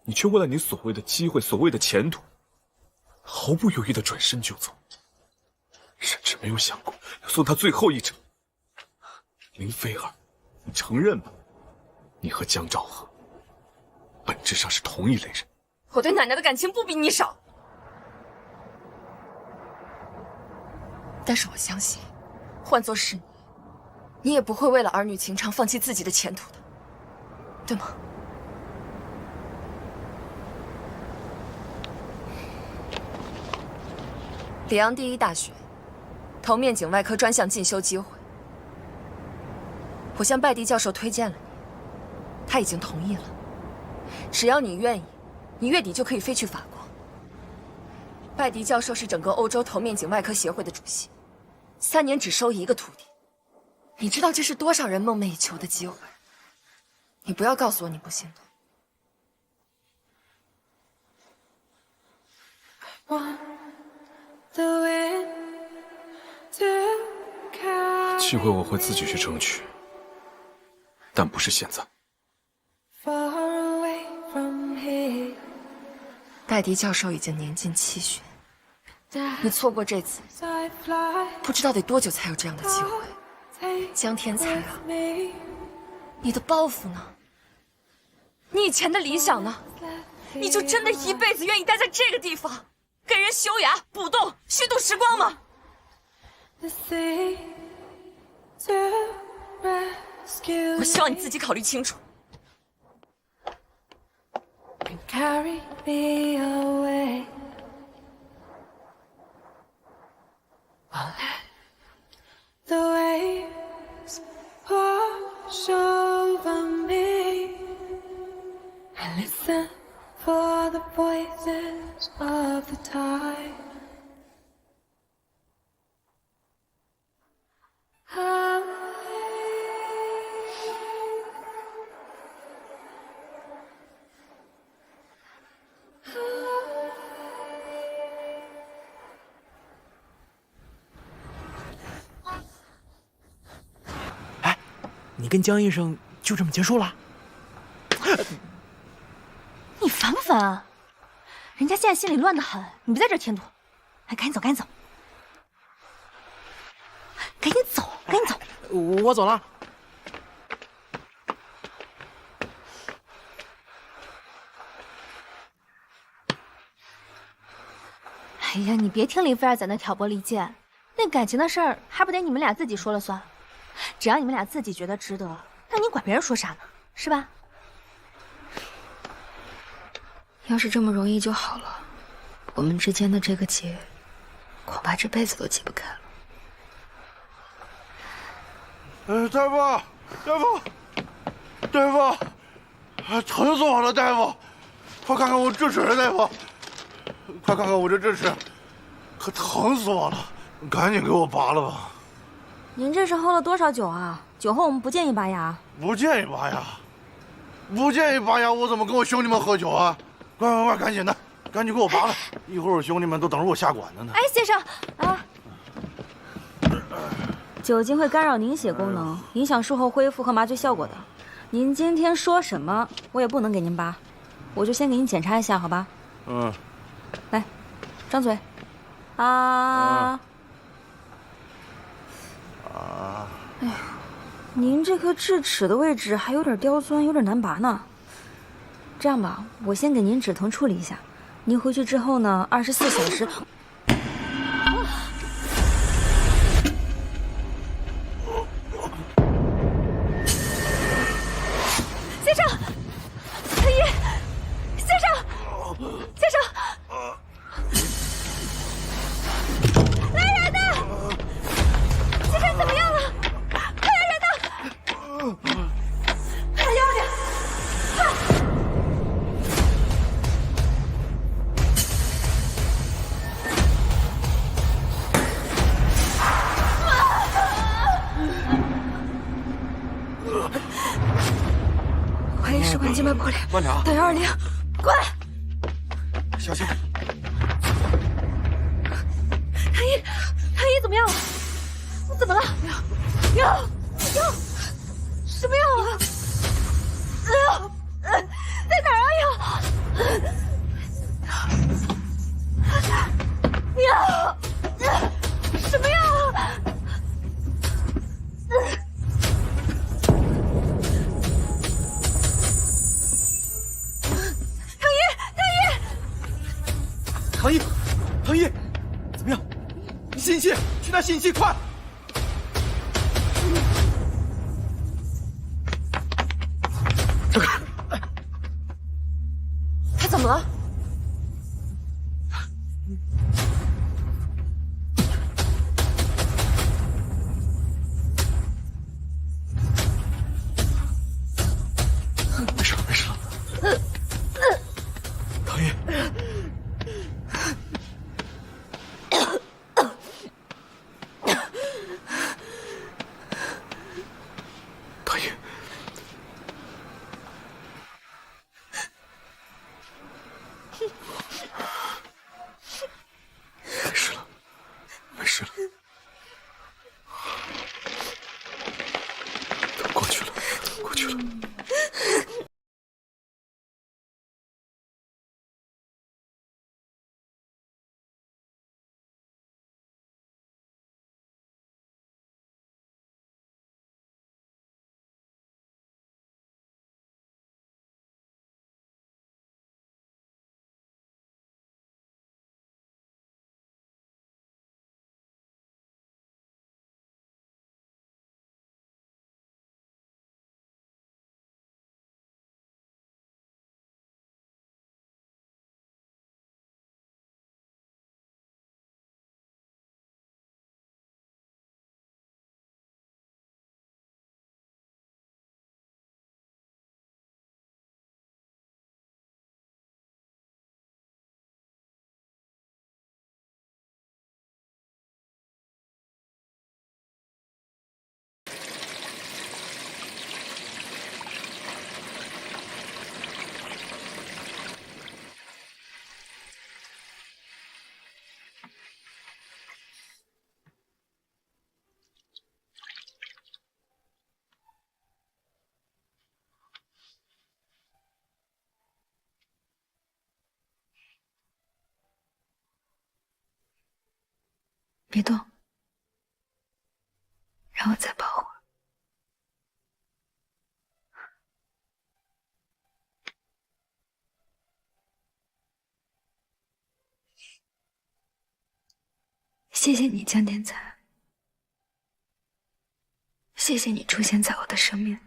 S19: 你却为了你所谓的机会、所谓的前途，毫不犹豫的转身就走，甚至没有想过要送她最后一程。林菲儿，你承认吧？你和江兆和本质上是同一类人。
S12: 我对奶奶的感情不比你少，但是我相信，换作是你，你也不会为了儿女情长放弃自己的前途的，对吗？里昂第一大学头面颈外科专项进修机会，我向拜迪教授推荐了你，他已经同意了。只要你愿意，你月底就可以飞去法国。拜迪教授是整个欧洲头面颈外科协会的主席，3年只收1个徒弟。你知道这是多少人梦寐以求的机会？你不要告诉我你不心痛。
S19: 机会我会自己去争取，但不是现在。
S12: 戴迪教授已经年近70，你错过这次，不知道得多久才有这样的机会。江天才啊，你的抱负呢？你以前的理想呢？你就真的一辈子愿意待在这个地方，给人修牙、补洞、虚度时光吗？
S16: 我希望你自己考虑清楚。
S10: Carry me away. I'll let the waves wash over me and listen for the voices of the tide.
S5: “你跟江医生就这么结束了？
S4: 你烦不烦啊？人家现在心里乱得很，你别在这添堵。哎，赶紧走，赶紧走，赶紧走，赶紧走。
S5: 我走了。
S4: 哎呀，你别听林菲儿在那挑拨离间，那感情的事儿还不得你们俩自己说了算？只要你们俩自己觉得值得，那你管别人说啥呢？是吧？
S6: 要是这么容易就好了，我们之间的这个结，恐怕这辈子都解不开了。
S11: 大夫，大夫，大夫，疼死我了，大夫！快看看我智齿，大夫！快看看我这智齿，可疼死我了！赶紧给我拔了吧！
S16: 您这是喝了多少酒啊？酒后我们不建议拔牙。
S11: 不建议拔牙，不建议拔牙，我怎么跟我兄弟们喝酒啊？快快快，赶紧的，赶紧给我拔了！一会儿我兄弟们都等着我下馆子呢。
S16: 哎，先生啊，酒精会干扰凝血功能，影响术后恢复和麻醉效果的。您今天说什么，我也不能给您拔，我就先给您检查一下，好吧？
S11: 嗯。
S16: 来，张嘴。啊。哎呀，您这颗智齿的位置还有点刁钻，有点难拔呢。这样吧，我先给您止疼处理一下，您回去之后呢，24小时。
S4: 先生，太医，先生，先生，来人呐！先生怎么样了？快来人呐！快要点，快！怀疑食管静脉破裂，
S19: 慢点啊！
S4: 打120，快！
S19: 小心！
S4: 太医，太医怎么样了？怎么了？药，什么药啊？在哪儿啊？药，什么药啊？
S5: 唐一，怎么样？吸引器，去拿吸引器，快！这个，
S1: 他怎么了？
S5: 没事了，没事了。唐一。
S6: 别动，让我再抱会儿。谢谢你，江天才。谢谢你出现在我的生命里。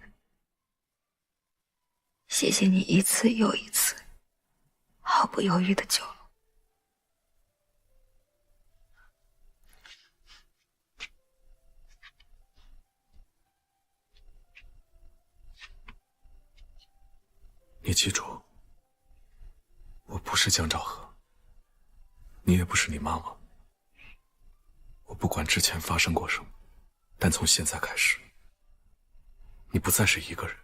S6: 谢谢你一次又一次，毫不犹豫的救了我。
S19: 你记住，我不是江兆和，你也不是你妈妈。我不管之前发生过什么，但从现在开始，你不再是一个人。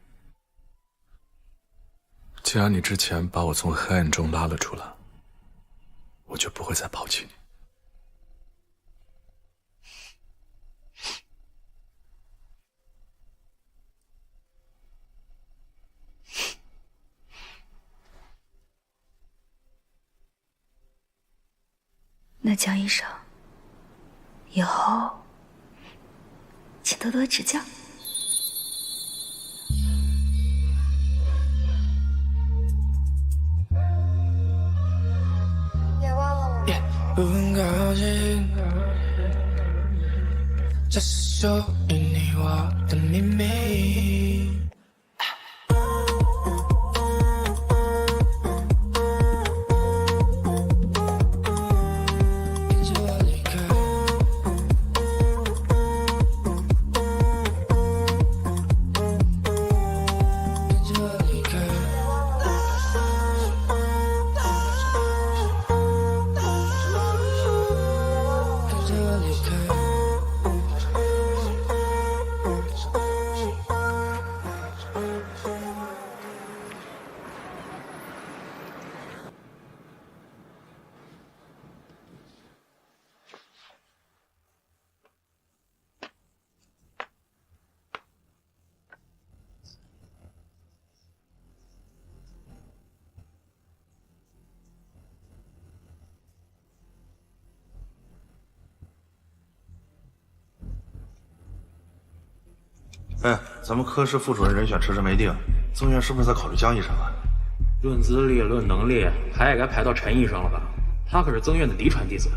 S19: 既然你之前把我从黑暗中拉了出来，我就不会再抛弃你。
S6: 那江医生，以后请多多指教。
S10: 不分靠近，这是属于你我的秘密。
S18: 哎，咱们科室副主任人选迟迟没定，曾院是不是在考虑江医生啊？
S5: 论资历、论能力，排也该排到陈医生了吧？他可是曾院的嫡传弟子。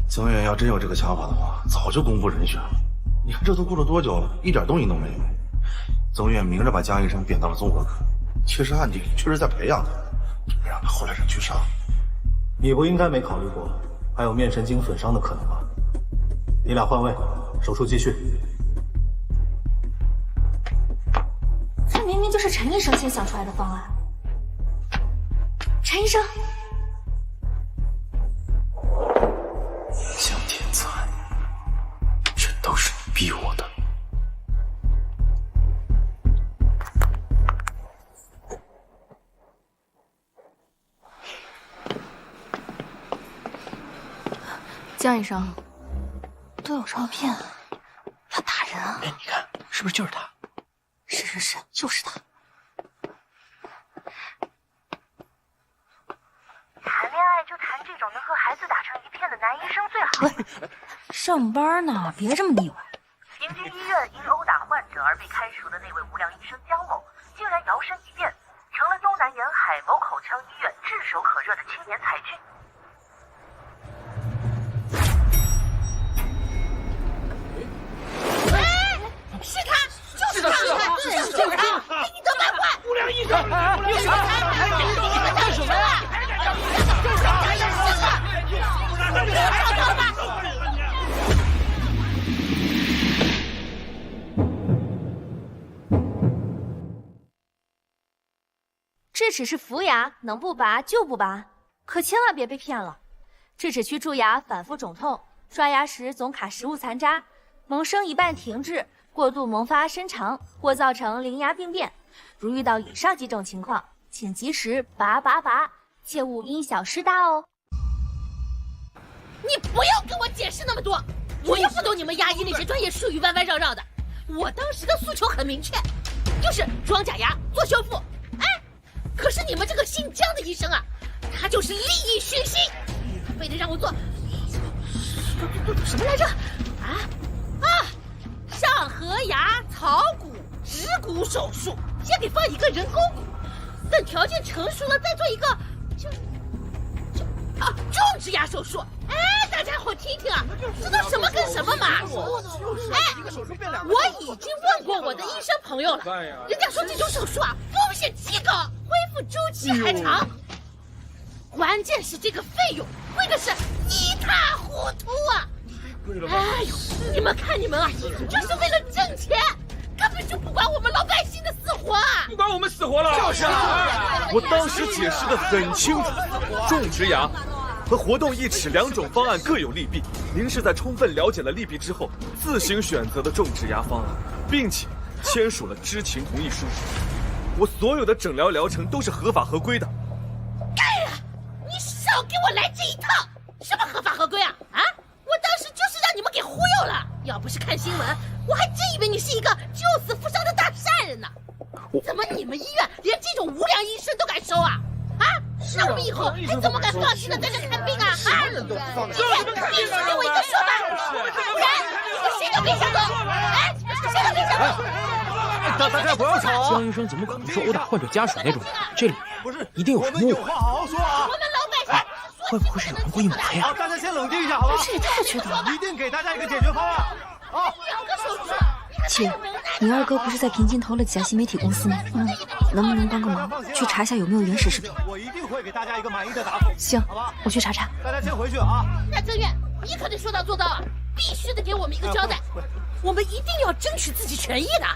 S18: 曾院要真有这个想法的话，早就公布人选了。你看这都过了多久了，一点动静都没有。曾院明着把江医生贬到了综合科，其实暗地里确实在培养他，准备让他后来人去上。
S9: 你不应该没考虑过还有面神经损伤的可能吗？你俩换位，手术继续。
S14: 这明明就是陈医生先想出来的方案。陈医生，
S19: 江天才，这都是你逼我的。
S14: 江医生，都有照片，要打人啊！
S7: 哎，你看，是不是就是他？
S14: 是，就是他。
S22: 谈恋爱就谈这种能和孩子打成一片的男医生最好。
S16: 上班呢，别这么腻歪。
S22: 平均医院因殴打患者而被开除的那位无良医生江某，竟然摇身一变，成了东南沿海某口腔医院炙手可热的青年才俊。
S15: 是他，就是他，你都蛮坏！无良医生，你们干什么呀？
S4: 智齿是氟牙，能不拔就不拔，可千万别被骗了。智齿区蛀牙反复肿痛，刷牙时总卡食物残渣，萌生一半停滞。过度萌发伸长或造成邻牙病变，如遇到以上几种情况，请及时拔，切勿因小失大哦。
S15: 你不要跟我解释那么多，我又不懂你们牙医那些专业术语，弯弯绕绕的。我当时的诉求很明确，就是装假牙做修复。哎，可是你们这个姓江的医生啊，他就是利益熏心，他非得让我做做什么来着？上颌牙槽骨植骨手术，先给放一个人工骨，等条件成熟了再做一个种植牙手术。哎，大家伙听听啊，知道什么跟什么吗？我已经问过我的医生朋友了，人家说这种手术啊风险极高，恢复周期还长，关键是这个费用贵的是一塌糊涂啊！哎呦，你们看你们啊，就是为了挣钱，根本就不管我们老百姓的死活啊！
S19: 不管我们死活了，
S8: 就是啊！我当时解释得很清楚，种植牙和活动义齿两种方案各有利弊，您是在充分了解了利弊之后，自行选择的种植牙方案，并且签署了知情同意书。我所有的诊疗疗程都是合法合规的。
S15: 干呀！你少给我来这一套！什么合法合规啊？我当时就是让你们给忽悠了，要不是看新闻，我还真以为你是一个救死扶伤的大善人呢。怎么你们医院连这种无良医生都敢收啊？那我们以后还怎么敢放心的在这看病啊？今天必须给我一个说法，不然你们谁都别想走！哎，谁都别想走！
S5: 大家不要吵！江医生怎么可能是殴打患者家属那种人？这里面一定有什么误会。
S21: 好好说啊！
S15: 我们老百姓
S5: 会不会是有人故意埋呀？
S21: 大家先冷静一下，好吧？
S6: 这也太缺德了！
S21: 一定给大家一个解决方案。啊！
S16: 姐，你二哥不是在平津投了几家新媒体公司吗？能不能帮个忙，去查一下有没有原始视频？
S21: 我一定会给大家一个满意的答复。
S16: 行，好吧，我去查查。
S21: 大家先回去啊。
S15: 那郑月，你可得说到做到啊！必须得给我们一个交代，我们一定要争取自己权益的，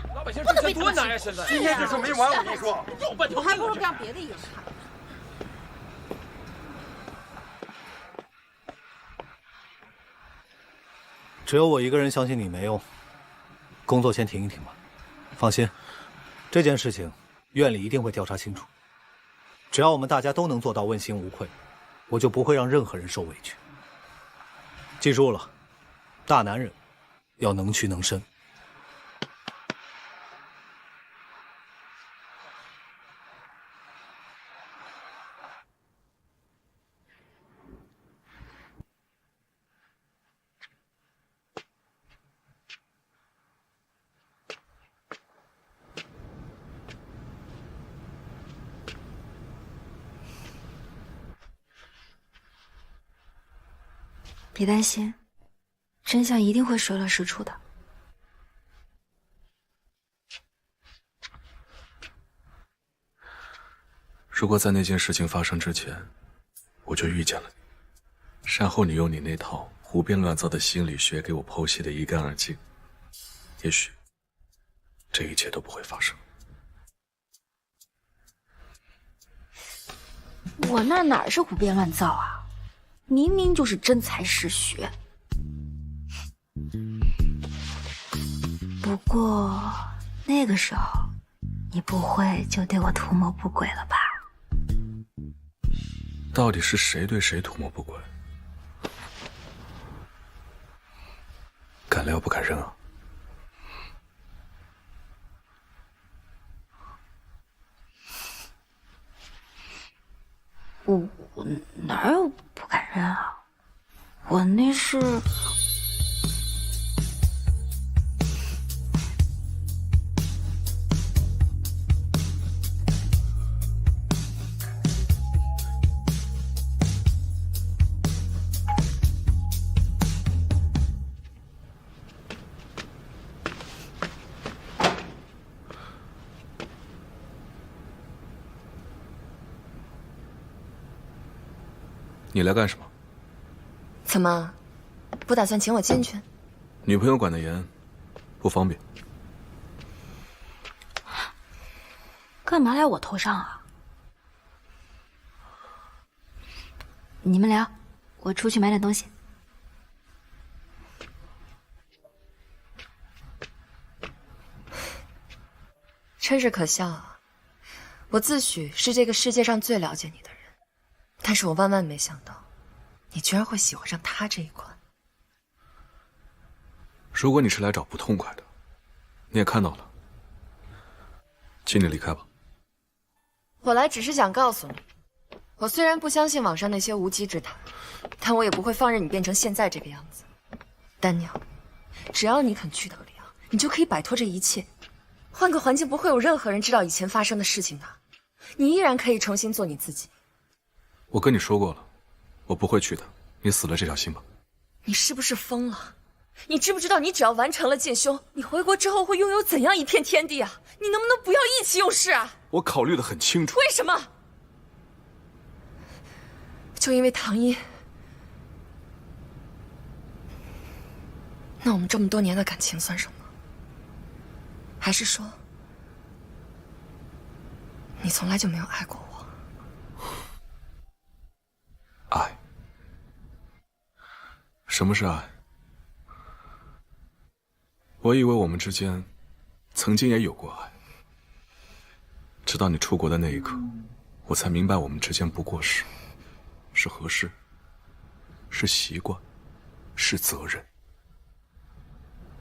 S15: 不能被他们欺负。
S21: 今天这事没完，我跟你说，
S15: 我还不如干别的医生。
S9: 只有我一个人相信你没用，工作先停一停吧。放心，这件事情院里一定会调查清楚。只要我们大家都能做到问心无愧，我就不会让任何人受委屈。记住了，大男人要能屈能伸。
S16: 别担心，真相一定会水落石出的。
S19: 如果在那件事情发生之前，我就遇见了你，善后你用你那套胡编乱造的心理学给我剖析的一干二净，也许这一切都不会发生。
S16: 我那哪是胡编乱造啊？明明就是真才实学。不过那个时候，你不会就对我图谋不轨了吧？
S19: 到底是谁对谁图谋不轨？敢撩不敢认啊？
S16: 我哪有不敢认啊？我那是……
S19: 你来干什么？
S12: 怎么，不打算请我进去？
S19: 女朋友管得严，不方便。
S16: 干嘛来我头上啊？你们聊，我出去买点东西。
S12: 真是可笑啊！我自诩是这个世界上最了解你的人，但是我万万没想到，你居然会喜欢上他这一款。
S19: 如果你是来找不痛快的，你也看到了，请你离开吧。
S12: 我来只是想告诉你，我虽然不相信网上那些无稽之谈，但我也不会放任你变成现在这个样子。丹娘，只要你肯去得了，你就可以摆脱这一切。换个环境，不会有任何人知道以前发生的事情的。你依然可以重新做你自己。
S19: 我跟你说过了，我不会去的。你死了这条心吧。
S12: 你是不是疯了？你知不知道，你只要完成了剑修，你回国之后会拥有怎样一片天地啊？你能不能不要意气用事啊？
S19: 我考虑得很清楚。
S12: 为什么？就因为唐一？那我们这么多年的感情算什么？还是说，你从来就没有爱过我？
S19: 爱？什么是爱？我以为我们之间曾经也有过爱，直到你出国的那一刻，我才明白我们之间不过是合适，是习惯，是责任。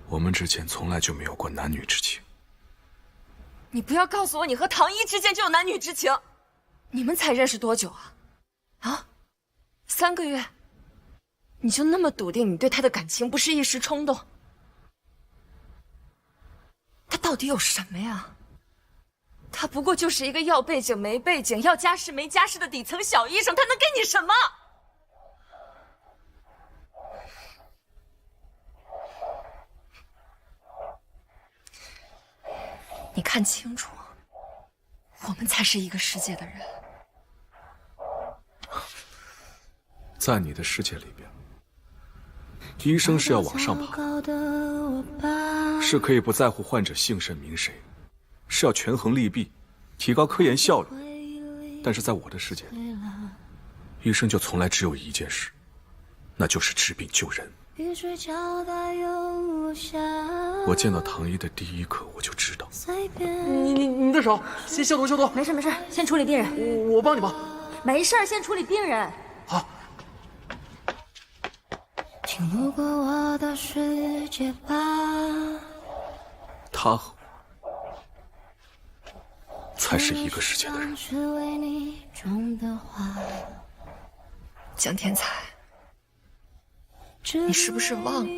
S19: 我们之间从来就没有过男女之情。
S12: 你不要告诉我，你和唐一之间就有男女之情。你们才认识多久啊？啊，3个月？你就那么笃定你对他的感情不是一时冲动？他到底有什么呀？他不过就是一个要背景没背景、要家世没家世的底层小医生，他能给你什么？你看清楚，我们才是一个世界的人。
S19: 在你的世界里边，医生是要往上爬，是可以不在乎患者姓甚名谁，是要权衡利弊，提高科研效率。但是在我的世界里，医生就从来只有一件事，那就是治病救人。我见到唐一的第一刻，我就知道。
S5: 你的手，先消毒消毒。
S16: 没事没事，先处理病人。
S5: 我帮你吧。
S16: 没事，先处理病人。
S5: 好。
S10: 请路过我的世界吧。
S19: 他和我才是一个世界的人。
S12: 江天才，你是不是忘了，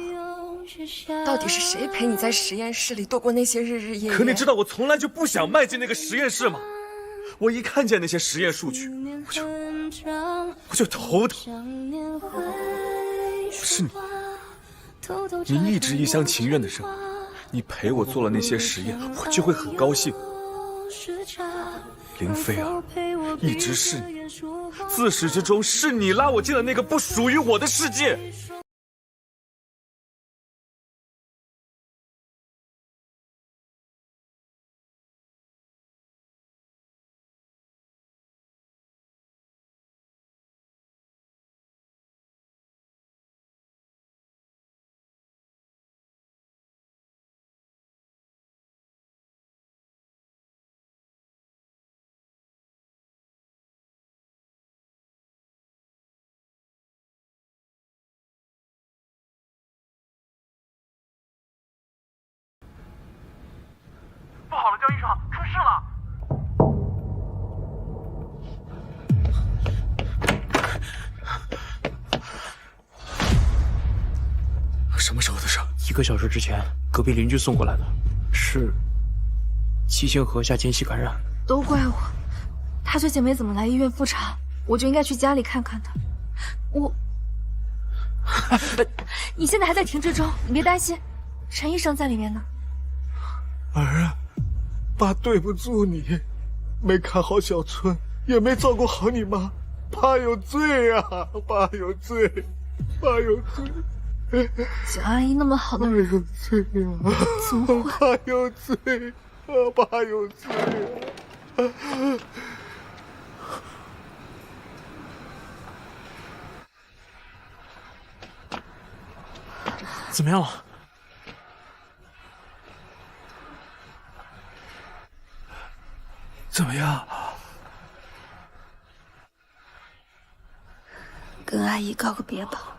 S12: 到底是谁陪你在实验室里度过那些日日夜夜？
S19: 可你知道我从来就不想迈进那个实验室吗？我一看见那些实验数据，我就头疼。是你一直一厢情愿的认为，你陪我做了那些实验，我就会很高兴。林菲儿，一直是你，自始至终是你拉我进了那个不属于我的世界。
S5: 不好了，江医生，出事了！
S19: 什么时候的事
S5: ？1个小时之前，隔壁邻居送过来的，是七星河下间隙感染。
S4: 都怪我，他最近没怎么来医院复查，我就应该去家里看看他。你现在还在停治中，你别担心，陈医生在里面呢。
S21: 儿啊，爸对不住你，没看好小春，也没照顾好你妈，爸有罪啊，爸有罪，爸有罪。
S4: 蒋阿姨那么好的人，
S21: 有罪啊！
S4: 怎么会？
S21: 爸有罪，爸有罪啊！
S5: 怎么样了？
S21: 怎么样？
S10: 跟阿姨告个别吧。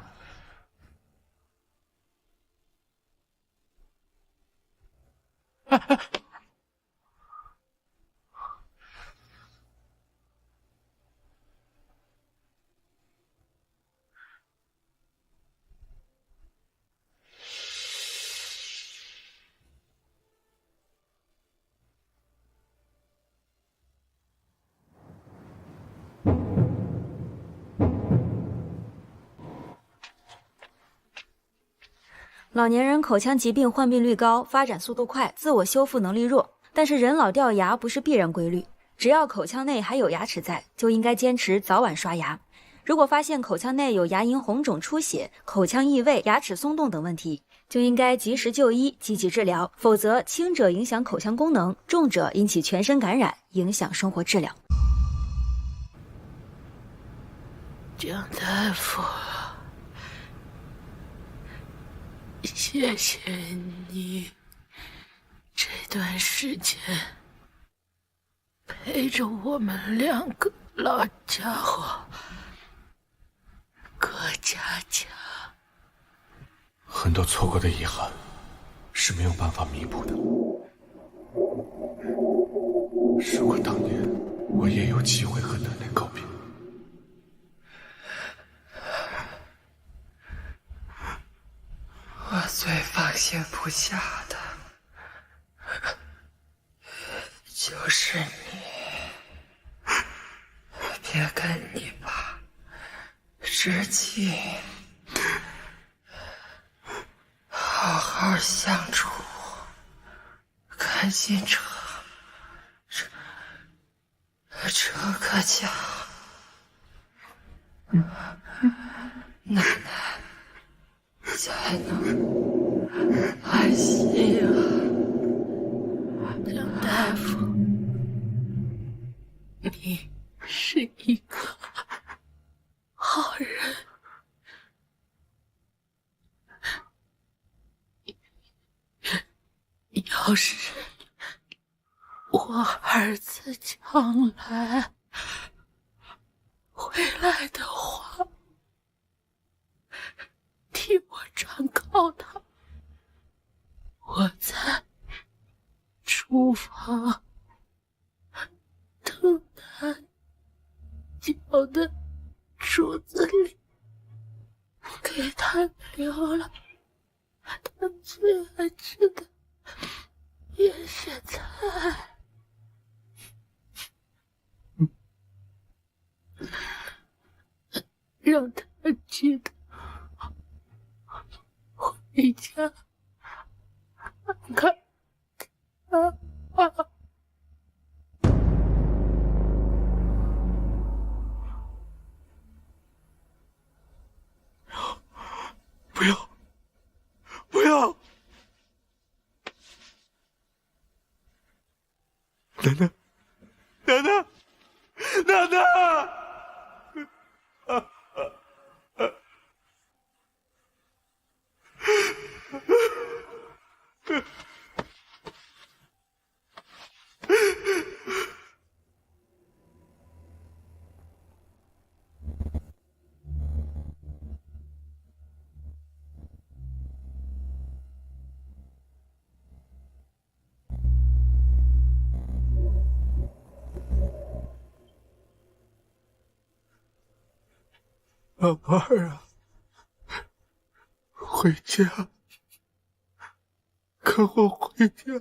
S16: 老年人口腔疾病患病率高，发展速度快，自我修复能力弱。但是人老掉牙不是必然规律，只要口腔内还有牙齿在，就应该坚持早晚刷牙。如果发现口腔内有牙龈红肿、出血、口腔异味、牙齿松动等问题，就应该及时就医，积极治疗，否则轻者影响口腔功能，重者引起全身感染，影响生活质量。
S15: 江大夫，谢谢你这段时间陪着我们两个老家伙过家家。
S19: 很多错过的遗憾是没有办法弥补的。如果当年我也有机会和奶奶告别，
S3: 我最放心不下的就是你，别跟你爸知己好好相处，赶紧撤个家，奶奶才能安心啊。
S15: 江大夫，你是一个好人。要是我儿子将来回来的话，替我转告他，我在厨房等他脚的柱子里给他留了他最爱吃的腌咸菜。让他记得回家看他。
S11: 不要，不要！奶奶，奶奶，奶奶！老伴儿啊，回家，跟我回家。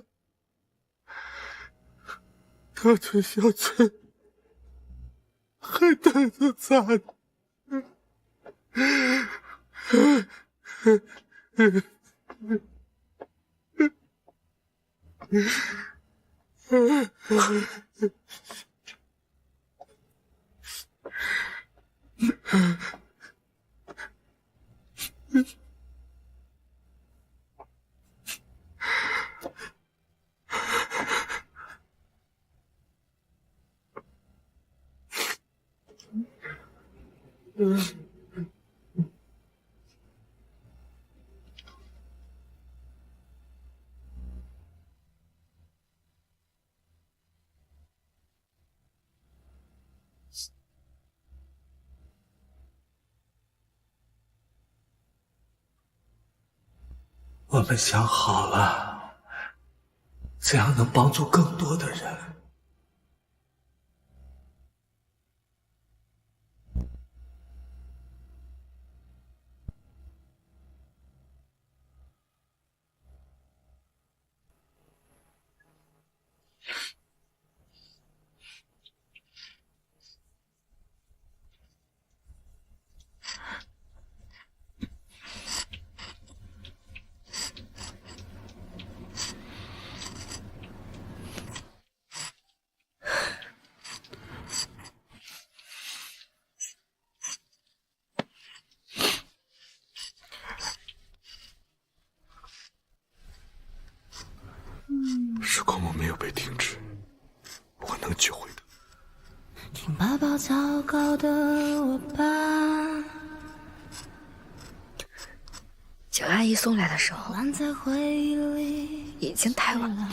S11: 大村小村还等着咱呢。我们想好了，怎样能帮助更多的人。
S19: 光梦没有被停止，我能救回的。
S10: 请抱抱糟糕的我吧。
S6: 九阿姨送来的时候，
S10: 烂在回忆里
S6: 已经太晚了。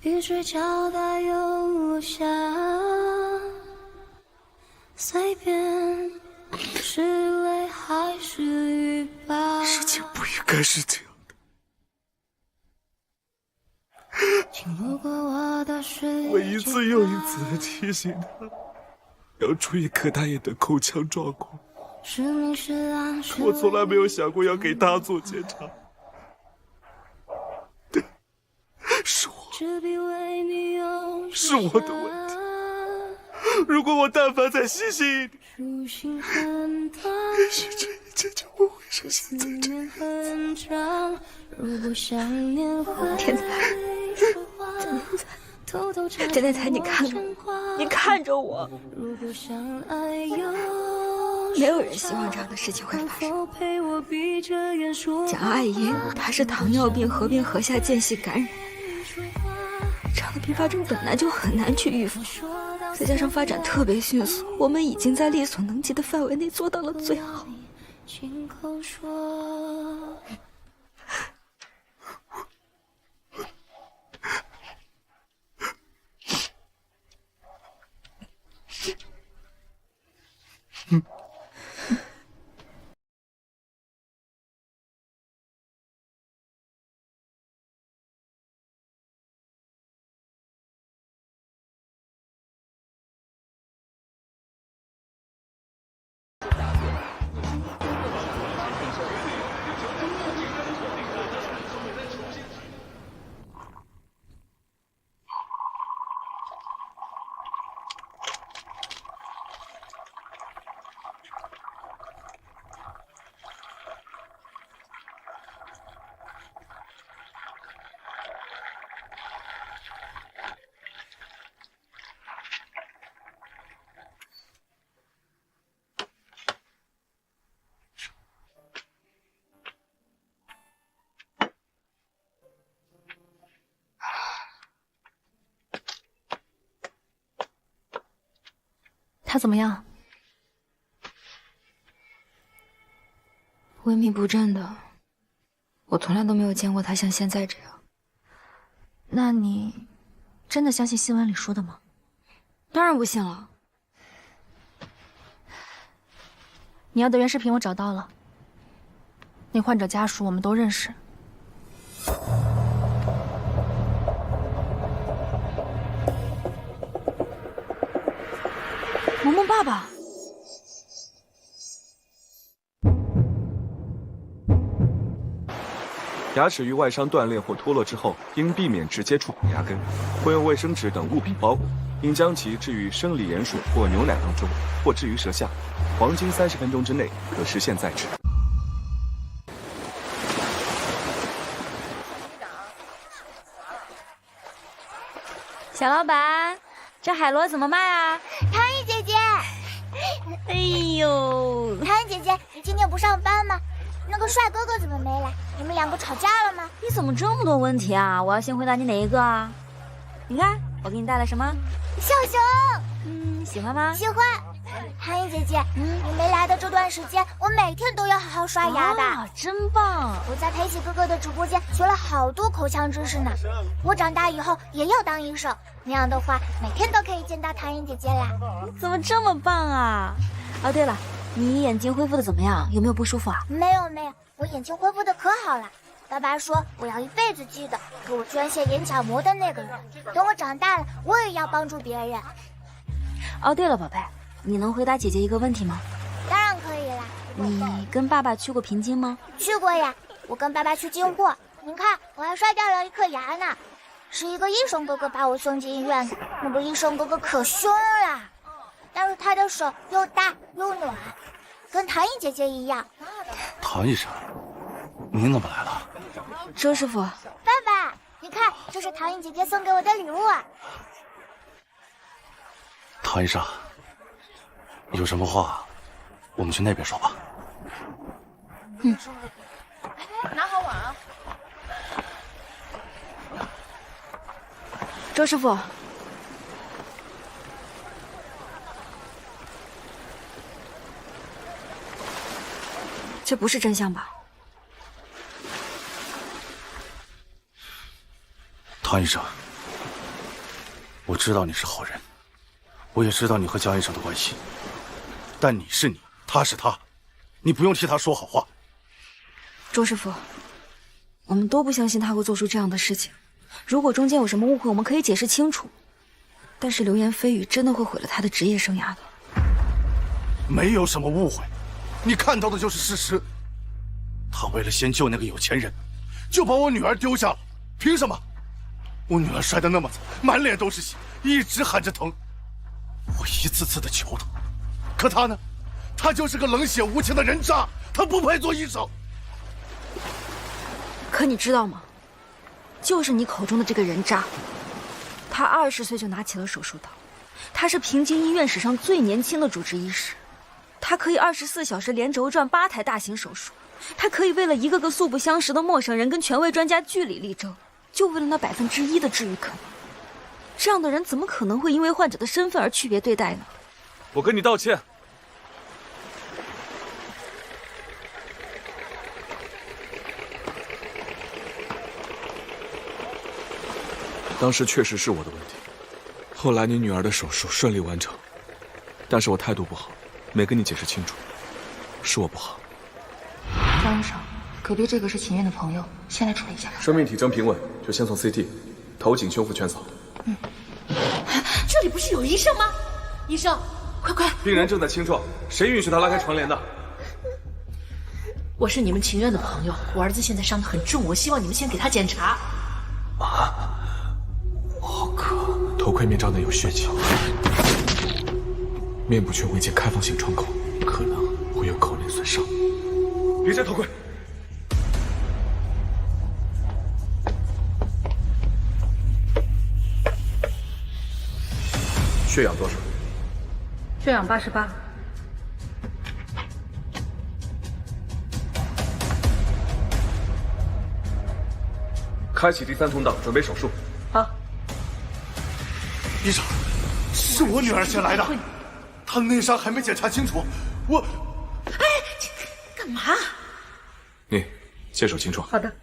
S10: 雨水交代又落下，随便是泪还是雨吧。
S19: 事情不应该是这样的。
S10: 请路过我的水，
S19: 我一次又一次的提醒他，要注意柯大爷的口腔状况。
S10: 是明是暗，
S19: 可我从来没有想过要给他做检查。是我的问题。如果我但凡再细心一点，也许这一切就不会是现在这样。
S6: 天才，你看着我，你看着我。没有人希望这样的事情会发生。蒋阿姨她是糖尿病合并颌下间隙感染。这样的并发症本来就很难去预防，再加上发展特别迅速，我们已经在力所能及的范围内做到了最好。
S4: 他怎么样？
S6: 萎靡不振的，我从来都没有见过他像现在这样。
S4: 那你真的相信新闻里说的吗？
S6: 当然不信了。
S4: 你要的原视频我找到了，那患者家属我们都认识。
S6: 萌萌爸爸，
S8: 牙齿与外伤断裂或脱落之后，应避免直接触碰牙根，或用卫生纸等物品包裹，应将其置于生理盐水或牛奶当中，或置于舌下，黄金30分钟之内可实现再治。
S16: 小老板，这海螺怎么卖啊？
S14: 唐毅姐姐，
S16: 哎呦，
S14: 唐毅姐姐，你今天不上班吗？那个帅哥哥怎么没来？你们两个吵架了吗？
S16: 你怎么这么多问题啊？我要先回答你哪一个啊？你看，我给你带了什么？
S14: 小熊。
S16: 喜欢吗？
S14: 喜欢。唐毅姐姐，你没来的这段时间，我每天都要好好刷牙的。
S16: 啊，真棒！
S14: 我在裴喜哥哥的直播间学了好多口腔知识呢。我长大以后也要当医生，那样的话，每天都可以见到唐毅姐姐啦。
S16: 怎么这么棒啊？哦，对了，你眼睛恢复的怎么样？有没有不舒服啊？
S14: 没有，我眼睛恢复的可好了。爸爸说我要一辈子记得给我捐献眼角膜的那个人。等我长大了，我也要帮助别人。
S16: 哦，对了，宝贝，你能回答姐姐一个问题吗？
S14: 当然可以啦。
S16: 你跟爸爸去过平津吗？
S14: 去过呀，我跟爸爸去进货。您看，我还摔掉了一颗牙呢，是一个医生哥哥把我送进医院的。那个医生哥哥可凶了，但是他的手又大又暖，跟唐毅姐姐一样。
S18: 唐医生，您怎么来了？
S16: 周师傅，
S14: 爸爸，你看，这是唐毅姐姐送给我的礼物。
S18: 唐医生，有什么话，我们去那边说吧。
S1: 拿好碗啊。
S16: 周师傅，这不是真相吧？
S9: 唐医生，我知道你是好人，我也知道你和江医生的关系，但你是你，他是他，你不用替他说好话。
S16: 周师傅，我们都不相信他会做出这样的事情。如果中间有什么误会，我们可以解释清楚。但是流言蜚语真的会毁了他的职业生涯的。
S9: 没有什么误会，你看到的就是事实。他为了先救那个有钱人，就把我女儿丢下了，凭什么？我女儿摔得那么惨，满脸都是血，一直喊着疼。我一次次的求他，可他呢？他就是个冷血无情的人渣，他不配做医生。
S16: 可你知道吗？就是你口中的这个人渣，他20岁就拿起了手术刀，他是平津医院史上最年轻的主治医师，他可以24小时连轴转8台大型手术，他可以为了一个个素不相识的陌生人跟权威专家据理力争，就为了那1%的治愈可能。这样的人怎么可能会因为患者的身份而区别对待呢？
S19: 我跟你道歉。当时确实是我的问题，后来你女儿的手术顺利完成，但是我态度不好，没跟你解释清楚，是我不好。
S17: 张医生，隔壁这个是秦院的朋友，先来处理一下吧。
S19: 生命体征平稳，就先从 CT， 头颈胸腹全扫。
S1: 这里不是有医生吗？医生，快！
S19: 病人正在清创，谁允许他拉开床帘的？
S1: 我是你们秦院的朋友，我儿子现在伤得很重，我希望你们先给他检查。
S19: 头盔面罩内有血迹，面部全未见开放性创口，可能会有口内损伤。别摘头盔。血氧多少？
S17: 血氧88。
S19: 开启第3通道，准备手术。
S17: 好。
S11: 医生，是我女儿先来的，她内伤还没检查清楚，我……
S1: 哎，干嘛？
S19: 你接手清创。
S17: 好的。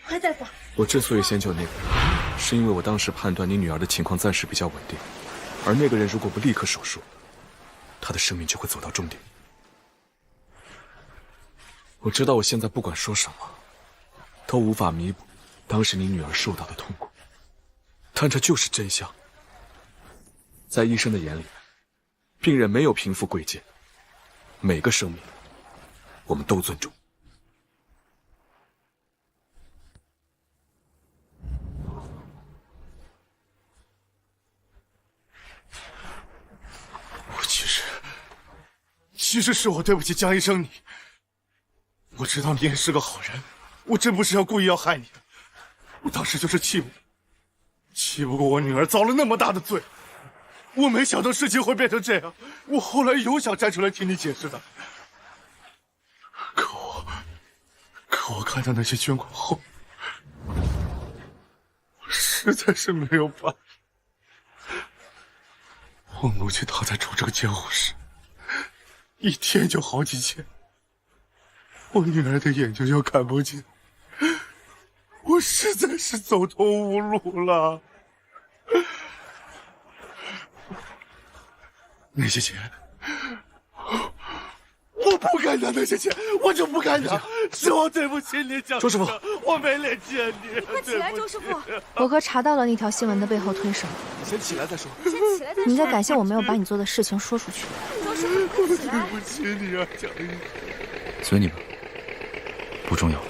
S17: 快大夫。
S19: 我之所以先救那个人，是因为我当时判断你女儿的情况暂时比较稳定，而那个人如果不立刻手术，她的生命就会走到终点。我知道我现在不管说什么，都无法弥补当时你女儿受到的痛苦，但这就是真相。在医生的眼里，病人没有贫富贵贱，每个生命我们都尊重。
S11: 我其实是我对不起江医生你。我知道你也是个好人，我真不是故意要害你的。我当时就是气不过我女儿遭了那么大的罪。我没想到事情会变成这样，我后来有想站出来替你解释的，可我看到那些捐款后，我实在是没有办法。我母亲躺在重症监护室，一天就好几千，我女儿的眼睛又看不见，我实在是走投无路了。那些钱，我不该拿那些钱，我就不该拿。是我对不起你，江
S19: 周师傅，
S11: 我没脸见你。
S16: 快起来，周师傅！
S4: 我哥查到了那条新闻的背后推手。
S19: 先起来再说。
S16: 先起来再说。
S4: 你应该感谢我没有把你做的事情说出去。
S16: 周师傅，快起来！
S11: 对不起你啊，江医生。
S2: 随你吧，不重要。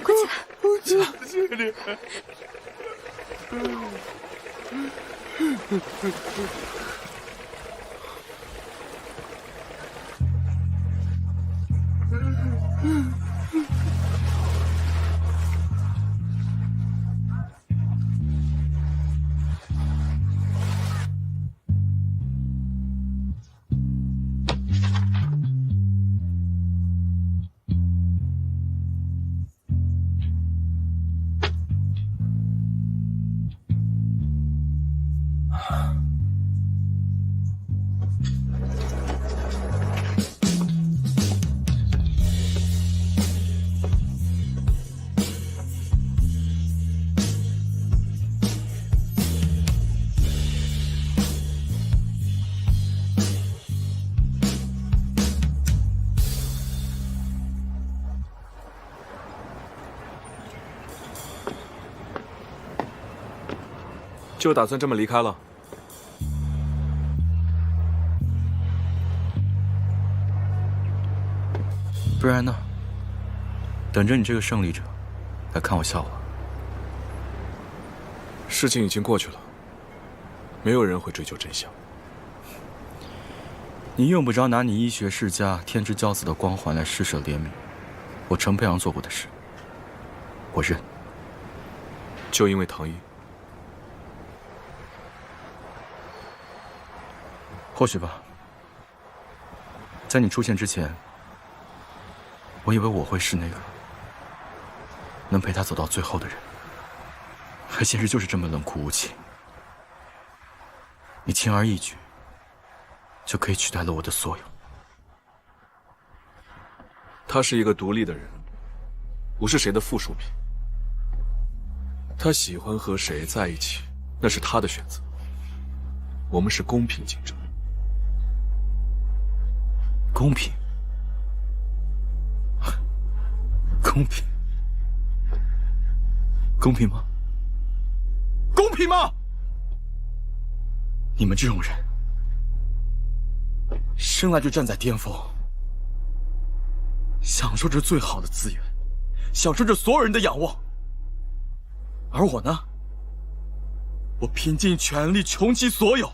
S16: 快起来！
S11: 谢谢你。
S19: 就打算这么离开了？
S2: 不然呢？等着你这个胜利者来看我笑话。
S19: 事情已经过去了，没有人会追究真相。
S2: 你用不着拿你医学世家、天之骄子的光环来施舍怜悯。我程培阳做过的事，我认。
S19: 就因为唐一？
S2: 或许吧。在你出现之前，我以为我会是那个能陪他走到最后的人，可现实就是这么冷酷无情。你轻而易举就可以取代了我的所有。
S19: 他是一个独立的人，不是谁的附属品。他喜欢和谁在一起，那是他的选择。我们是公平竞争。
S2: 公平？公平？公平吗？公平吗？你们这种人，生来就站在巅峰，享受着最好的资源，享受着所有人的仰望。而我呢？我拼尽全力，穷其所有，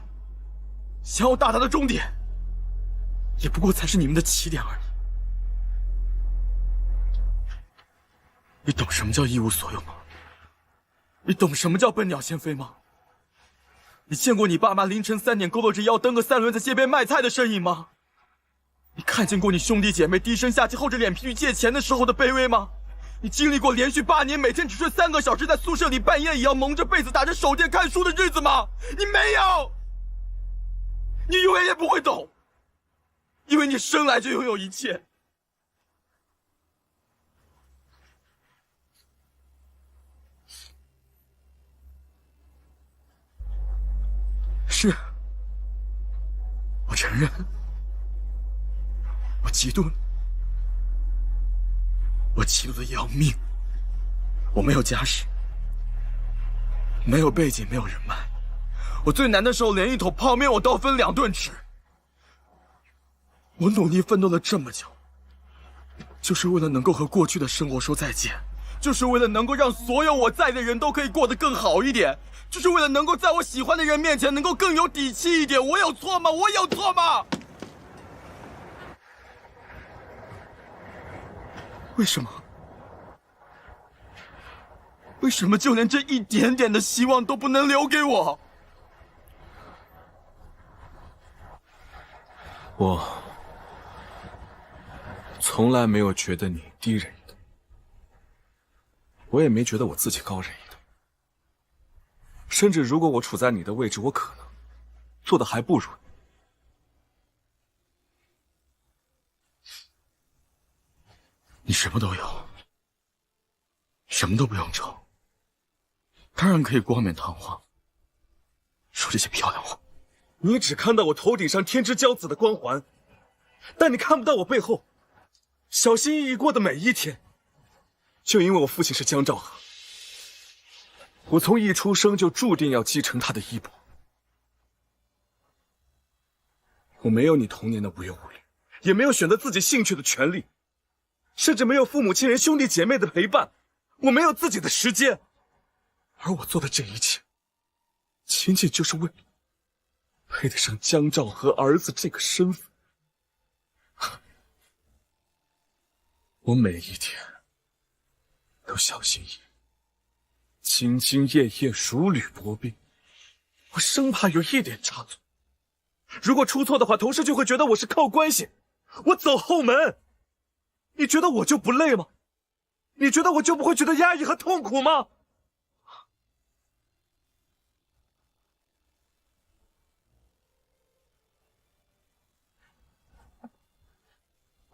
S2: 想要到达的终点，也不过才是你们的起点而已。你懂什么叫一无所有吗？你懂什么叫笨鸟先飞吗？你见过你爸妈凌晨3点佝偻着腰蹬个3轮在街边卖菜的身影吗？你看见过你兄弟姐妹低声下气厚着脸皮去借钱的时候的卑微吗？你经历过连续8年每天只睡3个小时，在宿舍里半夜也要蒙着被子打着手电看书的日子吗？你没有，你永远也不会懂，因为你生来就拥有一切。是，我承认，我嫉妒你。我嫉妒的要命，我没有家世，没有背景，没有人脉，我最难的时候连一桶泡面我都分2顿吃。我努力奋斗了这么久，就是为了能够和过去的生活说再见，就是为了能够让所有我在的人都可以过得更好一点，就是为了能够在我喜欢的人面前能够更有底气一点。我有错吗？我有错吗？为什么？为什么就连这一点点的希望都不能留给我？
S19: 我从来没有觉得你低人一等，我也没觉得我自己高人一等。甚至如果我处在你的位置，我可能做的还不如你。
S2: 你什么都有，什么都不用愁，当然可以冠冕堂皇说这些漂亮话。
S19: 你只看到我头顶上天之骄子的光环，但你看不到我背后小心翼翼过的每一天。就因为我父亲是江兆和，我从一出生就注定要继承他的衣钵。我没有你童年的无忧无虑，也没有选择自己兴趣的权利，甚至没有父母亲人兄弟姐妹的陪伴，我没有自己的时间。而我做的这一切，仅仅就是为了配得上江兆和儿子这个身份。我每一天都小心翼翼，兢兢业业，如履薄冰，我生怕有一点差错。如果出错的话，同事就会觉得我是靠关系，我走后门。你觉得我就不累吗？你觉得我就不会觉得压抑和痛苦吗？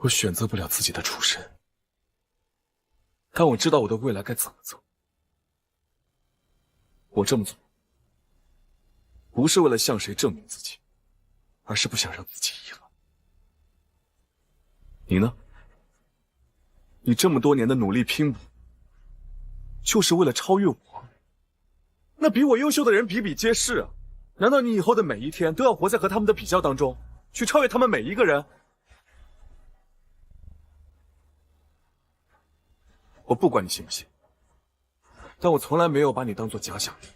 S19: 我选择不了自己的出身，但我知道我的未来该怎么走。我这么做，不是为了向谁证明自己，而是不想让自己遗憾。你呢？你这么多年的努力拼搏，就是为了超越我？那比我优秀的人比比皆是啊！难道你以后的每一天都要活在和他们的比较当中，去超越他们每一个人？我不管你信不信，但我从来没有把你当做假想敌。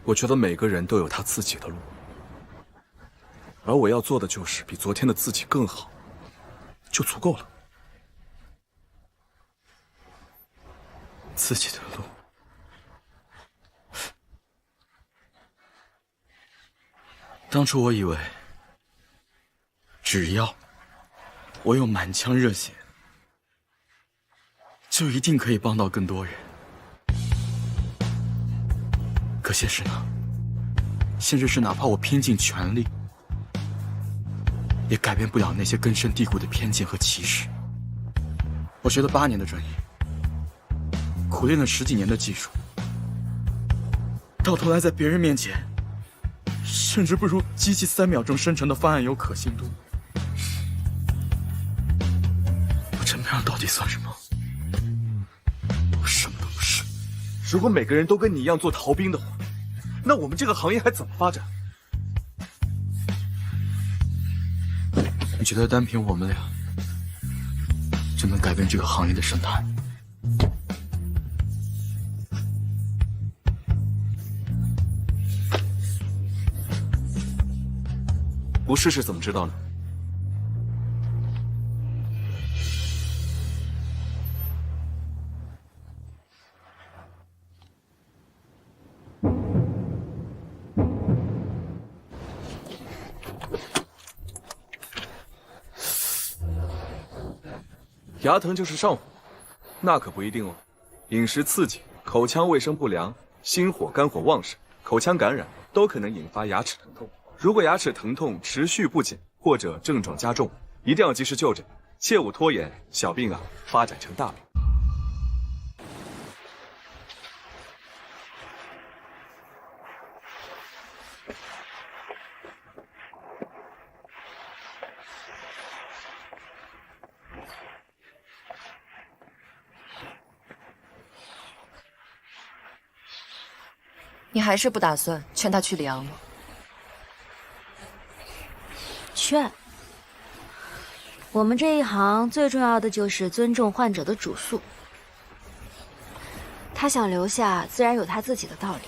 S19: 我觉得每个人都有他自己的路，而我要做的就是比昨天的自己更好，就足够了。
S2: 自己的路，当初我以为，只要我有满腔热血，就一定可以帮到更多人。可现实呢？现实是，哪怕我拼尽全力，也改变不了那些根深蒂固的偏见和歧视。我学了8年的专业，苦练了10几年的技术，到头来在别人面前，甚至不如机器3秒钟生成的方案有可信度。我这么样到底算什么？我什么都不是。
S19: 如果每个人都跟你一样做逃兵的话，那我们这个行业还怎么发展？
S2: 你觉得单凭我们俩就能改变这个行业的生态？
S19: 不试试怎么知道呢？牙疼就是上火，那可不一定哦。饮食刺激、口腔卫生不良、心火、肝火旺盛、口腔感染都可能引发牙齿疼痛。如果牙齿疼痛持续不减或者症状加重，一定要及时就诊，切勿拖延，小病发展成大病。
S12: 你还是不打算劝他去里昂吗？
S16: 劝。我们这一行最重要的就是尊重患者的主诉。他想留下，自然有他自己的道理。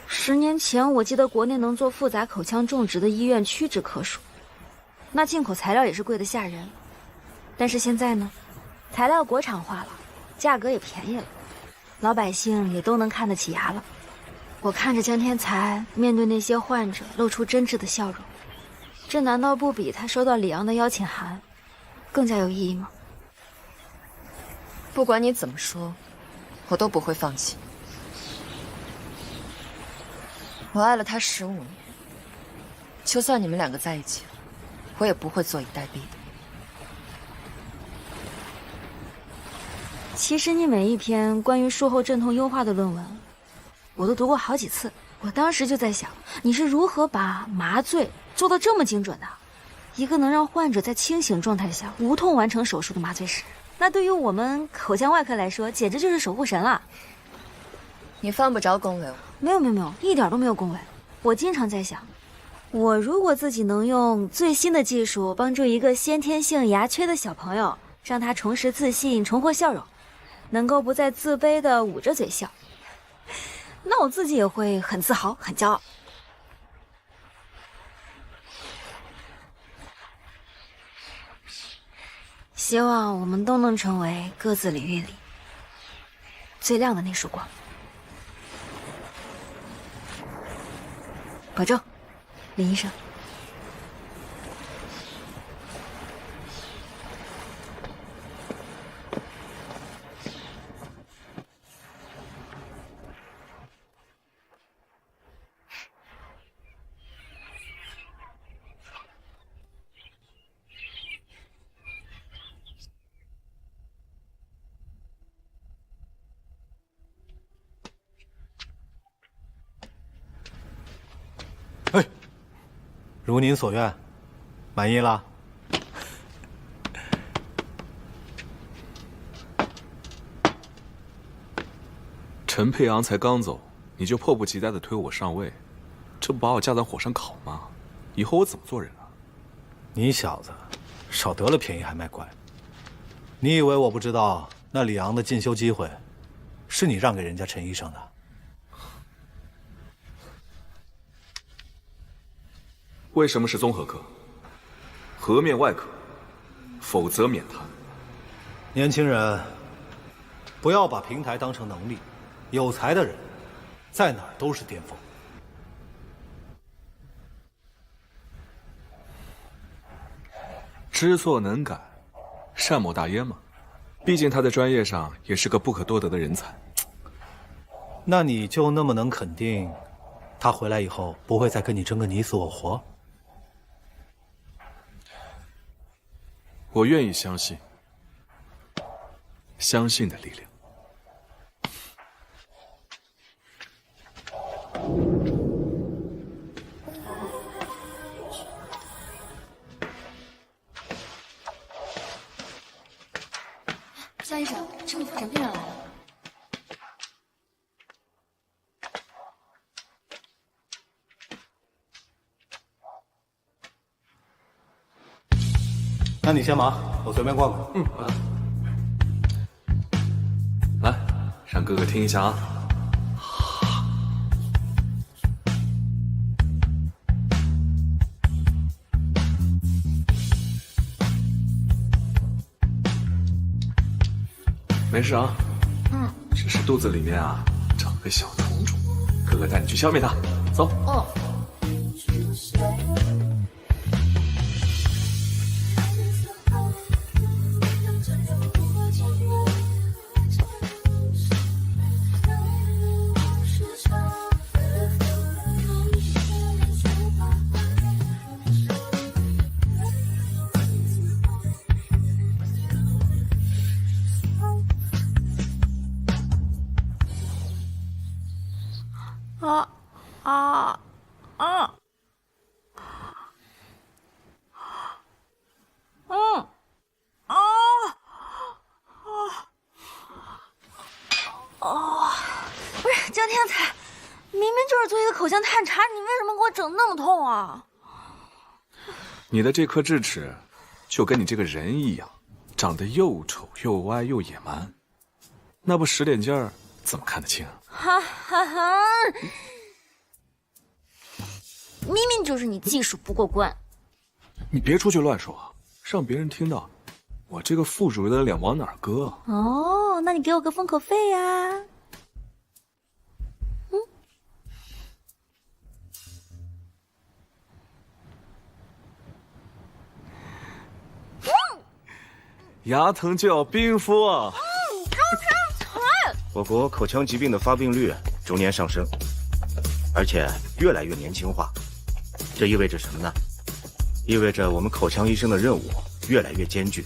S16: 10年前，我记得国内能做复杂口腔种植的医院屈指可数，那进口材料也是贵得吓人。但是现在呢，材料国产化了，价格也便宜了。老百姓也都能看得起牙了。我看着江天才面对那些患者露出真挚的笑容，这难道不比他收到李昂的邀请函更加有意义吗？
S12: 不管你怎么说，我都不会放弃。我爱了他15年，就算你们2个在一起，我也不会坐以待毙的。
S16: 其实你每一篇关于术后镇痛优化的论文，我都读过好几次。我当时就在想，你是如何把麻醉做到这么精准的？一个能让患者在清醒状态下无痛完成手术的麻醉师，那对于我们口腔外科来说，简直就是守护神了。
S12: 你犯不着恭维我。
S16: 没有，一点都没有恭维。我经常在想，我如果自己能用最新的技术帮助一个先天性牙缺的小朋友，让他重拾自信，重获笑容，能够不再自卑地捂着嘴笑，那我自己也会很自豪、很骄傲。希望我们都能成为各自领域里最亮的那束光。保重，林医生。
S9: 如您所愿，满意了？
S19: 陈佩阳才刚走，你就迫不及待地推我上位，这不把我架在火上烤吗？以后我怎么做人啊？
S9: 你小子，少得了便宜还卖乖。你以为我不知道那李昂的进修机会，是你让给人家陈医生的？
S19: 为什么是综合科？颌面外科，否则免谈。
S9: 年轻人，不要把平台当成能力，有才的人，在哪儿都是巅峰。
S19: 知错能改，善莫大焉嘛。毕竟他在专业上也是个不可多得的人才。
S9: 那你就那么能肯定，他回来以后不会再跟你争个你死我活？
S19: 我愿意相信，相信的力量。
S17: 夏医生，这个妇产病人来了。
S9: 那你先忙，我随便逛逛。
S19: 嗯，好的。来，让哥哥听一下啊。没事啊。
S17: 嗯。
S19: 只是肚子里面啊长了个小虫虫，哥哥带你去消灭它。走。
S17: 哦。
S6: 不是江天才，明明就是做一个口腔探查，你为什么给我整那么痛啊？
S19: 你的这颗智齿，就跟你这个人一样，长得又丑又歪又野蛮，那不使点劲儿怎么看得清啊？
S6: 哈哈哈！明明就是你技术不过关。
S19: 你别出去乱说，让别人听到，我这个副主任的脸往哪儿搁？
S6: 哦，那你给我个封口费呀？
S19: 牙疼就要冰敷啊！
S6: 高天才，
S13: 我国口腔疾病的发病率逐年上升，而且越来越年轻化。这意味着什么呢？意味着我们口腔医生的任务越来越艰巨，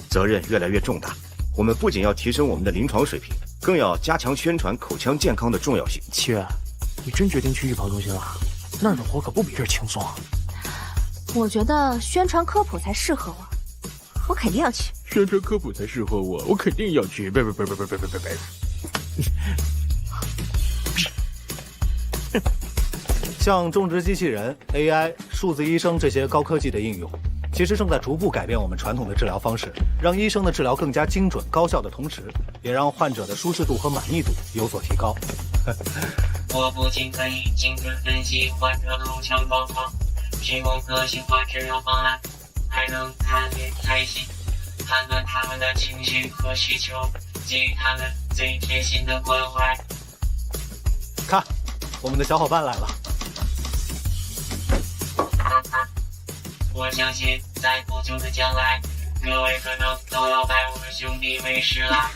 S13: 责任越来越重大。我们不仅要提升我们的临床水平，更要加强宣传口腔健康的重要性。
S5: 七月，你真决定去预保中心了？那儿的活可不比这儿轻松啊！
S4: 我觉得宣传科普才适合我，我肯定要去。
S5: 宣传科普才适合我，我肯定要去。别！
S9: 像种植机器人、AI、数字医生这些高科技的应用，其实正在逐步改变我们传统的治疗方式，让医生的治疗更加精准高效的同时，也让患者的舒适度和满意度有所提高。
S20: 我不仅可以精准分析患者口腔状况，提供个性化治疗方案，还能看脸开心，判断他们的情绪和需求，给予他们最贴心的关怀。
S9: 看，我们的小伙伴来了。
S20: 我相信在不久的将来，各位可能都要拜我们兄弟为师了。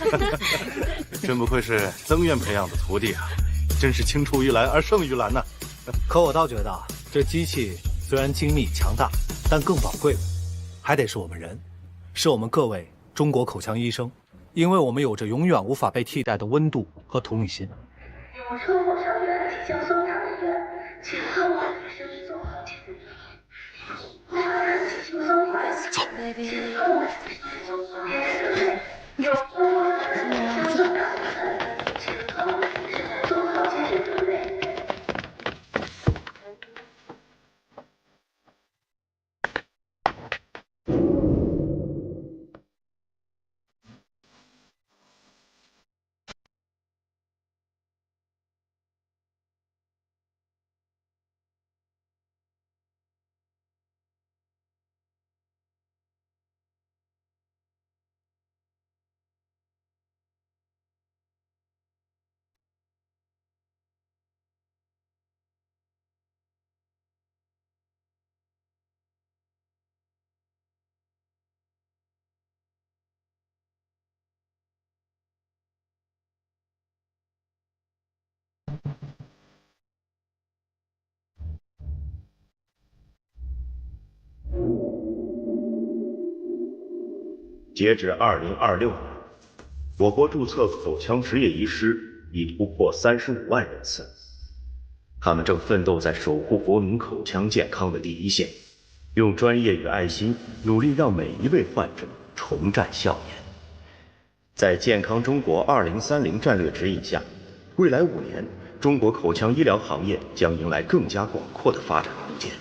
S18: 真不愧是曾院培养的徒弟啊，真是青出于蓝而胜于蓝呐。
S9: 可我倒觉得，这机器虽然精密强大，但更宝贵的还得是我们人，是我们各位中国口腔医生，因为我们有着永远无法被替代的温度和同理心。
S10: 有车火伤员即将送往医院，请各位医生做好检查。
S2: 走。
S13: 截至2026年，我国注册口腔执业医师已突破35万人次，他们正奋斗在守护国民口腔健康的第一线，用专业与爱心努力让每一位患者重绽笑颜。在健康中国2030战略指引下，未来5年，中国口腔医疗行业将迎来更加广阔的发展空间，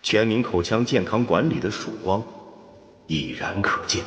S13: 全民口腔健康管理的曙光已然可见。